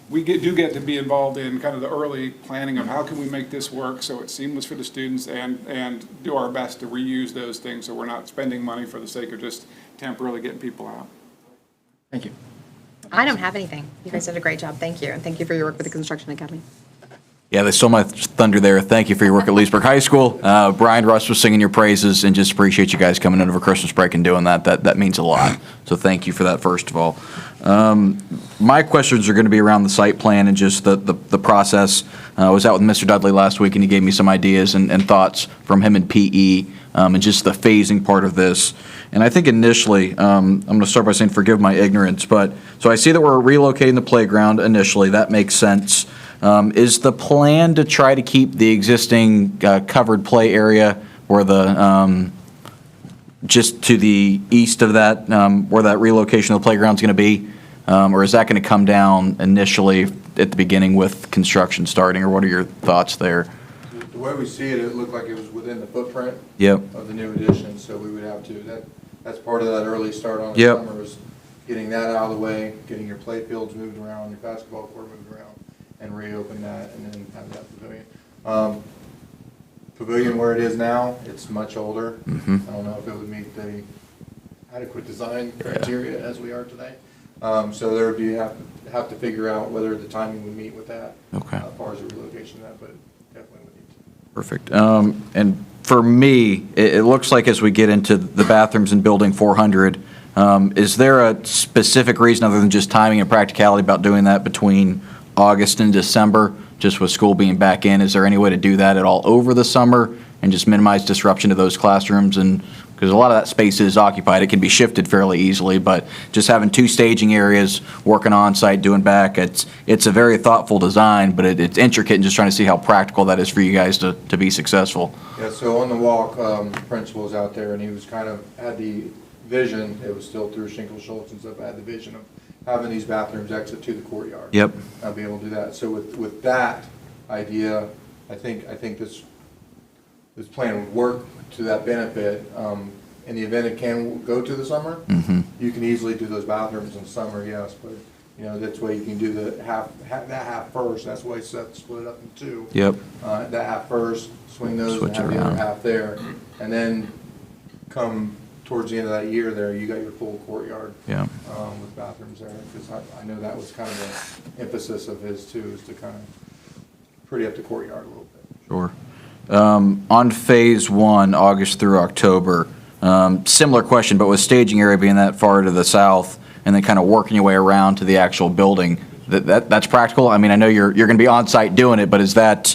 we do get to be involved in kind of the early planning of how can we make this work so it's seamless for the students, and do our best to reuse those things so we're not spending money for the sake of just temporarily getting people out. Thank you. I don't have anything. You guys did a great job. Thank you. And thank you for your work with the Construction Academy. Yeah, they stole my thunder there. Thank you for your work at Leesburg High School. Brian Russ was singing your praises, and just appreciate you guys coming in over Christmas break and doing that. That means a lot. So thank you for that, first of all. My questions are going to be around the site plan and just the process. I was out with Mr. Dudley last week, and he gave me some ideas and thoughts from him and PE, and just the phasing part of this. And I think initially, I'm going to start by saying forgive my ignorance, but so I see that we're relocating the playground initially. That makes sense. Is the plan to try to keep the existing covered play area or the just to the east of that, where that relocation of the playground is going to be? Or is that going to come down initially at the beginning with construction starting, or what are your thoughts there? The way we see it, it looked like it was within the footprint Yep. of the new addition, so we would have to, that's part of that early start on the Yep. summer, was getting that out of the way, getting your play fields moved around, your basketball court moved around, and reopen that, and then have that pavilion. Pavilion where it is now, it's much older. I don't know if it would meet the adequate design criteria as we are today. So there would be, have to figure out whether the timing would meet with that. Okay. As far as the relocation of that, but definitely would need to. Perfect. And for me, it looks like as we get into the bathrooms in Building 400, is there a specific reason other than just timing and practicality about doing that between August and December, just with school being back in? Is there any way to do that at all over the summer and just minimize disruption to those classrooms and because a lot of that space is occupied. It can be shifted fairly easily, but just having 2 staging areas, working on-site, doing back, it's a very thoughtful design, but it's intricate and just trying to see how practical that is for you guys to be successful. Yeah, so on the walk, the principal was out there and he was had the vision, it was still through Shingle Schultz and stuff, had the vision of having these bathrooms exit to the courtyard. Yep. I'll be able to do that. So with that idea, I think this plan would work to that benefit. In the event it can go to the summer, you can easily do those bathrooms in summer, yes, but that's why you can do the that half first. That's why it's split up in 2. Yep. That half first, swing those, Switch and have it the other around. half there, and then come towards the end of that year there, you got your full courtyard. Yeah. With bathrooms there, because I know that was kind of the emphasis of his too, is to kind of pretty up the courtyard a little bit. Sure. On Phase 1, August through October, similar question, but with staging area being that far to the south, and then kind of working your way around to the actual building, that's practical? I mean, I know you're going to be on-site doing it, but is that,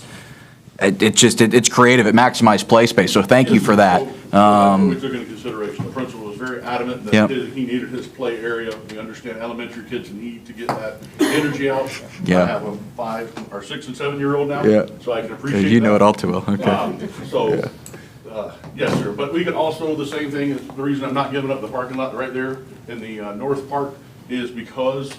it's creative, it maximized play space, so thank you for that. That's what we took into consideration. The principal was very adamant that Yep. he needed his play area. We understand elementary kids need to get that energy out. Yeah. I have a 5 or 6 and 7-year-old now, Yeah. so I can appreciate that. You know it all too well, okay. Yes, sir, but we could also, the same thing, is the reason I'm not giving up the parking lot right there in the north park is because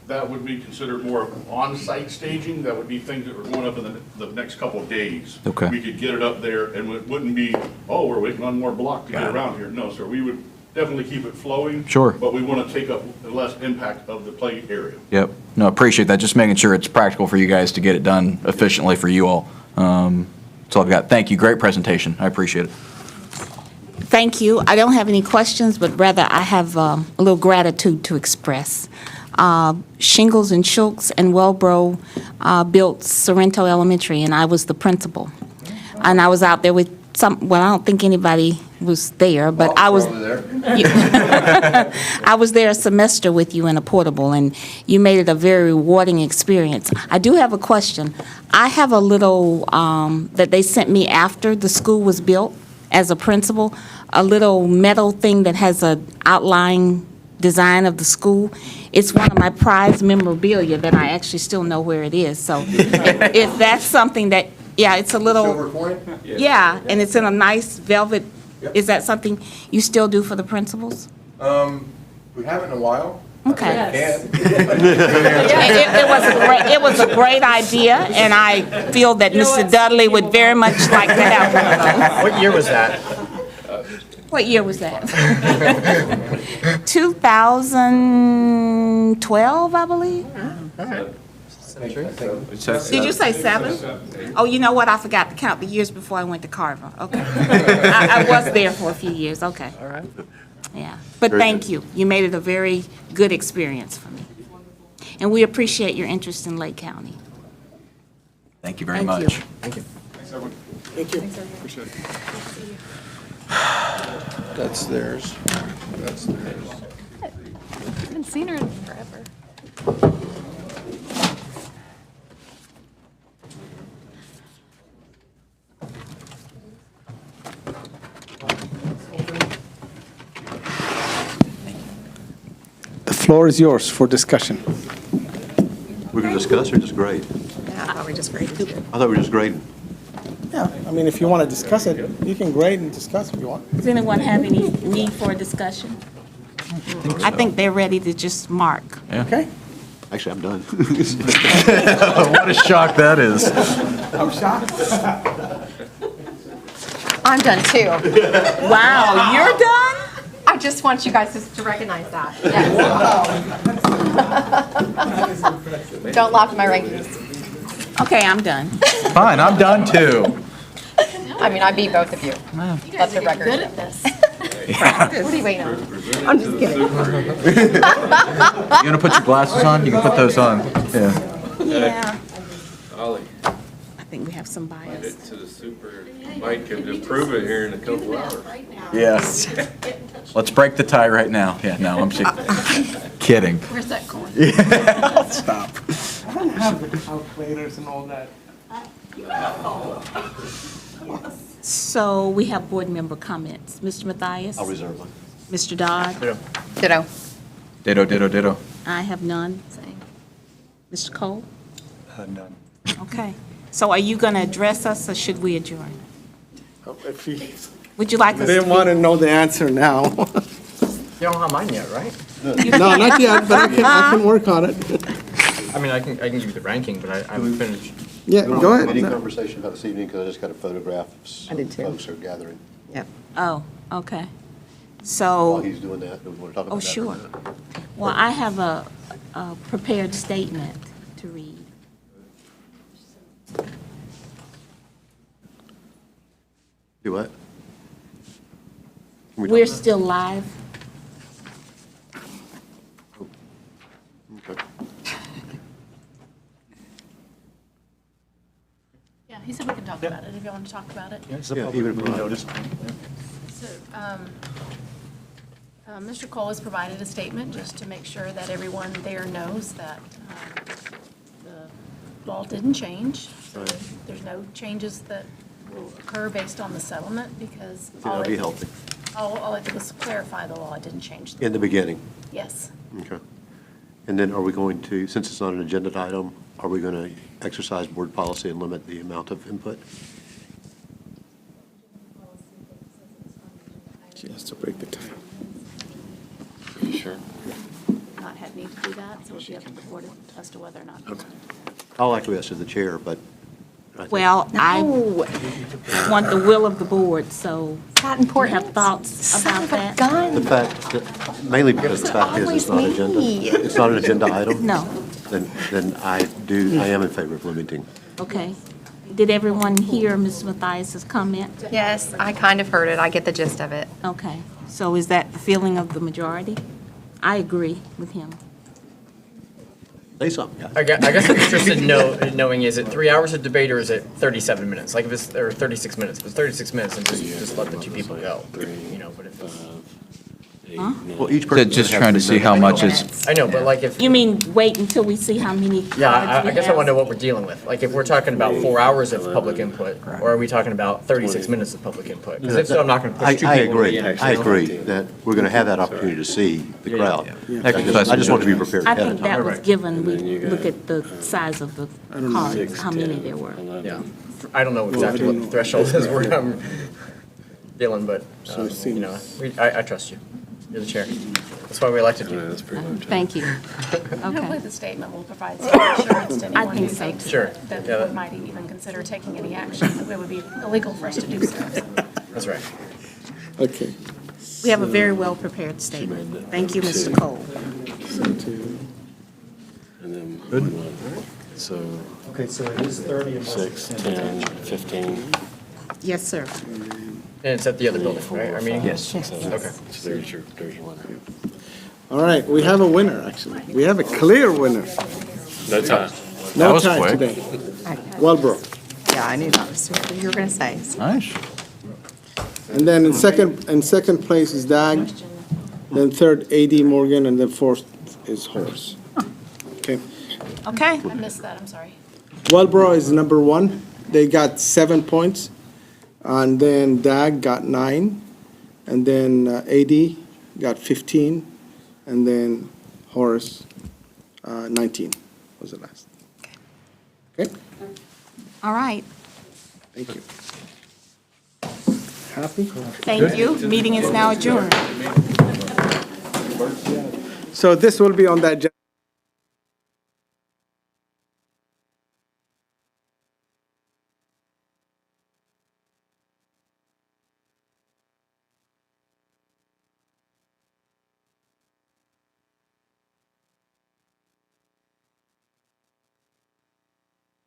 that would be considered more of on-site staging. That would be things that were going up in the next couple of days. Okay. We could get it up there and it wouldn't be, oh, we're waiting on more block to get around here. No, sir, we would definitely keep it flowing. Sure. But we want to take up the less impact of the play area. Yep. No, appreciate that, just making sure it's practical for you guys to get it done efficiently for you all. That's all I've got. Thank you, great presentation, I appreciate it. Thank you. I don't have any questions, but rather I have a little gratitude to express. Shingles and Schultz and Wellbro built Sorrento Elementary, and I was the principal. And I was out there with I don't think anybody was there, but I was. I was there a semester with you in a portable, and you made it a very rewarding experience. I do have a question. I have a little that they sent me after the school was built as a principal, a little metal thing that has an outline design of the school. It's one of my prized memorabilia that I actually still know where it is. So if that's something that, yeah, it's a little. Silver point? Yeah, and it's in a nice velvet. Is that something you still do for the principals? We haven't in a while. Okay. Yes. It was a great idea, and I feel that Mr. Dudley would very much like to have one of those. What year was that? What year was that? 2012, I believe. Did you say 7? Oh, you know what? I forgot to count the years before I went to Carver. Okay. I was there for a few years. Okay. All right. Yeah. But thank you. You made it a very good experience for me. And we appreciate your interest in Lake County. Thank you very Thank much. you. Thank you. Thanks, everyone. Thank you. Appreciate it. That's theirs. That's theirs. I haven't seen her in forever. The floor is yours for discussion. We're going to discuss or just grade? Yeah, I thought we just graded it. I thought we were just grading. Yeah, I mean, if you want to discuss it, you can grade and discuss if you want. Does anyone have any need for a discussion? I think they're ready to just mark. Okay? Actually, I'm done. What a shock that is. I'm shocked. I'm done too. Wow, you're done? I just want you guys to recognize that. Yes. Don't laugh at my rankings. Okay, I'm done. Fine, I'm done too. I mean, I beat both of you. That's the record. Good at this. What are you waiting on? I'm just kidding. You want to put your glasses on? You can put those on. Yeah. Yeah. Ollie, I think we have some bias. it to the super, Mike can approve it here in a couple hours. Yes. Let's break the tie right now. Yeah, no, I'm kidding. Where's that going? Yeah, stop. I don't have the calculators and all that. So we have board member comments. Mr. Matthias? I'll reserve one. Mr. Dodd? Ditto. Ditto, ditto, ditto. I have none. Mr. Cole? None. Okay. So are you going to address us, or should we adjourn? If you Would you like us to? didn't want to know the answer now. You don't have mine yet, right? No, not yet, but I can work on it. I mean, I can give you the ranking, but I haven't finished. Yeah, We don't go have ahead. Any No. conversation about this evening, because I just got a photograph I did too. folks are gathering. Yep. Oh, okay. While So, he's doing that, do we want to talk about oh, that? for a sure. minute? Well, I have a prepared statement to read. Do what? Can we talk We're about it? still live. Okay. Yeah, he said we can talk about it if you want to talk about it. Yeah, even if we notice. So, Mr. Cole has provided a statement just to make sure that everyone there knows that the law didn't change. So there's no changes that will occur based on the settlement because all That'd be it- healthy. all I did was clarify the law, it didn't change. In the beginning. Yes. Okay. And then are we going to, since it's not an agenda item, are we going to exercise board policy and limit the amount of input? She has to break the time. Sure. Not had need to do that, so it'll be up to the board as to whether or not. Okay. I'll acquiesce to the chair, but I think- Well, I want the will of the board, so. Not important. You have thoughts about that? The fact, that mainly because the fact is it's not agenda, it's not an agenda item. No. Then I am in favor of limiting. Okay. Did everyone hear Ms. Matthias's comment? Yes, I kind of heard it. I get the gist of it. Okay. So is that the feeling of the majority? I agree with him. Say something, guys. I guess I'm interested in knowing, is it 3 hours of debate or is it 37 minutes? Like if it's, or 36 minutes. If it's 36 minutes, then just let the two people go, you know, but if it's. Huh? Well, each person. Just trying to see how much is, I know, but like if. You mean wait until we see how many cards we Yeah, I guess I have? want to know what we're dealing with. Like, if we're talking about 4 hours of public input, or are we talking about 36 minutes of public input? Because if so, I'm not going to push two people. I to agree. the end. I agree that we're going to have that opportunity to see the crowd. I just want to be prepared I ahead think of time. that was given, we look at the size of the cards, how many there were. Yeah. I don't know exactly what the threshold is where I'm dealing, but, you know, I trust you. You're the chair. That's why we elected you. Thank you. Hopefully Okay. the statement will provide some assurance to I anyone think who so, thinks too. Sure. that the Yeah, board that- might even consider taking any action. It would be illegal for us to do so. That's right. Okay. We have a very well-prepared statement. Thank you, Mr. Cole. So Okay, so it is 30 of us. 6, 10, 15. Yes, sir. And it's at the other building, right? I mean. Yes. Okay. So there's your one. All right, we have a winner, actually. We have a clear winner. No time. No was tie quick. today. Wellbrook. Yeah, I knew that was what you were going to say. nice. And then in second place is Dag, then third AD Morgan, and then fourth is Horace. Okay. Okay. I missed that, I'm sorry. Wellboro is number one. They got 7 points. And then Dag got 9. And then AD got 15. And then Horace, 19 was the last. Okay, All right. thank you. Happy? Thank you. Meeting is now adjourned. So this will be on that.